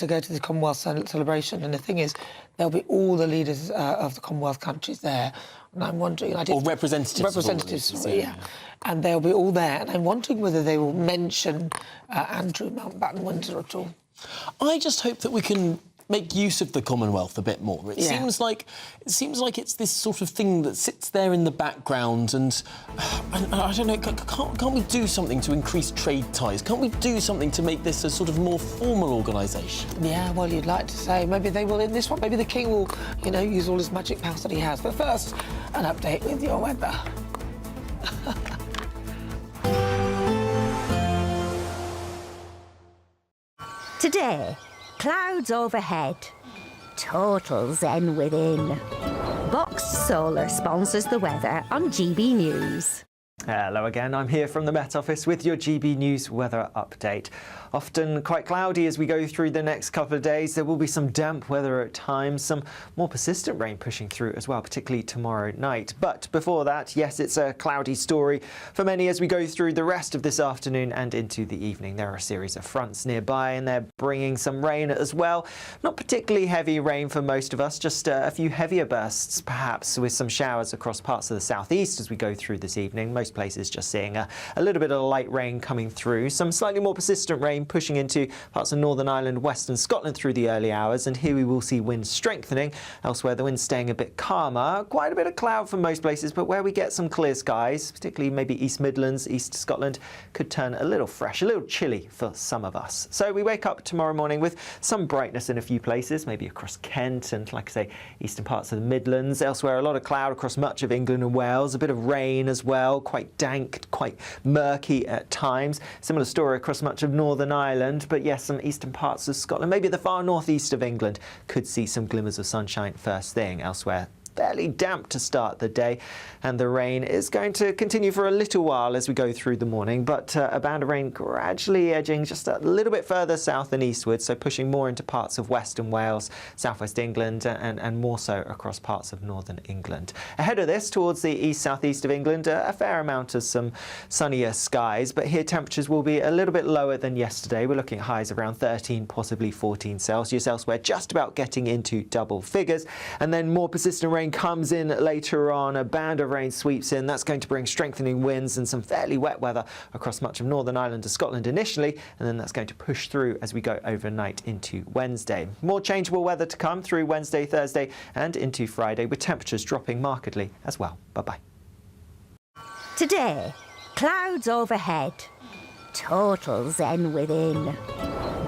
go to the Commonwealth celebration. And the thing is, there'll be all the leaders of the Commonwealth countries there. And I'm wondering... Or representatives. Representatives, yeah. And they'll be all there. And I'm wondering whether they will mention Andrew Mountbatten Windsor at all. I just hope that we can make use of the Commonwealth a bit more. It seems like it's this sort of thing that sits there in the background, and I don't know. Can't we do something to increase trade ties? Can't we do something to make this a sort of more formal organisation? Yeah, well, you'd like to say maybe they will in this one. Maybe the King will, use all his magic powers that he has. But first, an update with your weather. Today, clouds overhead. Total zen within. Boxed Solar sponsors the weather on GB News. Hello again, I'm here from the Met Office with your GB News weather update. Often quite cloudy as we go through the next couple of days. There will be some damp weather at times, some more persistent rain pushing through as well, particularly tomorrow night. But before that, yes, it's a cloudy story for many as we go through the rest of this afternoon and into the evening. There are a series of fronts nearby and they're bringing some rain as well. Not particularly heavy rain for most of us, just a few heavier bursts perhaps, with some showers across parts of the southeast as we go through this evening. Most places just seeing a little bit of light rain coming through. Some slightly more persistent rain pushing into parts of Northern Ireland, Western Scotland through the early hours, and here we will see winds strengthening. Elsewhere, the wind's staying a bit calmer. Quite a bit of cloud for most places, but where we get some clear skies, particularly maybe East Midlands, East Scotland, could turn a little fresh, a little chilly for some of us. So we wake up tomorrow morning with some brightness in a few places, maybe across Kent and, like I say, eastern parts of the Midlands. Elsewhere, a lot of cloud across much of England and Wales, a bit of rain as well, quite dank, quite murky at times. Similar story across much of Northern Ireland, but yes, some eastern parts of Scotland, maybe the far northeast of England, could see some glimmers of sunshine first thing. Elsewhere, fairly damp to start the day, and the rain is going to continue for a little while as we go through the morning, but a band of rain gradually edging just a little bit further south and eastward, so pushing more into parts of Western Wales, southwest England, and more so across parts of northern England. Ahead of this, towards the east-southeast of England, a fair amount of some sunnier skies, but here temperatures will be a little bit lower than yesterday. We're looking at highs around 13, possibly 14 Celsius. Elsewhere, just about getting into double figures, and then more persistent rain comes in later on. A band of rain sweeps in. That's going to bring strengthening winds and some fairly wet weather across much of Northern Ireland to Scotland initially, and then that's going to push through as we go overnight into Wednesday. More changeable weather to come through Wednesday, Thursday and into Friday, with temperatures dropping markedly as well. Bye-bye. Today, clouds overhead. Total zen within.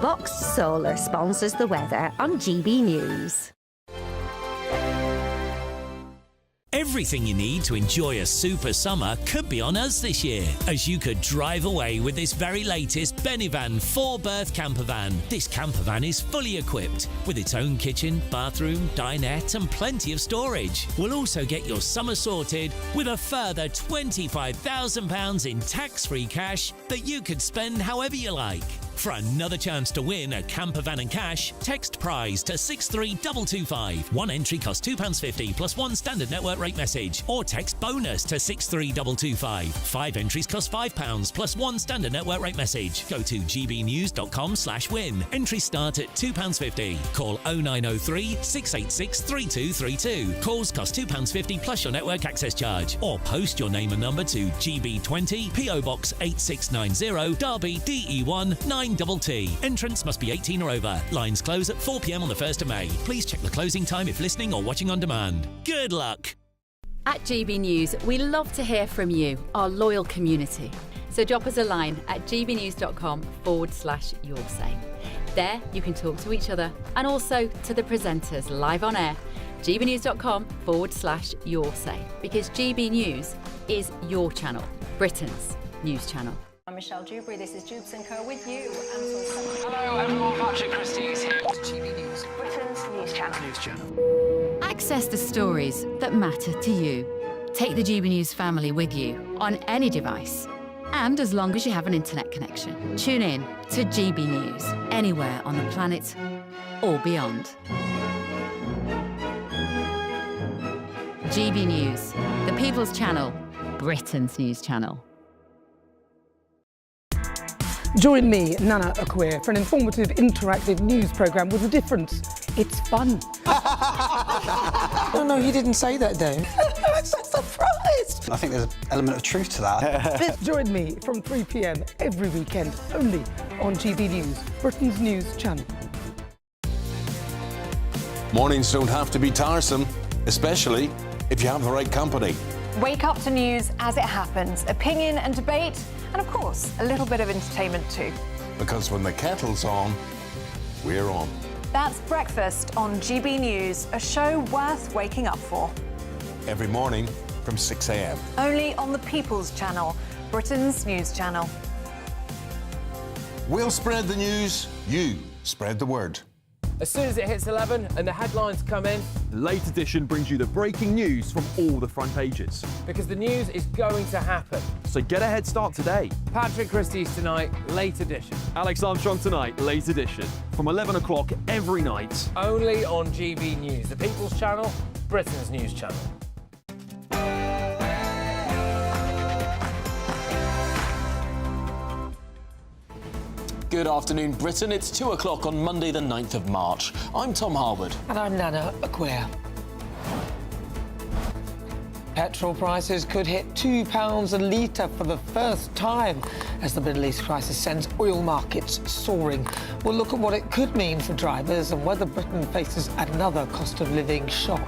Boxed Solar sponsors the weather on GB News. Everything you need to enjoy a super summer could be on us this year, as you could drive away with this very latest Benivan 4-berth camper van. This camper van is fully equipped with its own kitchen, bathroom, dinette and plenty of storage. We'll also get your summer sorted with a further £25,000 in tax-free cash that you could spend however you like. For another chance to win a camper van and cash, text prize to 63225. One entry costs £2.50 plus one standard network rate message, or text bonus to 63225. 5 entries cost £5 plus one standard network rate message. Go to gbnews.com/win. Entries start at £2.50. Call 0903 686 3232. Calls cost £2.50 plus your network access charge, or post your name and number to GB20 PO Box 8690 Derby DE1 9TT. Entrance must be 18 or over. Lines close at 4 p.m. on the 1st of May. Please check the closing time if listening or watching on demand. Good luck! At GB News, we love to hear from you, our loyal community. So drop us a line at gbnews.com/yoursay. There you can talk to each other and also to the presenters live on air. gbnews.com/yoursay, because GB News is your channel, Britain's news channel. I'm Michelle Dewberry, this is Jubes & Co with you. Hello everyone, Patrick Christie is here to GB News, Britain's news channel. Access the stories that matter to you. Take the GB News family with you on any device, and as long as you have an internet connection. Tune in to GB News anywhere on the planet or beyond. GB News, the People's Channel, Britain's news channel. Join me, Nana Akua, for an informative, interactive news programme with a difference. It's fun. No, he didn't say that, though. I'm so surprised. I think there's an element of truth to that. Join me from 3 p.m. every weekend, only on GB News, Britain's news channel. Mornings don't have to be tiresome, especially if you have the right company. Wake up to news as it happens, opinion and debate, and of course, a little bit of entertainment too. Because when the kettle's on, we're on. That's Breakfast on GB News, a show worth waking up for. Every morning from 6 a.m. Only on the People's Channel, Britain's news channel. We'll spread the news, you spread the word. As soon as it hits 11 and the headlines come in, Late Edition brings you the breaking news from all the front pages. because the news is going to happen. So get a head start today. Patrick Christie's Tonight, Late Edition. Alex Armstrong Tonight, Late Edition. From 11 o'clock every night. Only on GB News, the People's Channel, Britain's news channel. Good afternoon, Britain. It's 2 o'clock on Monday, the 9th of March. I'm Tom Harwood. And I'm Nana Akua. Petrol prices could hit £2 a litre for the first time as the Middle East crisis sends oil markets soaring. We'll look at what it could mean for drivers and whether Britain faces another cost of living shock.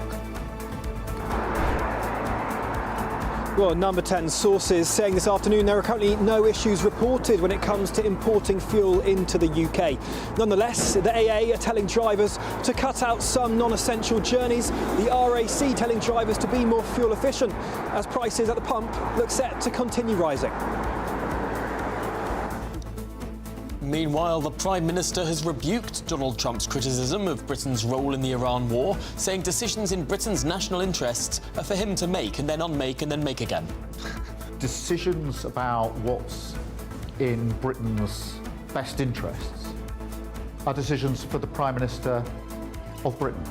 Well, Number 10 sources saying this afternoon there are currently no issues reported when it comes to importing fuel into the UK. Nonetheless, the AA are telling drivers to cut out some non-essential journeys. The RAC telling drivers to be more fuel efficient as prices at the pump look set to continue rising. Meanwhile, the Prime Minister has rebuked Donald Trump's criticism of Britain's role in the Iran war, saying decisions in Britain's national interests are for him to make and then unmake and then make again. Decisions about what's in Britain's best interests are decisions for the Prime Minister of Britain.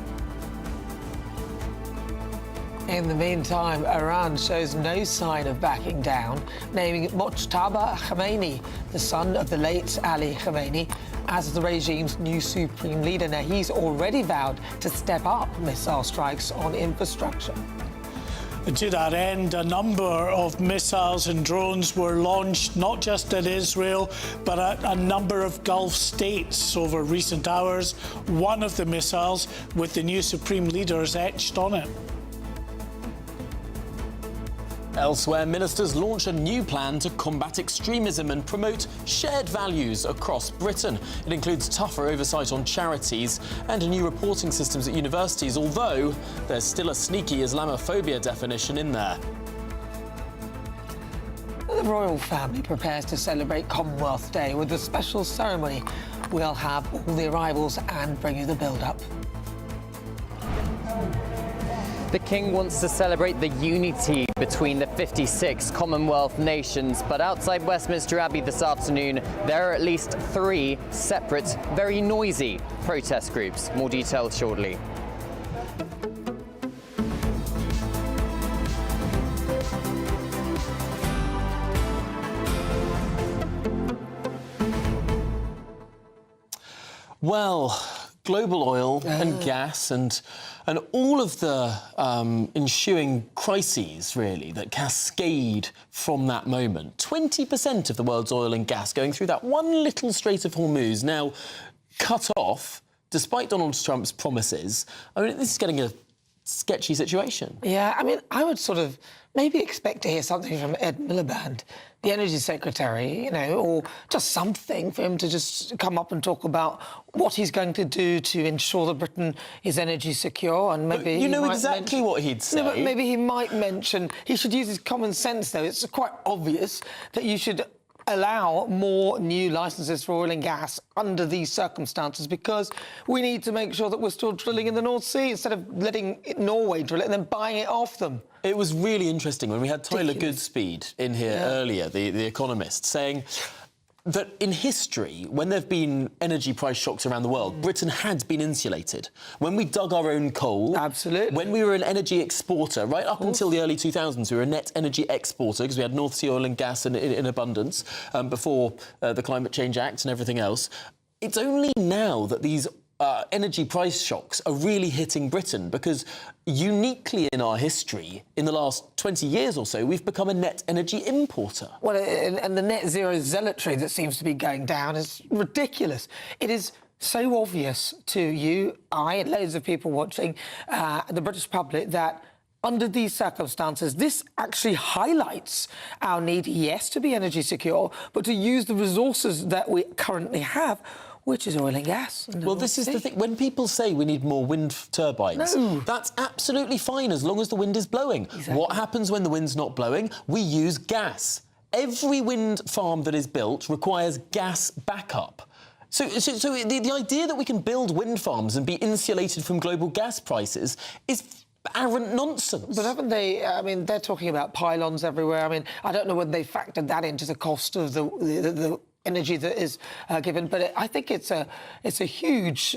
In the meantime, Iran shows no sign of backing down, naming Mojtaba Khamenei, the son of the late Ali Khamenei, as the regime's new supreme leader. Now, he's already vowed to step up missile strikes on infrastructure. To that end, a number of missiles and drones were launched, not just in Israel, but at a number of Gulf states over recent hours. One of the missiles with the new supreme leaders etched on it. Elsewhere, ministers launch a new plan to combat extremism and promote shared values across Britain. It includes tougher oversight on charities and new reporting systems at universities, although there's still a sneaky Islamophobia definition in there. The royal family prepares to celebrate Commonwealth Day with a special ceremony. We'll have all the arrivals and bring you the build-up. The King wants to celebrate the unity between the 56 Commonwealth nations, but outside Westminster Abbey this afternoon, there are at least 3 separate, very noisy protest groups. More details shortly. Well, global oil and gas and all of the ensuing crises, really, that cascade from that moment. 20% of the world's oil and gas going through that one little Strait of Hormuz now cut off, despite Donald Trump's promises. I mean, this is getting a sketchy situation. Yeah, I mean, I would sort of maybe expect to hear something from Ed Miliband, the Energy Secretary, you know, or just something for him to just come up and talk about what he's going to do to ensure that Britain is energy secure. And maybe you know exactly what he'd say. No, but maybe he might mention, he should use his common sense, though. It's quite obvious that you should allow more new licences for oil and gas under these circumstances, because we need to make sure that we're still drilling in the North Sea instead of letting Norway drill it and then buying it off them. It was really interesting when we had Tyler Goodspeed in here earlier, the economist, saying that in history, when there have been energy price shocks around the world, Britain had been insulated. When we dug our own coal... Absolutely. When we were an energy exporter, right up until the early 2000s, we were a net energy exporter because we had North Sea oil and gas in abundance before the Climate Change Act and everything else. It's only now that these energy price shocks are really hitting Britain because uniquely in our history, in the last 20 years or so, we've become a net energy importer. Well, and the net zero zealotry that seems to be going down is ridiculous. It is so obvious to you, I, and loads of people watching, the British public, that under these circumstances, this actually highlights our need, yes, to be energy secure, but to use the resources that we currently have, which is oil and gas. Well, this is the thing. When people say we need more wind turbines, that's absolutely fine as long as the wind is blowing. Exactly. What happens when the wind's not blowing? We use gas. every wind farm that is built requires gas backup. So the idea that we can build wind farms and be insulated from global gas prices is arrant nonsense. But haven't they, I mean, they're talking about pylons everywhere. I mean, I don't know whether they factored that into the cost of the energy that is given, but I think it's a huge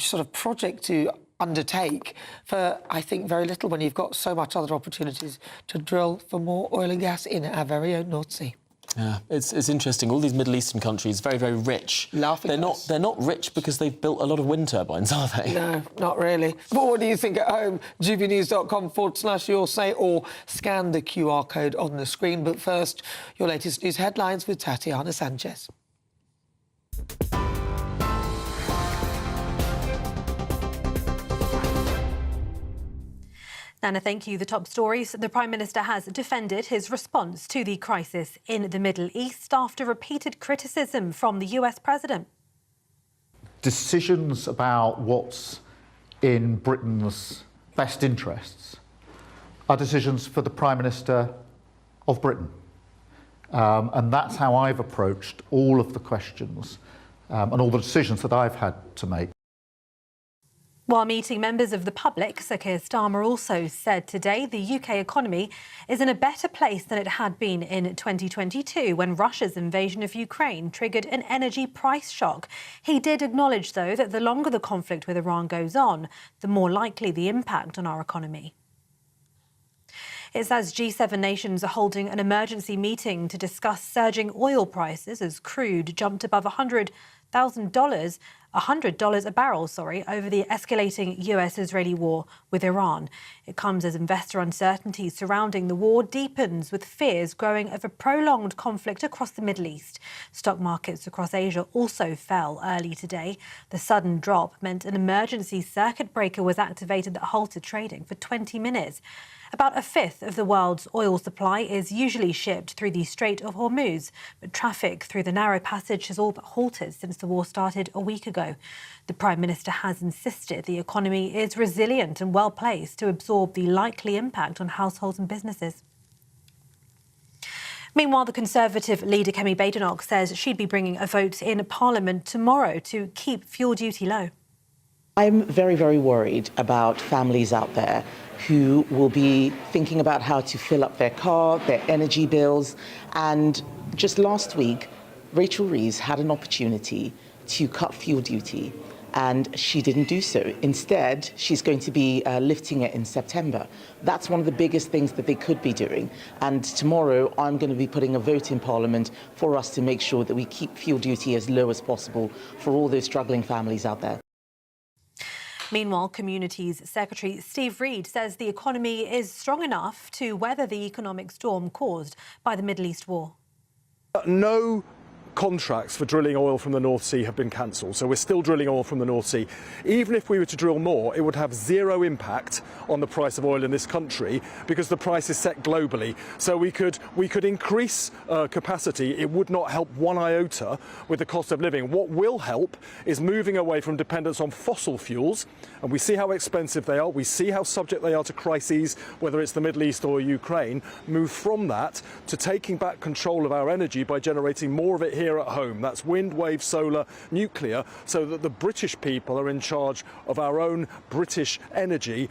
sort of project to undertake for, I think, very little when you've got so much other opportunities to drill for more oil and gas in our very own North Sea. Yeah, it's interesting. All these Middle Eastern countries, very, very rich. Laughing at us. They're not rich because they've built a lot of wind turbines, are they? No, not really. But what do you think at home? gbnews.com/your say or scan the QR code on the screen. But first, your latest news headlines with Tatiana Sanchez. Nana, thank you. The top stories. The Prime Minister has defended his response to the crisis in the Middle East after repeated criticism from the US President. Decisions about what's in Britain's best interests are decisions for the Prime Minister of Britain. And that's how I've approached all of the questions and all the decisions that I've had to make. While meeting members of the public, Sir Keir Starmer also said today the UK economy is in a better place than it had been in 2022 when Russia's invasion of Ukraine triggered an energy price shock. He did acknowledge, though, that the longer the conflict with Iran goes on, the more likely the impact on our economy. It says G7 nations are holding an emergency meeting to discuss surging oil prices as crude jumped above $100 a barrel, over the escalating US-Israeli war with Iran. It comes as investor uncertainty surrounding the war deepens, with fears growing of a prolonged conflict across the Middle East. Stock markets across Asia also fell early today. The sudden drop meant an emergency circuit breaker was activated that halted trading for 20 minutes. About a fifth of the world's oil supply is usually shipped through the Strait of Hormuz, but traffic through the narrow passage has all but halted since the war started a week ago. The Prime Minister has insisted the economy is resilient and well placed to absorb the likely impact on households and businesses. Meanwhile, the Conservative leader Kemi Badenoch says she'd be bringing a vote in Parliament tomorrow to keep fuel duty low. I'm very, very worried about families out there who will be thinking about how to fill up their car, their energy bills. And just last week, Rachel Reeves had an opportunity to cut fuel duty, and she didn't do so. Instead, she's going to be lifting it in September. That's one of the biggest things that they could be doing. And tomorrow, I'm going to be putting a vote in Parliament for us to make sure that we keep fuel duty as low as possible for all those struggling families out there. Meanwhile, Communities Secretary Steve Reid says the economy is strong enough to weather the economic storm caused by the Middle East war. No contracts for drilling oil from the North Sea have been cancelled, so we're still drilling oil from the North Sea. Even if we were to drill more, it would have zero impact on the price of oil in this country because the price is set globally. So we could increase capacity. It would not help one iota with the cost of living. What will help is moving away from dependence on fossil fuels, and we see how expensive they are. We see how subject they are to crises, whether it's the Middle East or Ukraine. Move from that to taking back control of our energy by generating more of it here at home. That's wind, wave, solar, nuclear, so that the British people are in charge of our own British energy.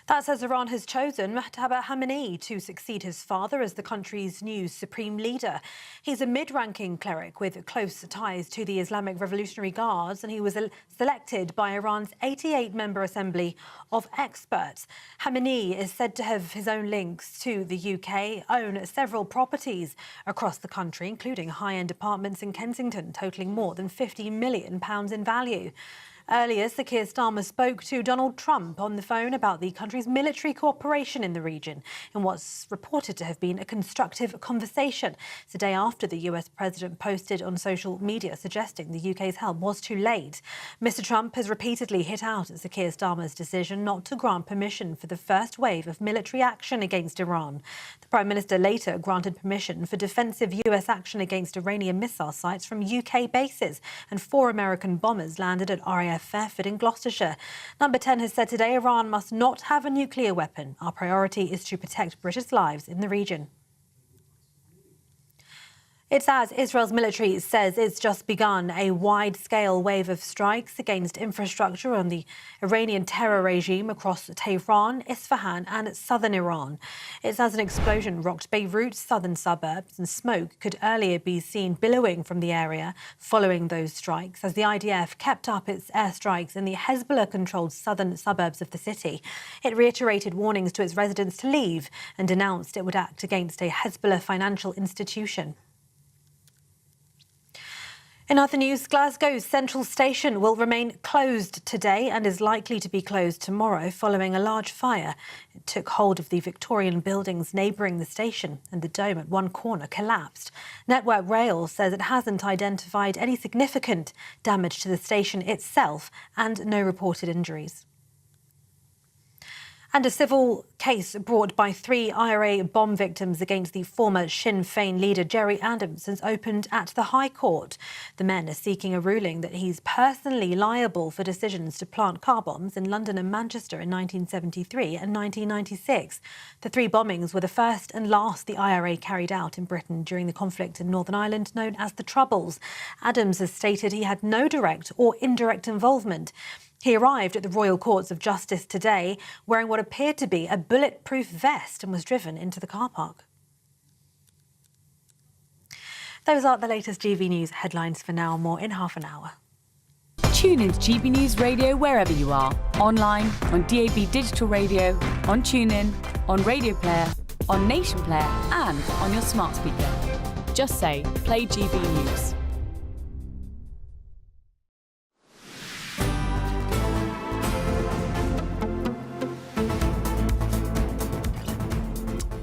That says Iran has chosen Mojtaba Khamenei to succeed his father as the country's new supreme leader. He's a mid-ranking cleric with close ties to the Islamic Revolutionary Guards, and he was selected by Iran's 88-member assembly of experts. Khamenei is said to have his own links to the UK, own several properties across the country, including high-end apartments in Kensington, totalling more than £50 million in value. Earlier, Sir Keir Starmer spoke to Donald Trump on the phone about the country's military cooperation in the region in what's reported to have been a constructive conversation. It's the day after the US president posted on social media suggesting the UK's help was too late. Mr Trump has repeatedly hit out at Sir Keir Starmer's decision not to grant permission for the first wave of military action against Iran. The Prime Minister later granted permission for defensive US action against Iranian missile sites from UK bases, and 4 American bombers landed at RAF Fairford in Gloucestershire. Number 10 has said today Iran must not have a nuclear weapon. Our priority is to protect British lives in the region. It's as Israel's military says it's just begun a wide-scale wave of strikes against infrastructure on the Iranian terror regime across Tehran, Isfahan and southern Iran. It's as an explosion rocked Beirut's southern suburbs, and smoke could earlier be seen billowing from the area following those strikes as the IDF kept up its airstrikes in the Hezbollah-controlled southern suburbs of the city. It reiterated warnings to its residents to leave and announced it would act against a Hezbollah financial institution. In other news, Glasgow's Central Station will remain closed today and is likely to be closed tomorrow following a large fire. It took hold of the Victorian buildings neighbouring the station, and the dome at one corner collapsed. Network Rail says it hasn't identified any significant damage to the station itself and no reported injuries. And a civil case brought by 3 IRA bomb victims against the former Sinn Féin leader Gerry Adams has opened at the High Court. The men are seeking a ruling that he's personally liable for decisions to plant car bombs in London and Manchester in 1973 and 1996. The 3 bombings were the first and last the IRA carried out in Britain during the conflict in Northern Ireland known as the Troubles. Adams has stated he had no direct or indirect involvement. He arrived at the Royal Courts of Justice today wearing what appeared to be a bulletproof vest and was driven into the car park. Those are the latest GB News headlines for now. More in half an hour. Tune in to GB News Radio wherever you are. Online, on DAB digital radio, on TuneIn, on Radio Player, on Nation Player and on your smart speaker. Just say, play GB News.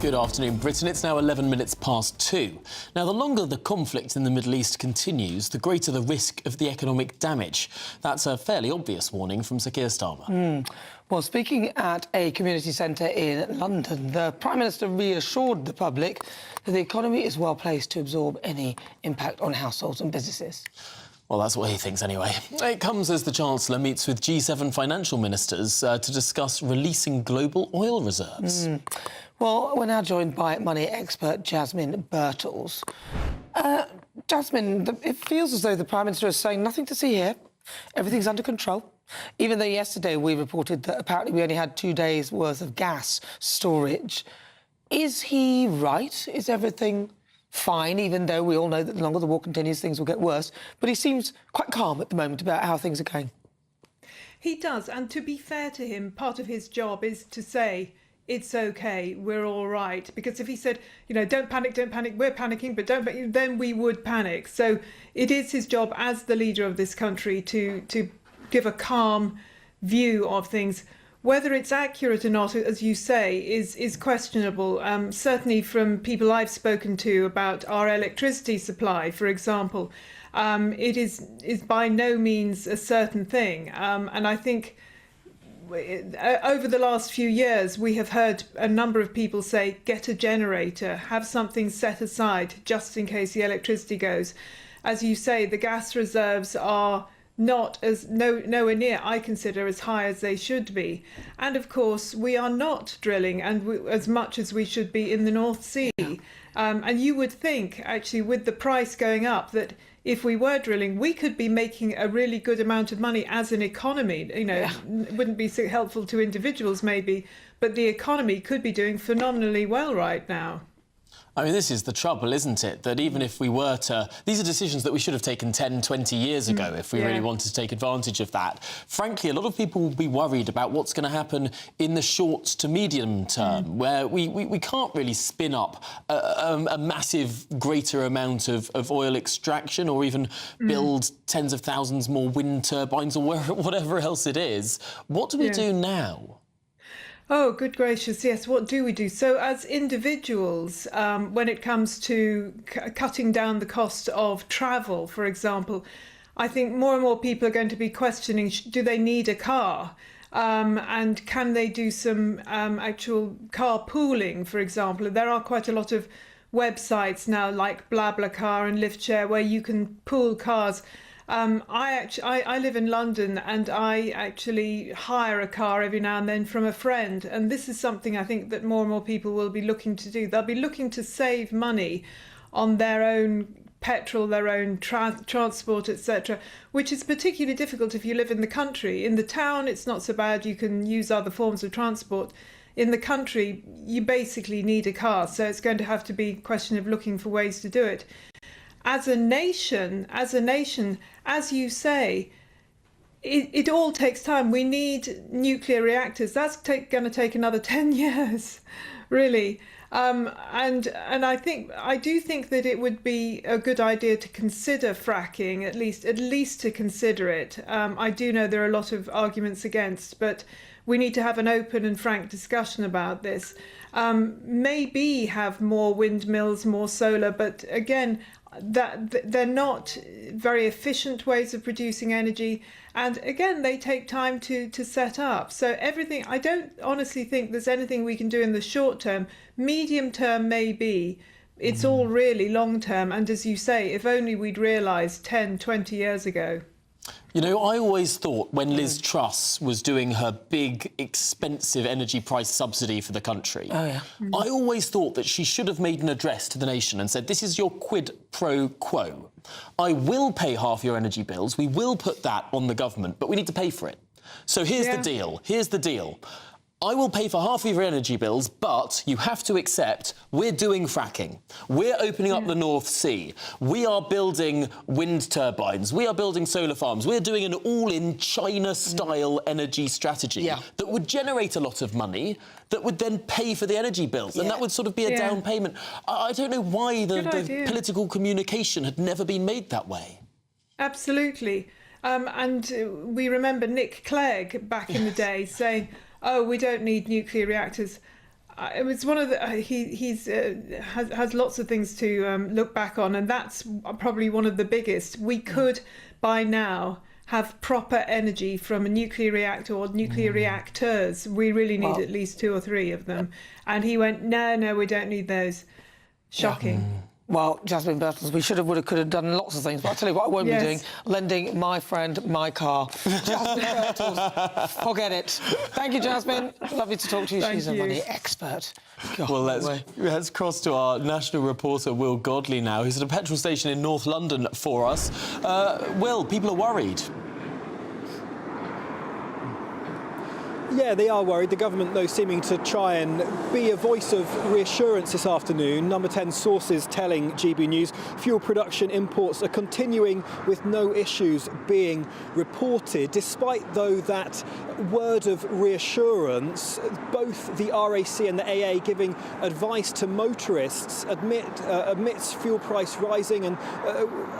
Good afternoon, Britain. It's now 11 minutes past 2. Now, the longer the conflict in the Middle East continues, the greater the risk of the economic damage. That's a fairly obvious warning from Sir Keir Starmer. Well, speaking at a community centre in London, the Prime Minister reassured the public that the economy is well placed to absorb any impact on households and businesses. Well, that's what he thinks anyway. It comes as the Chancellor meets with G7 financial ministers to discuss releasing global oil reserves. Well, we're now joined by money expert Jasmine Birtles. Jasmine, it feels as though the Prime Minister is saying nothing to see here. Everything's under control. Even though yesterday we reported that apparently we only had 2 days' worth of gas storage. Is he right? Is everything fine, even though we all know that the longer the war continues, things will get worse? But he seems quite calm at the moment about how things are going. He does, and to be fair to him, part of his job is to say, it's OK, we're all right. Because if he said, you know, don't panic, we're panicking, but don't, then we would panic. So it is his job as the leader of this country to give a calm view of things. Whether it's accurate or not, as you say, is questionable. Certainly from people I've spoken to about our electricity supply, for example, it is by no means a certain thing. And I think over the last few years, we have heard a number of people say, get a generator, have something set aside just in case the electricity goes. As you say, the gas reserves are not as nowhere near, I consider, as high as they should be. And of course, we are not drilling as much as we should be in the North Sea. And you would think, actually, with the price going up, that if we were drilling, we could be making a really good amount of money as an economy. You know, it wouldn't be so helpful to individuals maybe, but the economy could be doing phenomenally well right now. I mean, this is the trouble, isn't it? That even if we were to... These are decisions that we should have taken 10, 20 years ago if we really wanted to take advantage of that. Frankly, a lot of people will be worried about what's going to happen in the short to medium term, where we can't really spin up a massive, greater amount of oil extraction or even build tens of thousands more wind turbines or whatever else it is. What do we do now? Oh, good gracious, yes. What do we do? So as individuals, when it comes to cutting down the cost of travel, for example, I think more and more people are going to be questioning, do they need a car? And can they do some actual carpooling, for example? There are quite a lot of websites now like BlaBlaCar and LiftShare where you can pool cars. I live in London and I actually hire a car every now and then from a friend. And this is something I think that more and more people will be looking to do. They'll be looking to save money on their own petrol, their own transport, etc., which is particularly difficult if you live in the country. In the town, it's not so bad. You can use other forms of transport. In the country, you basically need a car, so it's going to have to be a question of looking for ways to do it. As a nation, as you say, it all takes time. We need nuclear reactors. That's going to take another 10 years, really. And I do think that it would be a good idea to consider fracking, at least to consider it. I do know there are a lot of arguments against, but we need to have an open and frank discussion about this. Maybe have more windmills, more solar, but again, that they're not very efficient ways of producing energy, and again, they take time to set up. So everything, I don't honestly think there's anything we can do in the short term. Medium term, maybe. It's all really long term, and as you say, if only we'd realised 10, 20 years ago. You know, I always thought when Liz Truss was doing her big, expensive energy price subsidy for the country, I always thought that she should have made an address to the nation and said, this is your quid pro quo. I will pay half your energy bills. We will put that on the government, but we need to pay for it. So here's the deal. Here's the deal. I will pay for half of your energy bills, but you have to accept we're doing fracking. We're opening up the North Sea. We are building wind turbines. We are building solar farms. We're doing an all-in China-style energy strategy that would generate a lot of money that would then pay for the energy bills. And that would sort of be a down payment. I don't know why the political communication had never been made that way. Absolutely. And we remember Nick Clegg back in the day saying, oh, we don't need nuclear reactors. It was one of the has lots of things to look back on, and that's probably one of the biggest. We could by now have proper energy from a nuclear reactor or nuclear reactors. We really need at least 2 or 3 of them. And he went, no, we don't need those. Shocking. Well, Jasmine Bertels, we could have done lots of things, but I'll tell you what I won't be doing, lending my friend my car. Jasmine Bertels, forget it. Thank you, Jasmine. Lovely to talk to you. She's a money expert. God, well, let's cross to our national reporter, Will Godley, now, who's at a petrol station in North London for us. Will, people are worried. Yeah, they are worried. The government, though, seeming to try and be a voice of reassurance this afternoon. Number 10 sources telling GB News fuel production imports are continuing with no issues being reported. Despite, though, that word of reassurance, both the RAC and the AA giving advice to motorists amidst fuel price rising and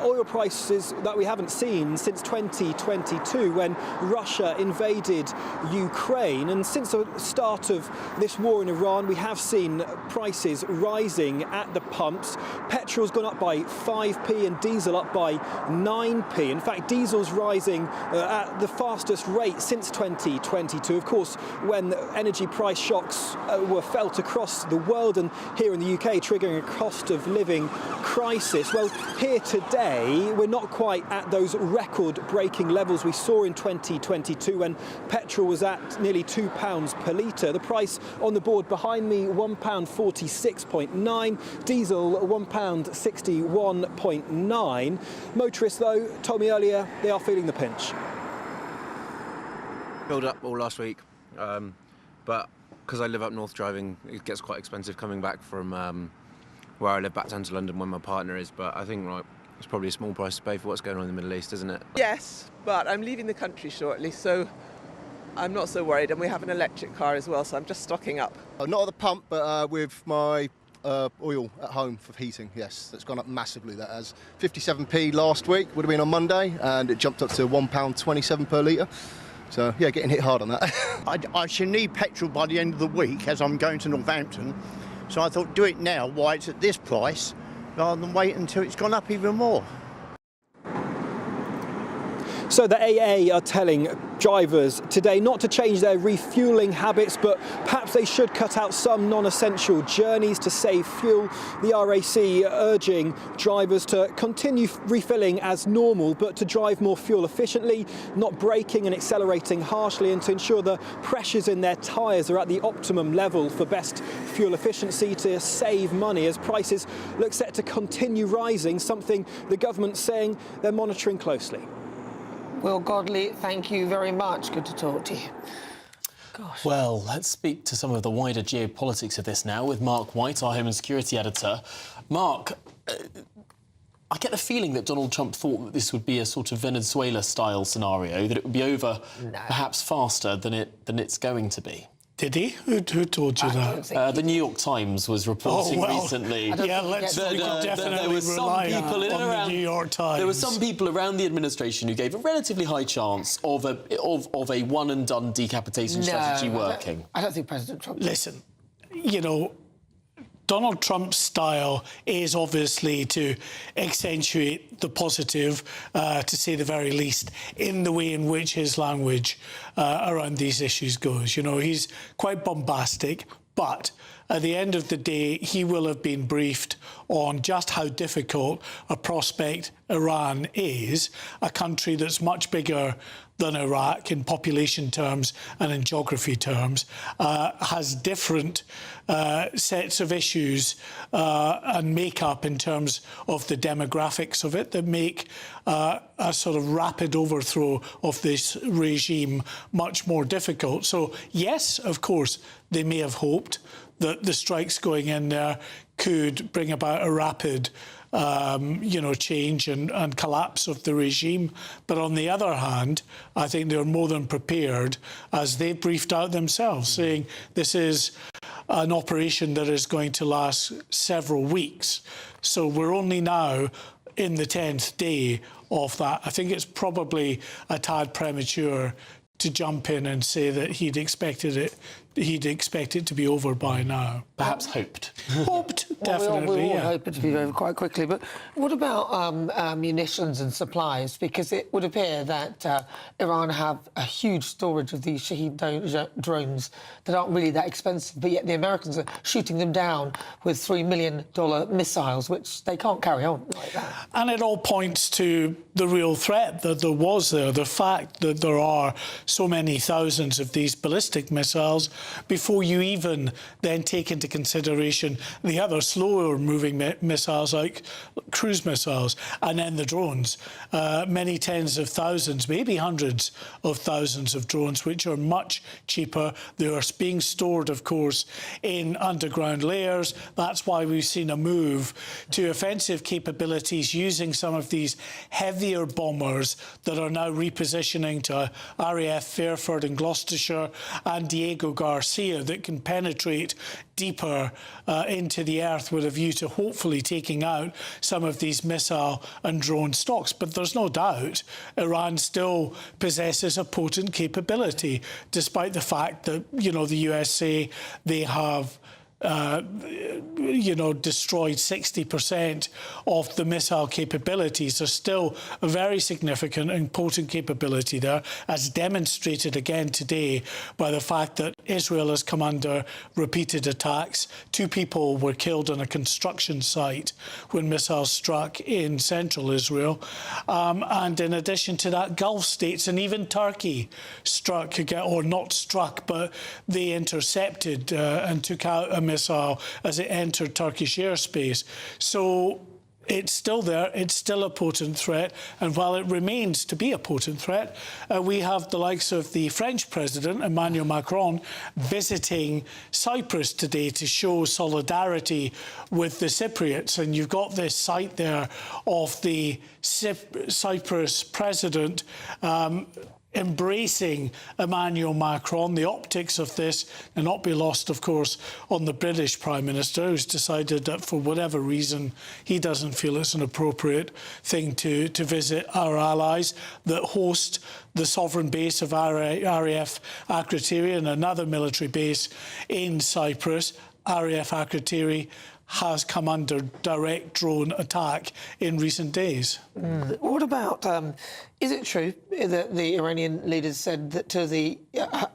oil prices that we haven't seen since 2022 when Russia invaded Ukraine. And since the start of this war in Iran, we have seen prices rising at the pumps. Petrol's gone up by 5p and diesel up by 9p. In fact, diesel's rising at the fastest rate since 2022. Of course, when energy price shocks were felt across the world and here in the UK, triggering a cost of living crisis. Well, here today, we're not quite at those record-breaking levels we saw in 2022 when petrol was at nearly £2 per litre. The price on the board behind me, £1.46.9. Diesel, £1.61.9. Motorists, though, told me earlier they are feeling the pinch. Build up all last week, but because I live up north driving, it gets quite expensive coming back from where I live back down to London where my partner is. But I think it's probably a small price to pay for what's going on in the Middle East, isn't it? Yes, but I'm leaving the country shortly, so I'm not so worried, and we have an electric car as well, so I'm just stocking up. Not at the pump, but with my oil at home for heating, yes. That's gone up massively, that has. 57p last week, would have been on Monday, and it jumped up to £1.27 per litre. So, yeah, getting hit hard on that. I should need petrol by the end of the week, as I'm going to Northampton. So I thought, do it now, while it's at this price, rather than wait until it's gone up even more. So the AA are telling drivers today not to change their refuelling habits, but perhaps they should cut out some non-essential journeys to save fuel. The RAC urging drivers to continue refilling as normal, but to drive more fuel efficiently, not braking and accelerating harshly, and to ensure the pressures in their tyres are at the optimum level for best fuel efficiency to save money as prices look set to continue rising, something the government's saying they're monitoring closely. Will Godley, thank you very much. Good to talk to you. Gosh. Well, let's speak to some of the wider geopolitics of this now with Mark White, our Home and Security Editor. Mark, I get the feeling that Donald Trump thought that this would be a sort of Venezuela-style scenario, that it would be over perhaps faster than it's going to be. Did he? Who told you that? The New York Times was reporting recently. Yeah, let's definitely rely on the New York Times. There were some people around the administration who gave a relatively high chance of a one-and-done decapitation strategy working. I don't think President Trump... Listen, you know, Donald Trump's style is obviously to accentuate the positive, to say the very least, in the way in which his language around these issues goes. You know, he's quite bombastic, but at the end of the day, he will have been briefed on just how difficult a prospect Iran is, a country that's much bigger than Iraq in population terms and in geography terms, has different sets of issues and makeup in terms of the demographics of it that make a sort of rapid overthrow of this regime much more difficult. So, yes, of course, they may have hoped that the strikes going in there could bring about a rapid change and collapse of the regime. But on the other hand, I think they're more than prepared, as they briefed out themselves, saying this is an operation that is going to last several weeks. So we're only now in the 10th day of that. I think it's probably a tad premature to jump in and say that he'd expect it to be over by now. Perhaps hoped. Hoped, definitely. We all hope it to be over quite quickly. But what about munitions and supplies? Because it would appear that Iran have a huge storage of these Shahed drones that aren't really that expensive, but yet the Americans are shooting them down with $3 million missiles, which they can't carry on like that. And it all points to the real threat that there was there, the fact that there are so many thousands of these ballistic missiles, before you even then take into consideration the other slower moving missiles like cruise missiles, and then the drones. Many tens of thousands, maybe hundreds of thousands of drones, which are much cheaper. They are being stored, of course, in underground layers. That's why we've seen a move to offensive capabilities using some of these heavier bombers that are now repositioning to RAF Fairford in Gloucestershire and Diego Garcia that can penetrate deeper into the earth with a view to hopefully taking out some of these missile and drone stocks. But there's no doubt Iran still possesses a potent capability, despite the fact that, you know, the US say they have destroyed 60% of the missile capabilities. There's still a very significant and potent capability there, as demonstrated again today by the fact that Israel has come under repeated attacks. 2 people were killed on a construction site when missiles struck in central Israel. And in addition to that, Gulf states and even Turkey struck, or not struck, but they intercepted and took out a missile as it entered Turkish airspace. So it's still there, it's still a potent threat, and while it remains to be a potent threat, we have the likes of the French President, Emmanuel Macron, visiting Cyprus today to show solidarity with the Cypriots. And you've got this site there of the Cyprus President embracing Emmanuel Macron. The optics of this cannot be lost, of course, on the British Prime Minister, who's decided that for whatever reason he doesn't feel it's an appropriate thing to visit our allies that host the sovereign base of RAF Akrotiri and another military base in Cyprus. RAF Akrotiri has come under direct drone attack in recent days. What about, is it true that the Iranian leaders said that to the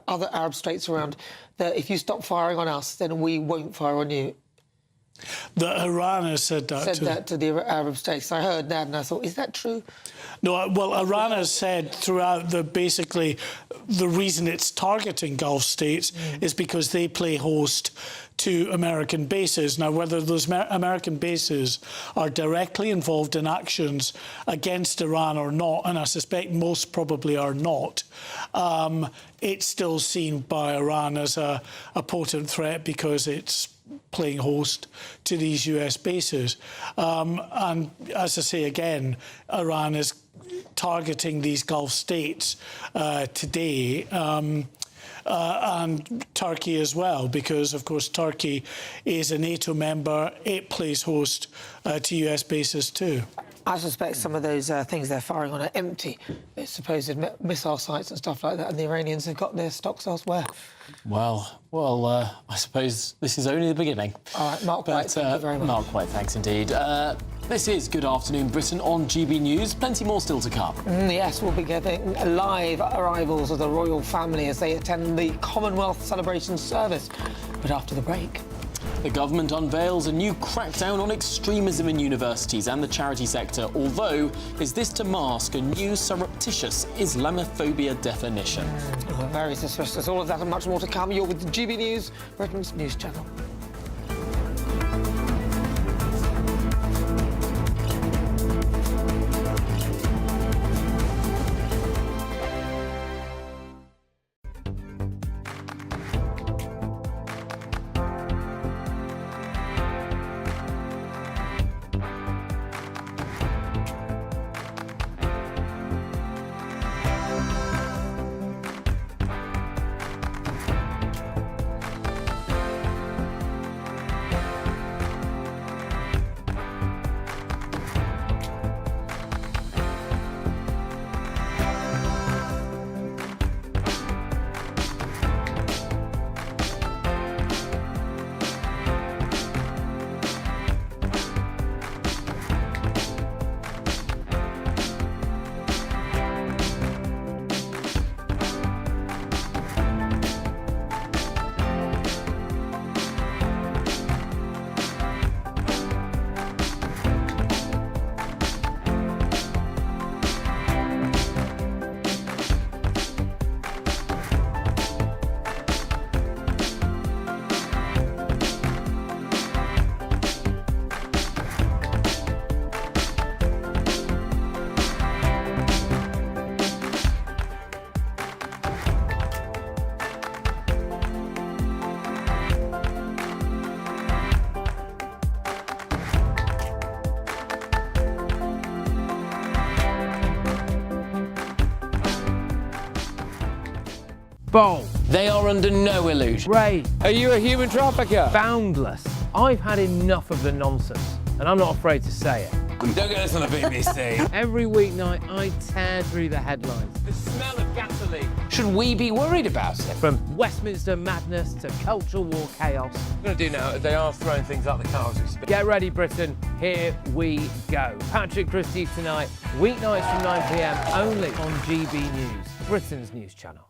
other Arab states around that if you stop firing on us, then we won't fire on you? That Iran has said that to the Arab states. I heard that and I thought, is that true? No, well, Iran has said throughout basically the reason it's targeting Gulf states is because they play host to American bases. Now, whether those American bases are directly involved in actions against Iran or not, and I suspect most probably are not, it's still seen by Iran as a potent threat because it's playing host to these US bases. And as I say again, Iran is targeting these Gulf states today, and Turkey as well, because, of course, Turkey is a NATO member. It plays host to US bases too. I suspect some of those things they're firing on are empty, supposed missile sites and stuff like that, and the Iranians have got their stocks elsewhere. Well, I suppose this is only the beginning. All right, Mark White, thank you very much. Mark White, thanks indeed. This is Good Afternoon Britain on GB News. Plenty more still to come. Yes, we'll be getting live arrivals of the royal family as they attend the Commonwealth Celebration service. But after the break... The government unveils a new crackdown on extremism in universities and the charity sector, although is this to mask a new surreptitious Islamophobia definition? Very suspicious. All of that and much more to come. You're with GB News, Britain's news channel. Bold. They are under no illusion. Ray. Are you a human trafficker? Boundless. I've had enough of the nonsense, and I'm not afraid to say it. Don't get us on the BBC. Every weeknight, I tear through the headlines. The smell of gasoline. Should we be worried about it? From Westminster madness to cultural war chaos. What I'm going to do now, they are throwing things out the car as we speak. Get ready, Britain. Here we go. Patrick Christie tonight, weeknights from 9 p.m, only on GB News, Britain's news channel.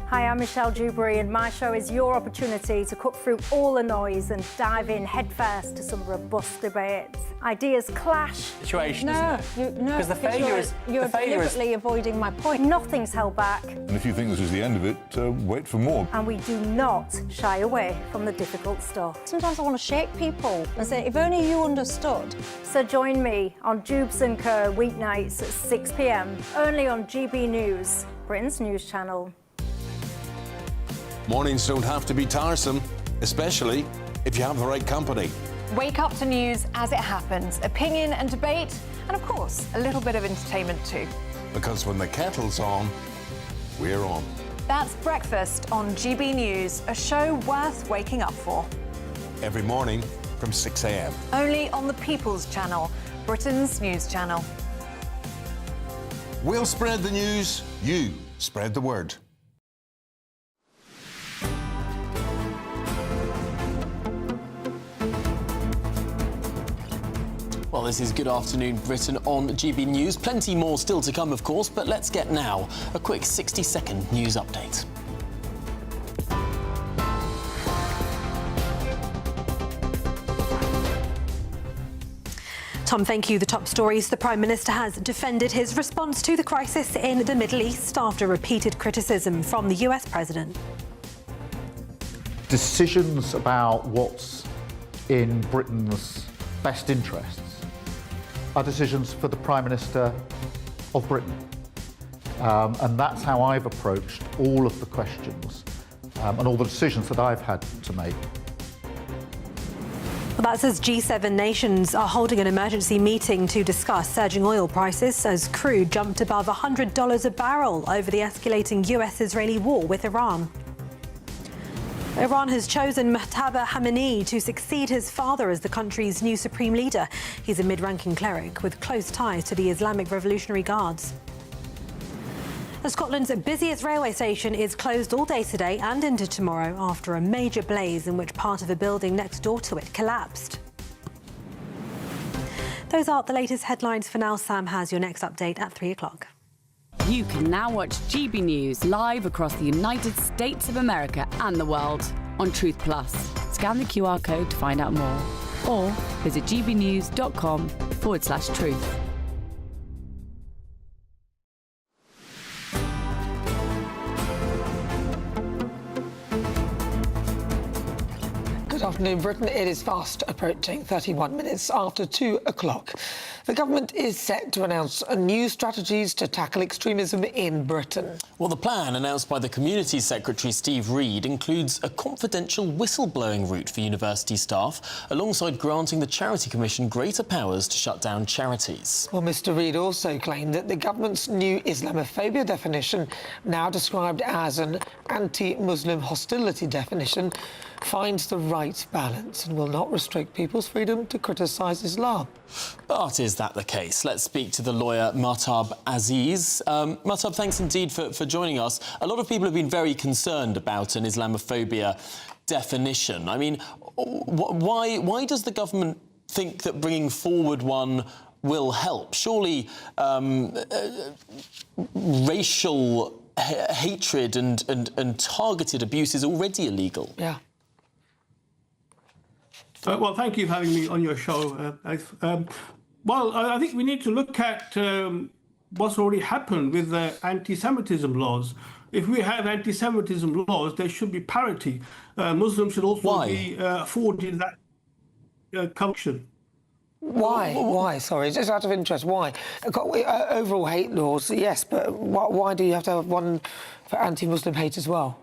Hi, I'm Michelle Dewberry, and my show is your opportunity to cut through all the noise and dive in headfirst to some robust debates. Ideas clash. Situation, isn't it? No, because the failure is you're deliberately avoiding my point. Nothing's held back. And if you think this is the end of it, wait for more. And we do not shy away from the difficult stuff. Sometimes I want to shake people and say, if only you understood. So join me on Jubes & Co weeknights at 6 p.m, only on GB News, Britain's news channel. Mornings don't have to be tiresome, especially if you have the right company. Wake up to news as it happens, opinion and debate, and of course, a little bit of entertainment too. Because when the kettle's on, we're on. That's Breakfast on GB News, a show worth waking up for. Every morning from 6 a.m. Only on the People's Channel, Britain's news channel. We'll spread the news, you spread the word. Well, this is Good Afternoon Britain on GB News. Plenty more still to come, of course, but let's get now a quick 60-second news update. Tom, thank you. The top stories. The Prime Minister has defended his response to the crisis in the Middle East after repeated criticism from the US President. Decisions about what's in Britain's best interests are decisions for the Prime Minister of Britain. And that's how I've approached all of the questions and all the decisions that I've had to make. Well, that's as G7 nations are holding an emergency meeting to discuss surging oil prices as crude jumped above $100 a barrel over the escalating US-Israeli war with Iran. Iran has chosen Mojtaba Khamenei to succeed his father as the country's new supreme leader. He's a mid-ranking cleric with close ties to the Islamic Revolutionary Guards. Scotland's busiest railway station is closed all day today and into tomorrow after a major blaze in which part of a building next door to it collapsed. Those are the latest headlines for now. Sam has your next update at 3 o'clock. You can now watch GB News live across the United States of America and the world on Truth Plus. Scan the QR code to find out more or visit gbnews.com/truth. Good afternoon, Britain. It is fast approaching 31 minutes after 2 o'clock. The government is set to announce new strategies to tackle extremism in Britain. Well, the plan announced by the Communities Secretary Steve Reed includes a confidential whistleblowing route for university staff, alongside granting the Charity Commission greater powers to shut down charities. Well, Mr Reed also claimed that the government's new Islamophobia definition, now described as an anti-Muslim hostility definition, finds the right balance and will not restrict people's freedom to criticise Islam. But is that the case? Let's speak to the lawyer Mahtab Aziz. Mahtab, thanks indeed for joining us. A lot of people have been very concerned about an Islamophobia definition. I mean, why does the government think that bringing forward one will help? Surely racial hatred and targeted abuse is already illegal. Yeah. Well, thank you for having me on your show. I think we need to look at what's already happened with the anti-Semitism laws. If we have anti-Semitism laws, there should be parity. Muslims should also be afforded that function. Why? Why? Sorry, just out of interest, why? Overall hate laws, yes, but why do you have to have one for anti-Muslim hate as well?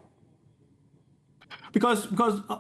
Because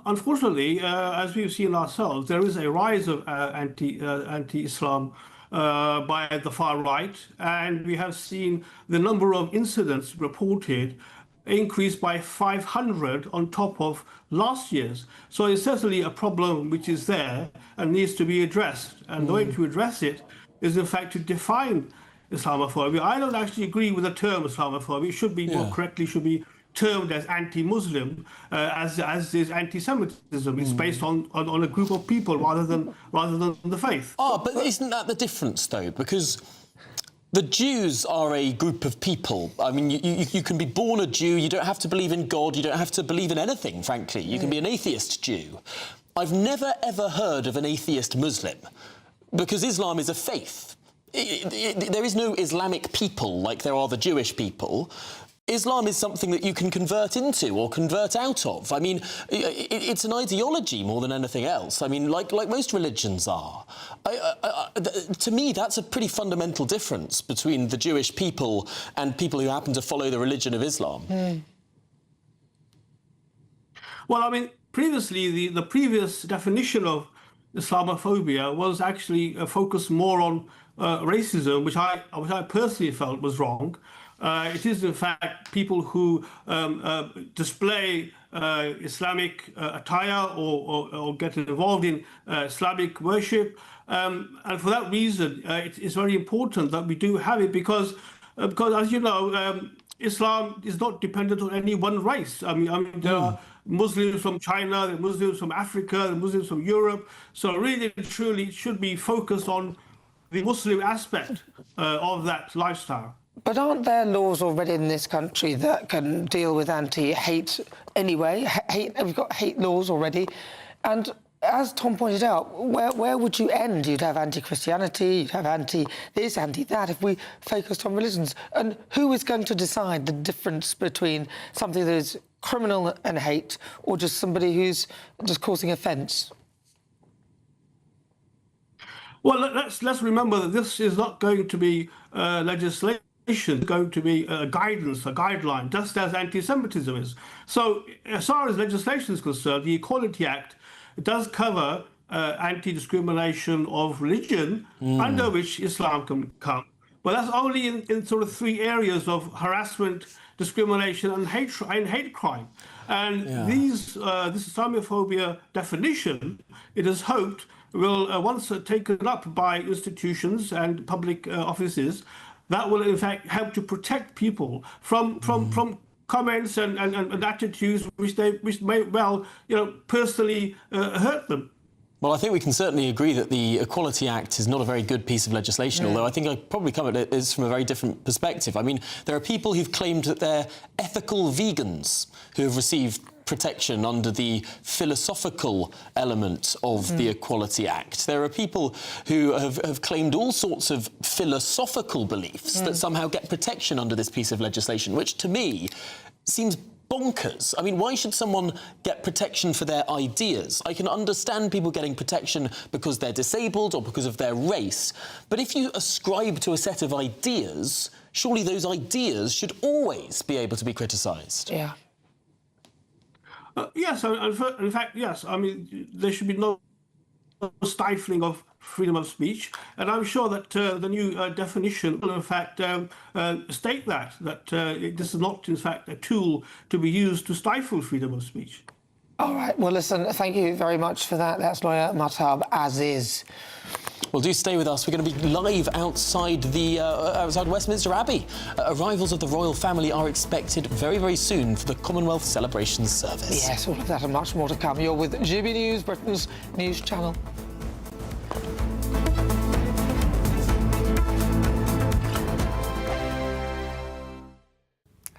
unfortunately, as we've seen ourselves, there is a rise of anti-Islam by the far right, and we have seen the number of incidents reported increase by 500 on top of last year's. So it's certainly a problem which is there and needs to be addressed. And the way to address it is, in fact, to define Islamophobia. I don't actually agree with the term Islamophobia. It should be more correctly termed as anti-Muslim, as is anti-Semitism. It's based on a group of people rather than the faith. But isn't that the difference, though? Because the Jews are a group of people. I mean, you can be born a Jew, you don't have to believe in God, you don't have to believe in anything, frankly. You can be an atheist Jew. I've never, ever heard of an atheist Muslim, because Islam is a faith. There is no Islamic people like there are the Jewish people. Islam is something that you can convert into or convert out of. I mean, it's an ideology more than anything else. I mean, like most religions are. To me, that's a pretty fundamental difference between the Jewish people and people who happen to follow the religion of Islam. Well, I mean, previously, the previous definition of Islamophobia was actually focused more on racism, which I personally felt was wrong. It is, in fact, people who display Islamic attire or get involved in Islamic worship. And for that reason, it is very important that we do have it because as you know, Islam is not dependent on any one race. I mean, there are Muslims from China, there are Muslims from Africa, there are Muslims from Europe. So really and truly, it should be focused on the Muslim aspect of that lifestyle. But aren't there laws already in this country that can deal with anti-hate anyway? We've got hate laws already. And as Tom pointed out, where would you end? You'd have anti-Christianity, you'd have anti-this, anti-that, if we focused on religions. And who is going to decide the difference between something that is criminal and hate or just somebody who's just causing offence? Well, let's remember that this is not going to be legislation. It's going to be a guidance, a guideline, just as anti-Semitism is. So as far as legislation is concerned, the Equality Act does cover anti-discrimination of religion, under which Islam can come. But that's only in sort of 3 areas of harassment, discrimination and hate crime. And this Islamophobia definition, it is hoped, will once taken up by institutions and public offices, that will in fact help to protect people from comments and attitudes which may well, personally hurt them. Well, I think we can certainly agree that the Equality Act is not a very good piece of legislation, although I think I'd probably come at it from a very different perspective. I mean, there are people who've claimed that they're ethical vegans who have received protection under the philosophical element of the Equality Act. There are people who have claimed all sorts of philosophical beliefs that somehow get protection under this piece of legislation, which to me seems bonkers. I mean, why should someone get protection for their ideas? I can understand people getting protection because they're disabled or because of their race, but if you ascribe to a set of ideas, surely those ideas should always be able to be criticised. Yeah. Yes, in fact, yes. I mean, there should be no stifling of freedom of speech, and I'm sure that the new definition will, in fact, state that this is not, in fact, a tool to be used to stifle freedom of speech. All right. Well, listen, thank you very much for that. That's lawyer Mahtab Aziz. Well, do stay with us. We're going to be live outside Westminster Abbey. Arrivals of the royal family are expected very, very soon for the Commonwealth Celebrations service. Yes, all of that and much more to come. You're with GB News, Britain's news channel.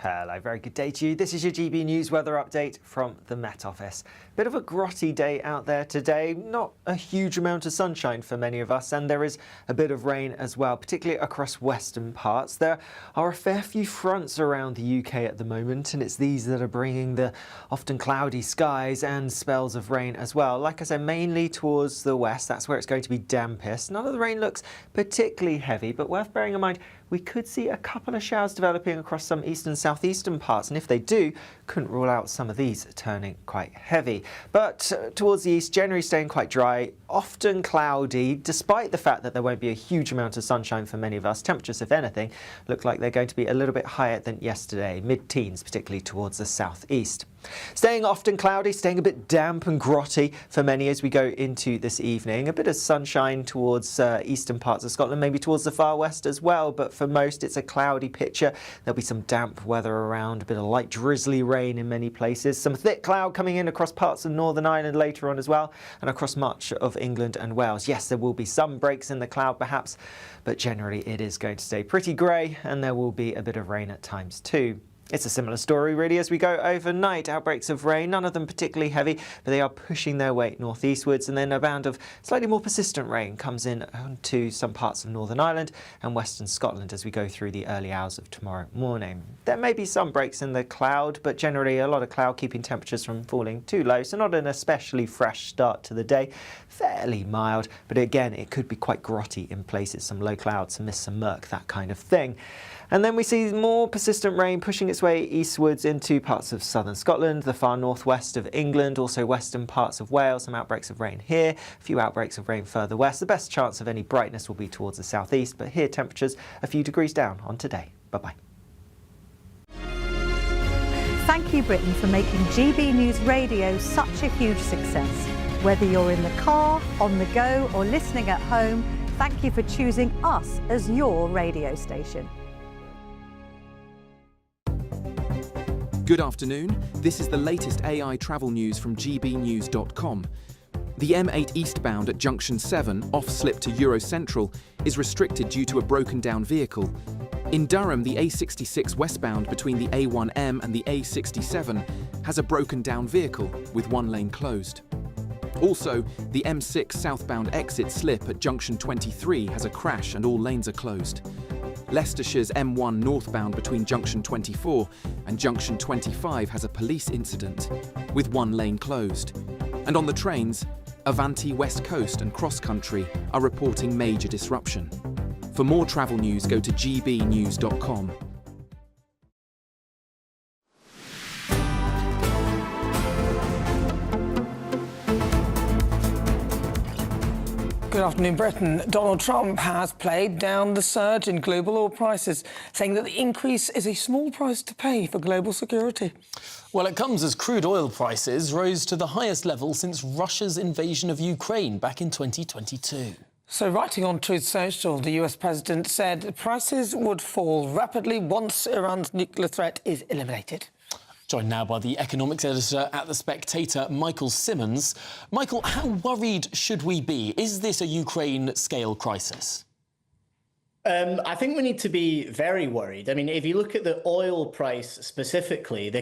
Hello, very good day to you. This is your GB News weather update from the Met Office. Bit of a grotty day out there today. Not a huge amount of sunshine for many of us, and there is a bit of rain as well, particularly across western parts. There are a fair few fronts around the UK at the moment, and it's these that are bringing the often cloudy skies and spells of rain as well. Like I said, mainly towards the west. That's where it's going to be dampest. None of the rain looks particularly heavy, but worth bearing in mind, we could see a couple of showers developing across some eastern and southeastern parts, and if they do, couldn't rule out some of these turning quite heavy. But towards the east, generally staying quite dry, often cloudy, despite the fact that there won't be a huge amount of sunshine for many of us. Temperatures, if anything, look like they're going to be a little bit higher than yesterday, mid-teens, particularly towards the southeast. Staying often cloudy, staying a bit damp and grotty for many as we go into this evening. A bit of sunshine towards eastern parts of Scotland, maybe towards the far west as well, but for most it's a cloudy picture. There'll be some damp weather around, a bit of light drizzly rain in many places, some thick cloud coming in across parts of Northern Ireland later on as well, and across much of England and Wales. Yes, there will be some breaks in the cloud perhaps, but generally it is going to stay pretty grey, and there will be a bit of rain at times too. It's a similar story really as we go overnight. Outbreaks of rain, none of them particularly heavy, but they are pushing their way northeastwards, and then a band of slightly more persistent rain comes in to some parts of Northern Ireland and western Scotland as we go through the early hours of tomorrow morning. There may be some breaks in the cloud, but generally a lot of cloud keeping temperatures from falling too low, so not an especially fresh start to the day. Fairly mild, but again it could be quite grotty in places, some low clouds, some mist, some murk, that kind of thing. And then we see more persistent rain pushing its way eastwards into parts of southern Scotland, the far northwest of England, also western parts of Wales, some outbreaks of rain here, a few outbreaks of rain further west. The best chance of any brightness will be towards the southeast, but here temperatures a few degrees down on today. Bye-bye. Thank you, Britain, for making GB News Radio such a huge success. Whether you're in the car, on the go, or listening at home, thank you for choosing us as your radio station. Good afternoon. This is the latest AI travel news from gbnews.com. The M8 eastbound at Junction 7, off-slip to Eurocentral, is restricted due to a broken-down vehicle. In Durham, the A66 westbound between the A1M and the A67 has a broken-down vehicle with one lane closed. Also, the M6 southbound exit slip at Junction 23 has a crash and all lanes are closed. Leicestershire's M1 northbound between Junction 24 and Junction 25 has a police incident, with one lane closed. And on the trains, Avanti West Coast and Cross Country are reporting major disruption. For more travel news, go to gbnews.com. Good afternoon, Britain. Donald Trump has played down the surge in global oil prices, saying that the increase is a small price to pay for global security. Well, it comes as crude oil prices rose to the highest level since Russia's invasion of Ukraine back in 2022. So, writing on Truth Social, the US president said prices would fall rapidly once Iran's nuclear threat is eliminated. Joined now by the economics editor at The Spectator, Michael Simmons. Michael, how worried should we be? Is this a Ukraine-scale crisis? I think we need to be very worried. I mean, if you look at the oil price specifically, the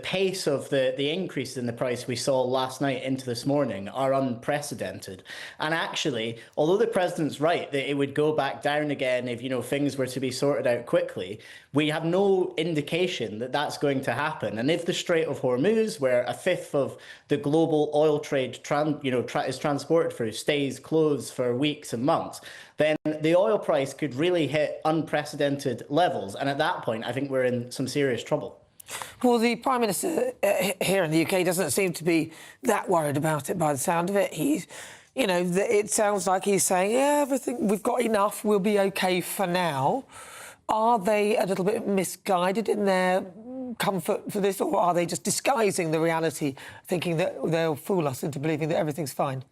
pace of the increase in the price we saw last night into this morning are unprecedented. And actually, although the president's right that it would go back down again if, things were to be sorted out quickly, we have no indication that that's going to happen. And if the Strait of Hormuz, where a fifth of the global oil trade is transported through, stays closed for weeks and months, then the oil price could really hit unprecedented levels. And at that point, I think we're in some serious trouble. Well, the Prime Minister here in the UK doesn't seem to be that worried about it by the sound of it. He's, it sounds like he's saying, yeah, everything, we've got enough, we'll be OK for now. Are they a little bit misguided in their comfort for this, or are they just disguising the reality, thinking that they'll fool us into believing that everything's fine?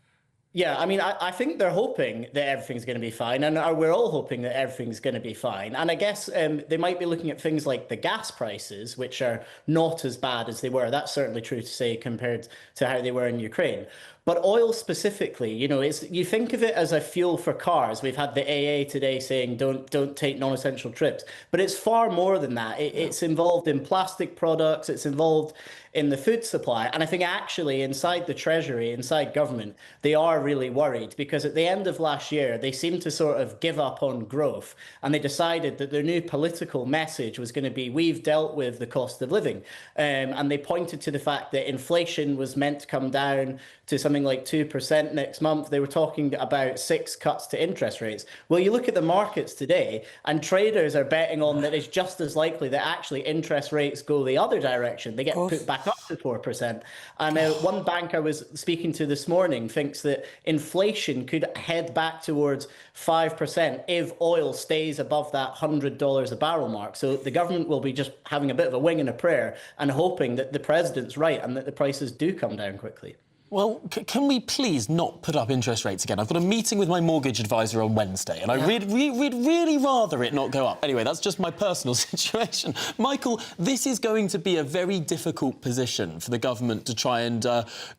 Yeah, I mean, I think they're hoping that everything's going to be fine, and we're all hoping that everything's going to be fine. And I guess they might be looking at things like the gas prices, which are not as bad as they were. That's certainly true to say compared to how they were in Ukraine. But oil specifically, you think of it as a fuel for cars. We've had the AA today saying don't take non-essential trips, but it's far more than that. It's involved in plastic products. It's involved in the food supply. And I think actually inside the Treasury, inside government, they are really worried because at the end of last year, they seemed to sort of give up on growth. And they decided that their new political message was going to be, we've dealt with the cost of living. And they pointed to the fact that inflation was meant to come down to something like 2% next month. They were talking about 6 cuts to interest rates. Well, you look at the markets today and traders are betting on that it's just as likely that actually interest rates go the other direction. They get put back up to 4%. And one bank I was speaking to this morning thinks that inflation could head back towards 5% if oil stays above that $100 a barrel mark. So the government will be just having a bit of a wing and a prayer and hoping that the president's right and that the prices do come down quickly. Well, can we please not put up interest rates again? I've got a meeting with my mortgage advisor on Wednesday, and we'd really rather it not go up. Anyway, that's just my personal situation. Michael, this is going to be a very difficult position for the government to try and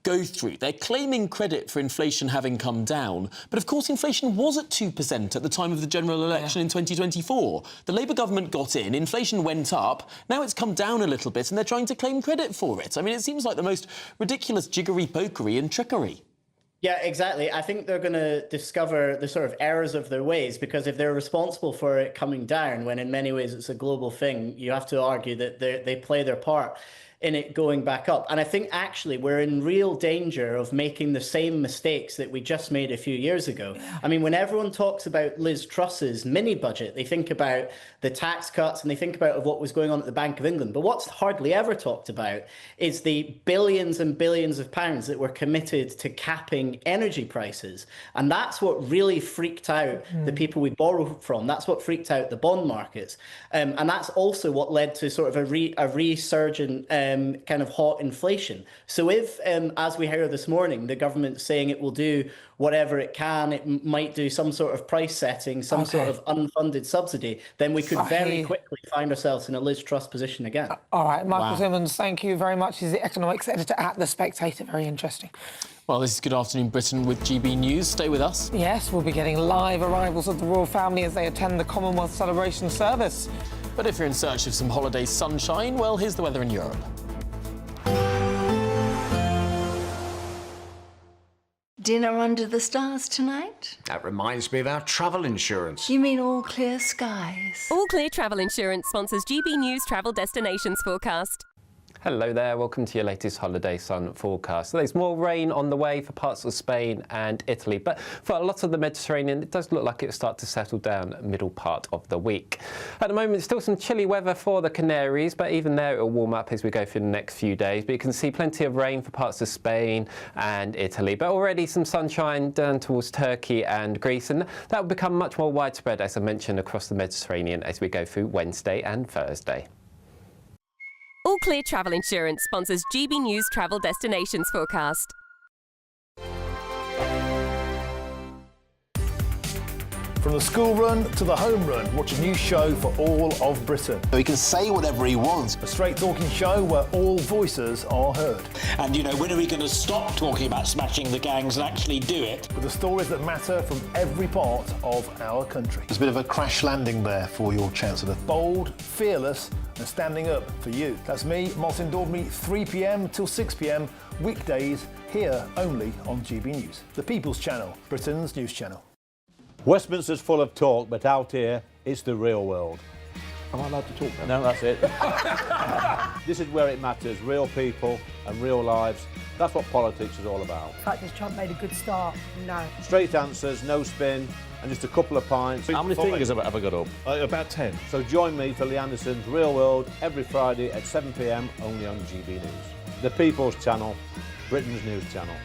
go through. They're claiming credit for inflation having come down, but of course inflation was at 2% at the time of the general election in 2024. The Labour government got in, inflation went up, now it's come down a little bit, and they're trying to claim credit for it. I mean, it seems like the most ridiculous jiggery-pokery and trickery. Yeah, exactly. I think they're going to discover the sort of errors of their ways, because if they're responsible for it coming down, when in many ways it's a global thing, you have to argue that they play their part in it going back up. And I think actually we're in real danger of making the same mistakes that we just made a few years ago. I mean, when everyone talks about Liz Truss's mini budget, they think about the tax cuts and they think about what was going on at the Bank of England. But what's hardly ever talked about is the billions and billions of pounds that were committed to capping energy prices. And that's what really freaked out the people we borrow from. That's what freaked out the bond markets. And that's also what led to sort of a resurgent kind of hot inflation. So if, as we heard this morning, the government's saying it will do whatever it can. It might do some sort of price setting, some sort of unfunded subsidy. Then we could very quickly find ourselves in a Liz Truss position again. All right, Michael Simmons, thank you very much. He's the economics editor at The Spectator. Very interesting. Well, this is Good Afternoon Britain with GB News. Stay with us. Yes, we'll be getting live arrivals of the royal family as they attend the Commonwealth celebration service. But if you're in search of some holiday sunshine, well, here's the weather in Europe. Dinner under the stars tonight? That reminds me of our travel insurance. You mean All Clear Skies? All Clear Travel Insurance sponsors GB News travel destinations forecast. Hello there, welcome to your latest holiday sun forecast. So there's more rain on the way for parts of Spain and Italy, but for a lot of the Mediterranean, it does look like it'll start to settle down middle part of the week. At the moment, still some chilly weather for the Canaries, but even there it'll warm up as we go through the next few days. But you can see plenty of rain for parts of Spain and Italy, but already some sunshine down towards Turkey and Greece, and that will become much more widespread, as I mentioned, across the Mediterranean as we go through Wednesday and Thursday. All Clear Travel Insurance sponsors GB News travel destinations forecast. From the school run to the home run, watch a new show for all of Britain. He can say whatever he wants. A straight talking show where all voices are heard. And, you know, when are we going to stop talking about smashing the gangs and actually do it? With the stories that matter from every part of our country. There's a bit of a crash landing there for your Chancellor. Bold, fearless and standing up for you. That's me, Martin Daubney, 3 p.m. till 6 p.m, weekdays, here only on GB News. The People's Channel, Britain's news channel. Westminster's full of talk, but out here, it's the real world. Am I allowed to talk No, now? that's it. This is where it matters, real people and real lives. That's what politics is all about. In fact, has Trump made a good start? No. Straight answers, no spin, and just a couple of pints. How many fingers have I got up? About 10. So join me for Lee Anderson's Real World every Friday at 7 p.m, only on GB News. The People's Channel, Britain's news channel.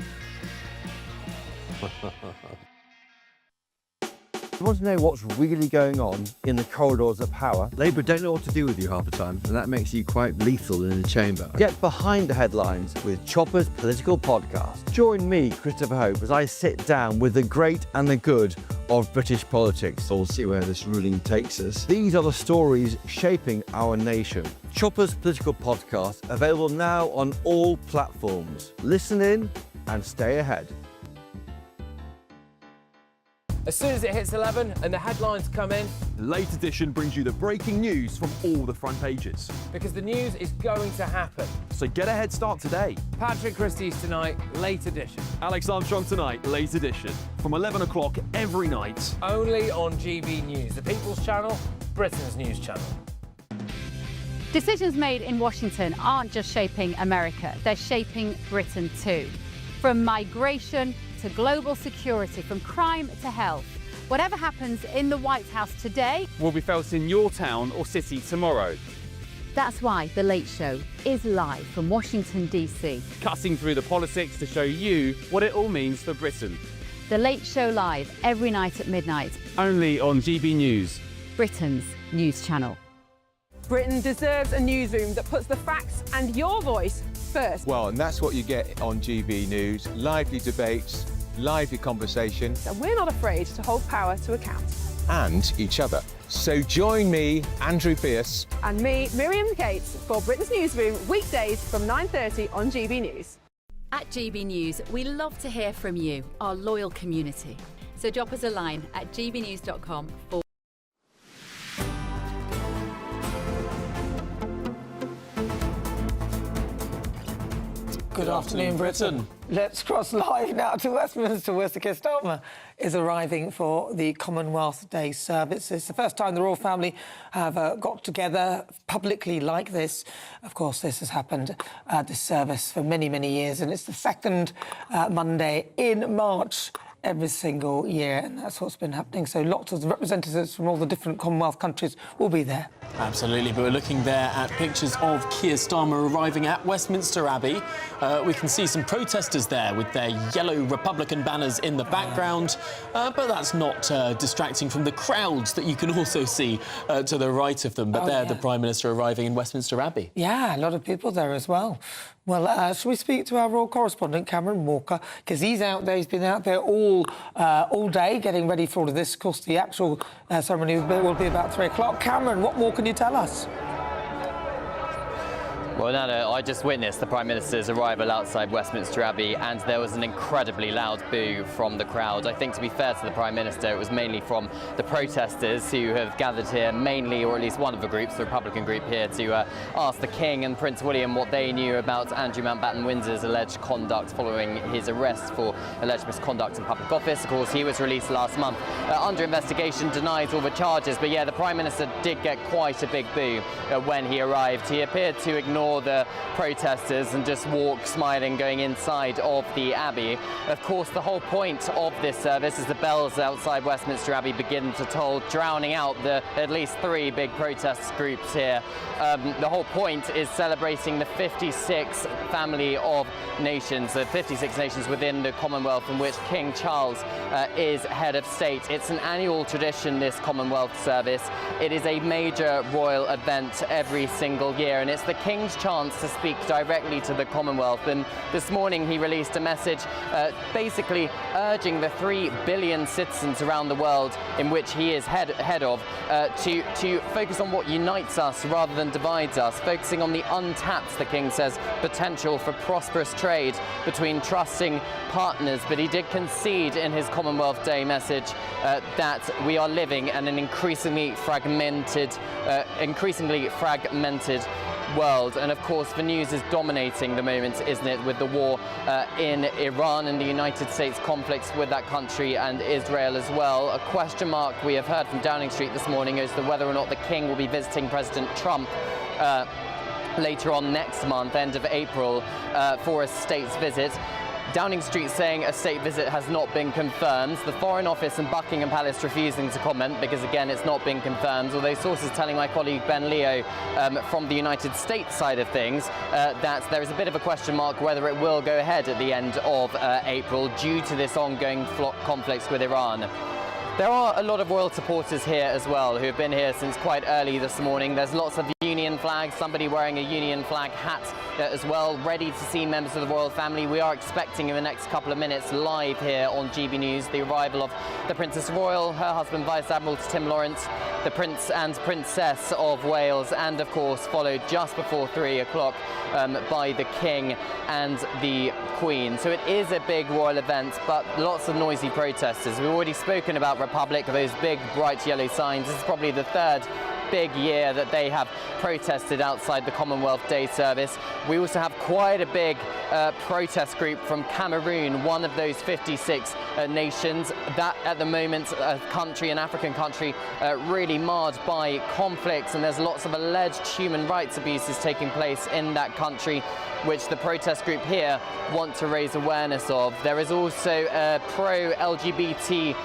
You want to know what's really going on in the corridors of power? Labour don't know what to do with you half the time, and that makes you quite lethal in the chamber. Get behind the headlines with Chopper's Political Podcast. Join me, Christopher Hope, as I sit down with the great and the good of British politics. We'll see where this ruling takes us. These are the stories shaping our nation. Chopper's Political Podcast, available now on all platforms. Listen in and stay ahead. As soon as it hits 11 and the headlines come in, Late Edition brings you the breaking news from all the front pages. because the news is going to happen. So get a head start today. Patrick Christie's Tonight, Late Edition. Alex Armstrong Tonight, Late Edition. From 11 o'clock every night. Only on GB News, the People's Channel, Britain's news channel. Decisions made in Washington aren't just shaping America, they're shaping Britain too. From migration to global security, from crime to health. Whatever happens in the White House today will be felt in your town or city tomorrow. That's why The Late Show is live from Washington, D.C. Cutting through the politics to show you what it all means for Britain. The Late Show live every night at midnight. Only on GB News. Britain's news channel. Britain deserves a newsroom that puts the facts and your voice first. Well, and that's what you get on GB News. Lively debates, lively conversation. And we're not afraid to hold power to account. And each other. So join me, Andrew Pierce. And me, Miriam Gates, for Britain's Newsroom, weekdays from 9:30 on GB News. At GB News, we love to hear from you, our loyal community. So drop us a line at gbnews.com. Good afternoon, Britain. Let's cross live now to Westminster, where Sir Keir Starmer is arriving for the Commonwealth Day service. It's the first time the royal family have got together publicly like this. Of course, this has happened, this service, for many, many years, and it's the second Monday in March every single year, and that's what's been happening. So lots of representatives from all the different Commonwealth countries will be there. Absolutely, but we're looking there at pictures of Keir Starmer arriving at Westminster Abbey. We can see some protesters there with their yellow Republican banners in the background, but that's not distracting from the crowds that you can also see to the right of them. But the Prime Minister arriving in Westminster Abbey. Yeah, a lot of people there as well. Well, shall we speak to our royal correspondent, Cameron Walker, because he's out there, he's been out there all all day getting ready for all of this. Of course, the actual ceremony will be about 3 o'clock. Cameron, what more can you tell us? Well, Nana, I just witnessed the Prime Minister's arrival outside Westminster Abbey, and there was an incredibly loud boo from the crowd. I think, to be fair to the Prime Minister, it was mainly from the protesters who have gathered here, mainly, or at least one of the groups, the Republican group here, to ask the King and Prince William what they knew about Andrew Mountbatten-Windsor's alleged conduct following his arrest for alleged misconduct in public office. Of course, he was released last month under investigation, denies all the charges. But yeah, the Prime Minister did get quite a big boo when he arrived. He appeared to ignore the protesters and just walk smiling going inside of the Abbey. Of course, the whole point of this service is the bells outside Westminster Abbey begin to toll, drowning out the at least 3 big protest groups here. The whole point is celebrating the 56 family of nations, the 56 nations within the Commonwealth in which King Charles is head of state. It's an annual tradition, this Commonwealth service. It is a major royal event every single year, and it's the King's chance to speak directly to the Commonwealth. And this morning he released a message basically urging the 3 billion citizens around the world in which he is head of to focus on what unites us rather than divides us, focusing on the untapped, the King says, potential for prosperous trade between trusting partners. But he did concede in his Commonwealth Day message that we are living in an increasingly fragmented world. And of course, the news is dominating the moment, isn't it, with the war in Iran and the United States conflicts with that country and Israel as well. A question mark we have heard from Downing Street this morning is whether or not the King will be visiting President Trump later on next month, end of April, for a state's visit. Downing Street saying a state visit has not been confirmed. The Foreign Office and Buckingham Palace refusing to comment because, again, it's not been confirmed, although sources telling my colleague Ben Leo from the United States side of things that there is a bit of a question mark whether it will go ahead at the end of April due to this ongoing conflicts with Iran. There are a lot of royal supporters here as well who have been here since quite early this morning. There's lots of Union flags, somebody wearing a Union flag hat as well, ready to see members of the royal family. We are expecting in the next couple of minutes live here on GB News the arrival of the Princess Royal, her husband Vice Admiral Tim Lawrence, the Prince and Princess of Wales, and of course followed just before 3 o'clock by the King and the Queen. So it is a big royal event, but lots of noisy protesters. We've already spoken about Republic, those big bright yellow signs. This is probably the 3rd big year that they have protested outside the Commonwealth Day service. We also have quite a big protest group from Cameroon, one of those 56 nations. That at the moment, a country, an African country, really marred by conflicts, and there's lots of alleged human rights abuses taking place in that country, which the protest group here want to raise awareness of. There is also a pro-LGBT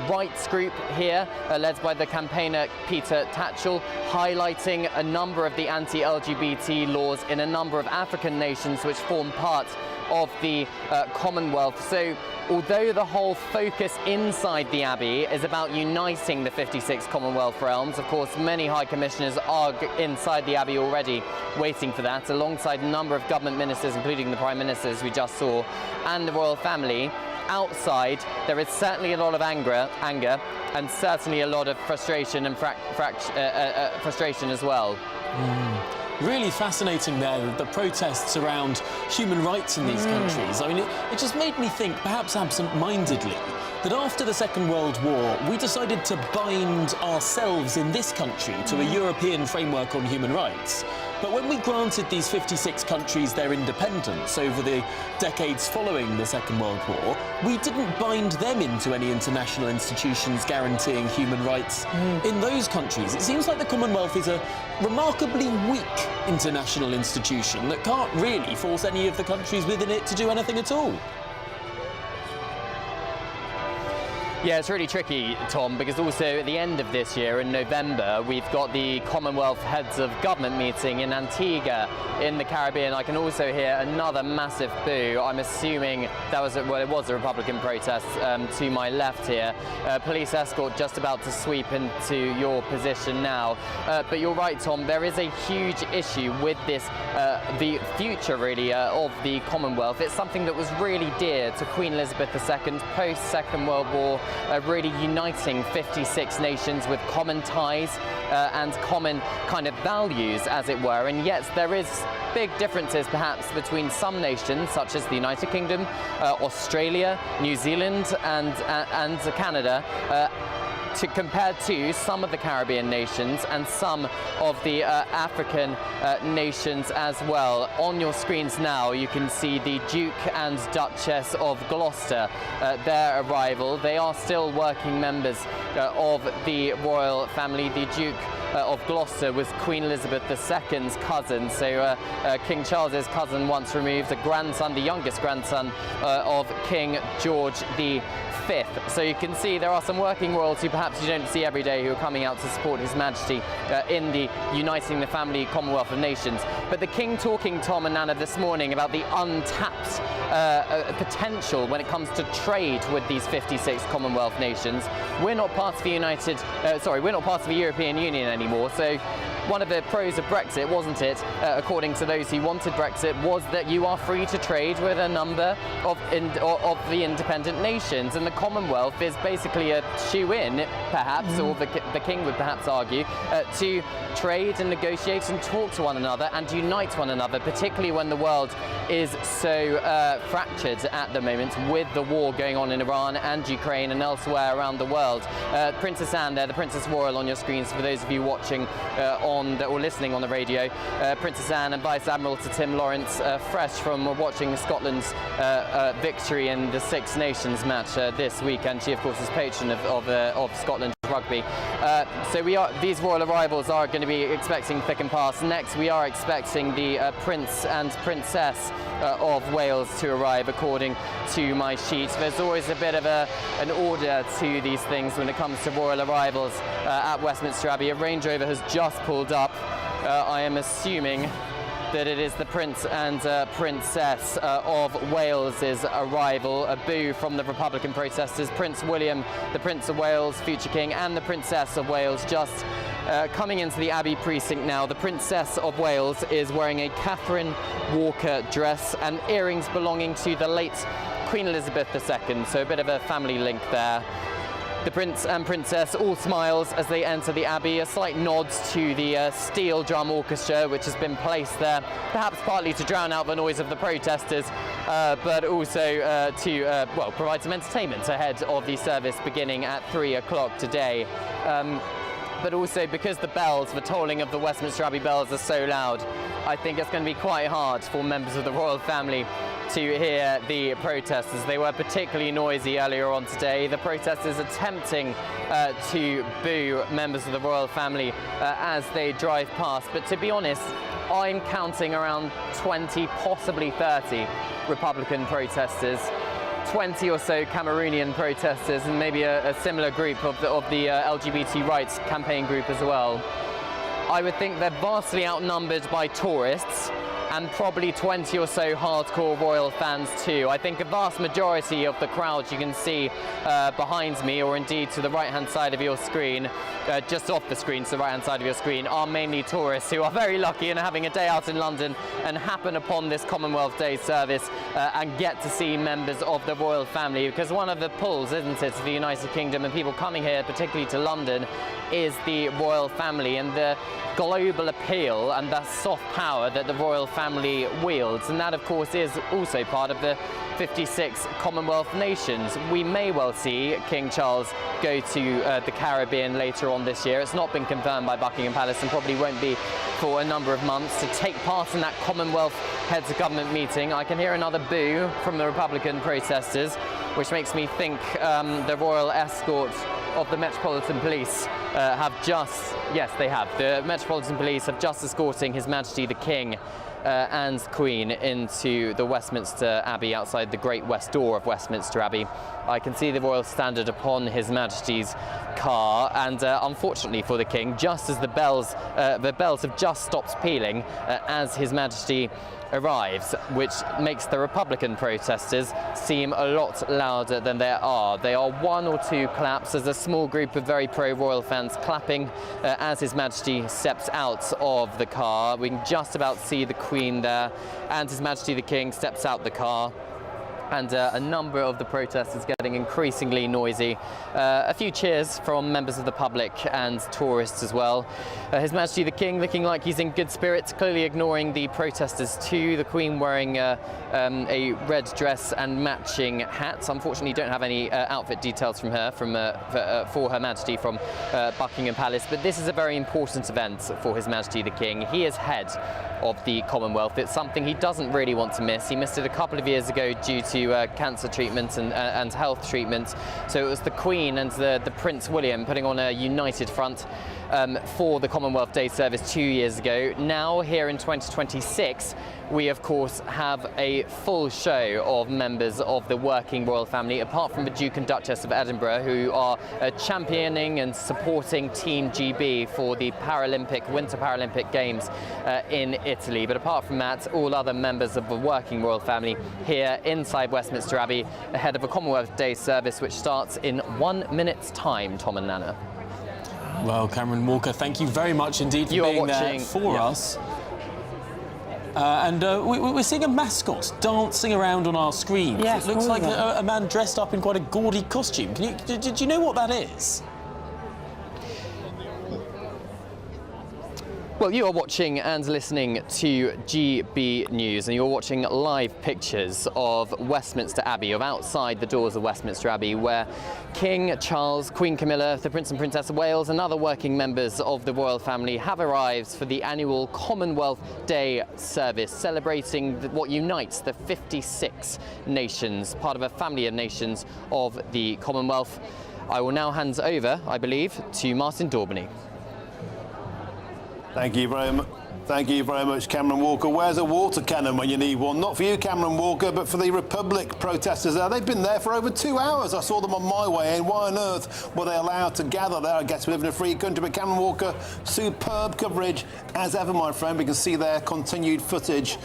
rights group here, led by the campaigner Peter Tatchell, highlighting a number of the anti-LGBT laws in a number of African nations which form part of the Commonwealth. So although the whole focus inside the Abbey is about uniting the 56 Commonwealth realms, of course many High Commissioners are inside the Abbey already waiting for that, alongside a number of government ministers, including the Prime Minister, as we just saw, and the royal family. Outside, there is certainly a lot of anger and certainly a lot of frustration and frustration as well. Really fascinating there, the protests around human rights in these countries. I mean, it just made me think, perhaps absent-mindedly, that after the Second World War, we decided to bind ourselves in this country to a European framework on human rights. But when we granted these 56 countries their independence over the decades following the Second World War, we didn't bind them into any international institutions guaranteeing human rights in those countries. It seems like the Commonwealth is a remarkably weak international institution that can't really force any of the countries within it to do anything at all. Yeah, it's really tricky, Tom, because also at the end of this year, in November, we've got the Commonwealth Heads of Government meeting in Antigua in the Caribbean. I can also hear another massive boo. I'm assuming that was, well, it was a Republican protest to my left here. Police escort just about to sweep into your position now. But you're right, Tom, there is a huge issue with this, the future really of the Commonwealth. It's something that was really dear to Queen Elizabeth II post-Second World War, really uniting 56 nations with common ties and common kind of values, as it were. And yet there is big differences perhaps between some nations, such as the United Kingdom, Australia, New Zealand and Canada, compared to some of the Caribbean nations and some of the African nations as well. On your screens now you can see the Duke and Duchess of Gloucester, their arrival. They are still working members of the royal family. The Duke of Gloucester was Queen Elizabeth II's cousin, so King Charles's cousin once removed, a grandson, the youngest grandson of King George V. So you can see there are some working royalty perhaps you don't see every day who are coming out to support His Majesty in the Uniting the Family Commonwealth of Nations. But the King talking, Tom and Nana, this morning about the untapped potential when it comes to trade with these 56 Commonwealth nations. We're not part of the we're not part of the European Union anymore, so one of the pros of Brexit, wasn't it, according to those who wanted Brexit, was that you are free to trade with a number of the independent nations, and the Commonwealth is basically a shoe-in, perhaps, or the King would perhaps argue, to trade and negotiate and talk to one another and unite one another, particularly when the world is so fractured at the moment with the war going on in Iran and Ukraine and elsewhere around the world. Princess Anne there, the Princess Royal on your screens for those of you watching or listening on the radio. Princess Anne and Vice Admiral to Tim Lawrence, fresh from watching Scotland's victory in the Six Nations match this weekend. She, of course, is patron of Scotland rugby. So these royal arrivals are going to be expecting thick and fast. Next, we are expecting the Prince and Princess of Wales to arrive, according to my sheet. There's always a bit of an order to these things when it comes to royal arrivals at Westminster Abbey. A Range Rover has just pulled up. I am assuming that it is the Prince and Princess of Wales's arrival. A boo from the Republican protesters. Prince William, the Prince of Wales, future King, and the Princess of Wales just coming into the Abbey precinct now. The Princess of Wales is wearing a Catherine Walker dress and earrings belonging to the late Queen Elizabeth II, so a bit of a family link there. The Prince and Princess all smiles as they enter the Abbey, a slight nod to the steel drum orchestra which has been placed there, perhaps partly to drown out the noise of the protesters, but also to provide some entertainment ahead of the service beginning at 3 o'clock today. But also because the bells, the tolling of the Westminster Abbey bells are so loud, I think it's going to be quite hard for members of the royal family to hear the protesters. They were particularly noisy earlier on today. The protesters attempting to boo members of the royal family as they drive past. But to be honest, I'm counting around 20, possibly 30 Republican protesters, 20 or so Cameroonian protesters, and maybe a similar group of the LGBT rights campaign group as well. I would think they're vastly outnumbered by tourists, and probably 20 or so hardcore royal fans too. I think a vast majority of the crowd you can see behind me, or indeed to the right-hand side of your screen, just off the screen to the right-hand side of your screen, are mainly tourists who are very lucky and are having a day out in London and happen upon this Commonwealth Day service and get to see members of the royal family. Because one of the pulls, isn't it, to the United Kingdom and people coming here, particularly to London, is the royal family and the global appeal and the soft power that the royal family wields. And that, of course, is also part of the 56 Commonwealth nations. We may well see King Charles go to the Caribbean later on this year. It's not been confirmed by Buckingham Palace and probably won't be for a number of months, to take part in that Commonwealth Heads of Government meeting. I can hear another boo from the Republican protesters, which makes me think the royal escort of the Metropolitan Police have just, yes, they have. The Metropolitan Police have just escorting His Majesty the King and Queen into the Westminster Abbey outside the Great West Door of Westminster Abbey. I can see the Royal Standard upon His Majesty's car, and unfortunately for the King, just as the bells have just stopped pealing as His Majesty arrives, which makes the Republican protesters seem a lot louder than they are. They are one or two claps as a small group of very pro-royal fans clapping as His Majesty steps out of the car. We can just about see the Queen there, and His Majesty the King steps out the car. And a number of the protesters getting increasingly noisy. A few cheers from members of the public and tourists as well. His Majesty the King looking like he's in good spirits, clearly ignoring the protesters too. The Queen wearing a red dress and matching hat. Unfortunately, don't have any outfit details from her, for Her Majesty from Buckingham Palace. But this is a very important event for His Majesty the King. He is head of the Commonwealth. It's something he doesn't really want to miss. He missed it a couple of years ago due to cancer treatment and health treatment. So it was the Queen and the Prince William putting on a united front for the Commonwealth Day service 2 years ago. Now, here in 2026, we of course have a full show of members of the working royal family, apart from the Duke and Duchess of Edinburgh, who are championing and supporting Team GB for the Winter Paralympic Games in Italy. But apart from that, all other members of the working royal family here inside Westminster Abbey, ahead of a Commonwealth Day service which starts in 1 minute's time, Tom and Nana. Well, Cameron Walker, thank you very much indeed for being there for us. We're seeing a mascot dancing around on our screens. Yes, it looks like a man dressed up in quite a gaudy costume. Did you know what that is? Well, you are watching and listening to GB News, and you're watching live pictures of Westminster Abbey, of outside the doors of Westminster Abbey, where King Charles, Queen Camilla, the Prince and Princess of Wales, and other working members of the royal family have arrived for the annual Commonwealth Day service, celebrating what unites the 56 nations, part of a family of nations of the Commonwealth. I will now hand over, I believe, to Martin Daubney. Thank you very much. Thank you very much, Cameron Walker. Where's a water cannon when you need one? Not for you, Cameron Walker, but for the Republic protesters there. They've been there for over 2 hours. I saw them on my way in. Why on earth were they allowed to gather there? I guess we live in a free country. But Cameron Walker, superb coverage as ever, my friend. We can see their continued footage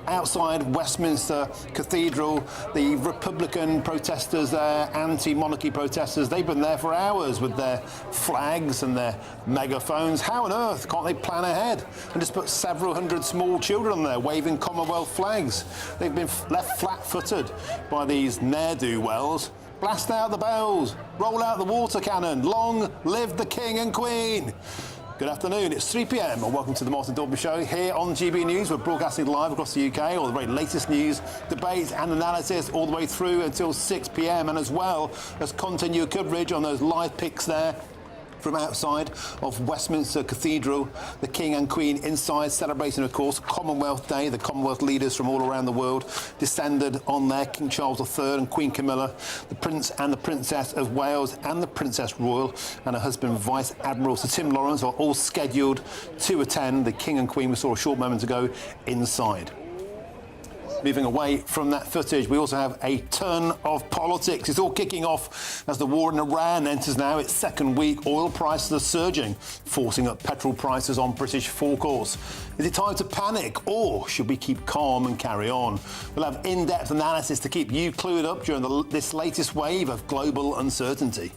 outside Westminster Cathedral. The Republican protesters there, anti-monarchy protesters, they've been there for hours with their flags and their megaphones. How on earth can't they plan ahead and just put several hundred small children there waving Commonwealth flags? They've been left flat-footed by these ne'er-do-wells. Blast out the bells, roll out the water cannon, long live the King and Queen. Good afternoon, it's 3 p.m. and welcome to the Martin Daubney Show here on GB News. We're broadcasting live across the UK, all the very latest news, debates and analysis all the way through until 6 p.m. and as well as continue coverage on those live pics there from outside of Westminster Cathedral, the King and Queen inside, celebrating, of course, Commonwealth Day. The Commonwealth leaders from all around the world descended on there. King Charles III and Queen Camilla, the Prince and the Princess of Wales and the Princess Royal and her husband, Vice Admiral Sir Tim Lawrence, are all scheduled to attend. The King and Queen we saw a short moment ago inside. Moving away from that footage, we also have a ton of politics. It's all kicking off as the war in Iran enters now its second week. Oil prices are surging, forcing up petrol prices on British forecourts. Is it time to panic, or should we keep calm and carry on? We'll have in-depth analysis to keep you clued up during this latest wave of global uncertainty.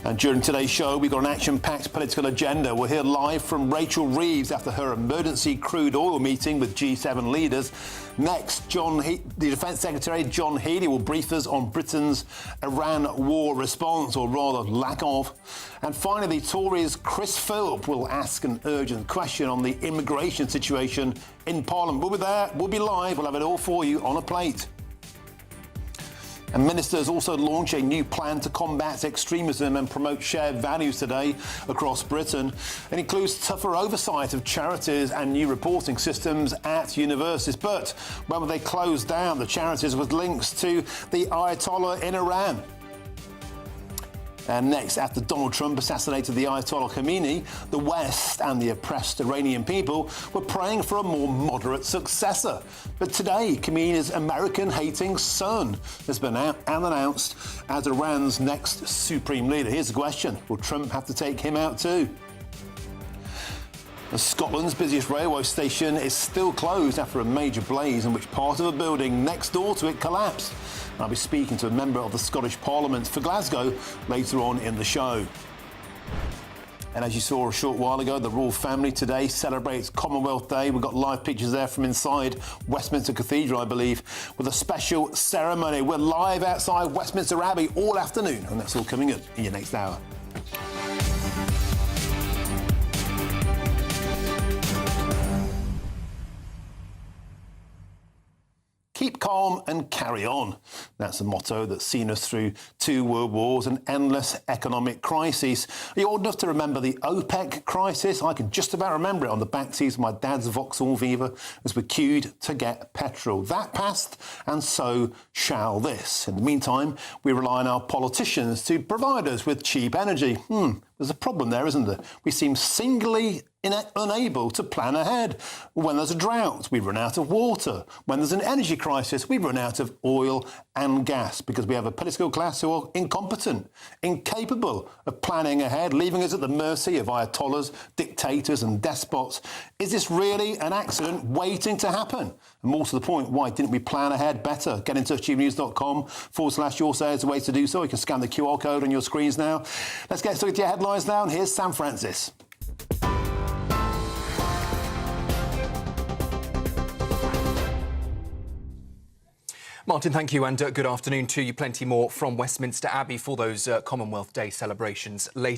And during today's show, we've got an action-packed political agenda. We'll hear live from Rachel Reeves after her emergency crude oil meeting with G7 leaders. Next, the Defence Secretary, John Healey, will brief us on Britain's Iran war response, or rather lack of. And finally, the Tories' Chris Philp will ask an urgent question on the immigration situation in Parliament. We'll be there, we'll be live, we'll have it all for you on a plate. And ministers also launch a new plan to combat extremism and promote shared values today across Britain. It includes tougher oversight of charities and new reporting systems at universities. But when will they close down the charities with links to the Ayatollah in Iran? And next, after Donald Trump assassinated the Ayatollah Khomeini, the West and the oppressed Iranian people were praying for a more moderate successor. But today, Khomeini's American-hating son has been announced as Iran's next supreme leader. Here's the question: will Trump have to take him out too? Scotland's busiest railway station is still closed after a major blaze in which part of a building next door to it collapsed. I'll be speaking to a member of the Scottish Parliament for Glasgow later on in the show. And as you saw a short while ago, the royal family today celebrates Commonwealth Day. We've got live pictures there from inside Westminster Cathedral, I believe, with a special ceremony. We're live outside Westminster Abbey all afternoon, and that's all coming up in your next hour. Keep calm and carry on. That's a motto that's seen us through 2 world wars and endless economic crises. Are you old enough to remember the OPEC crisis? I can just about remember it on the backseat of my dad's Vauxhall Viva as we queued to get petrol. That passed, and so shall this. In the meantime, we rely on our politicians to provide us with cheap energy. There's a problem there, isn't there? We seem singularly unable to plan ahead. When there's a drought, we run out of water. When there's an energy crisis, we run out of oil and gas because we have a political class who are incompetent, incapable of planning ahead, leaving us at the mercy of ayatollahs, dictators and despots. Is this really an accident waiting to happen? And more to the point, why didn't we plan ahead better? Get in touch, gbnews.com/your say is the way to do so. You can scan the QR code on your screens now. Let's get started with your headlines now, and here's Sam Francis. Martin, thank you, and good afternoon to you. Plenty more from Westminster Abbey for those Commonwealth Day celebrations later.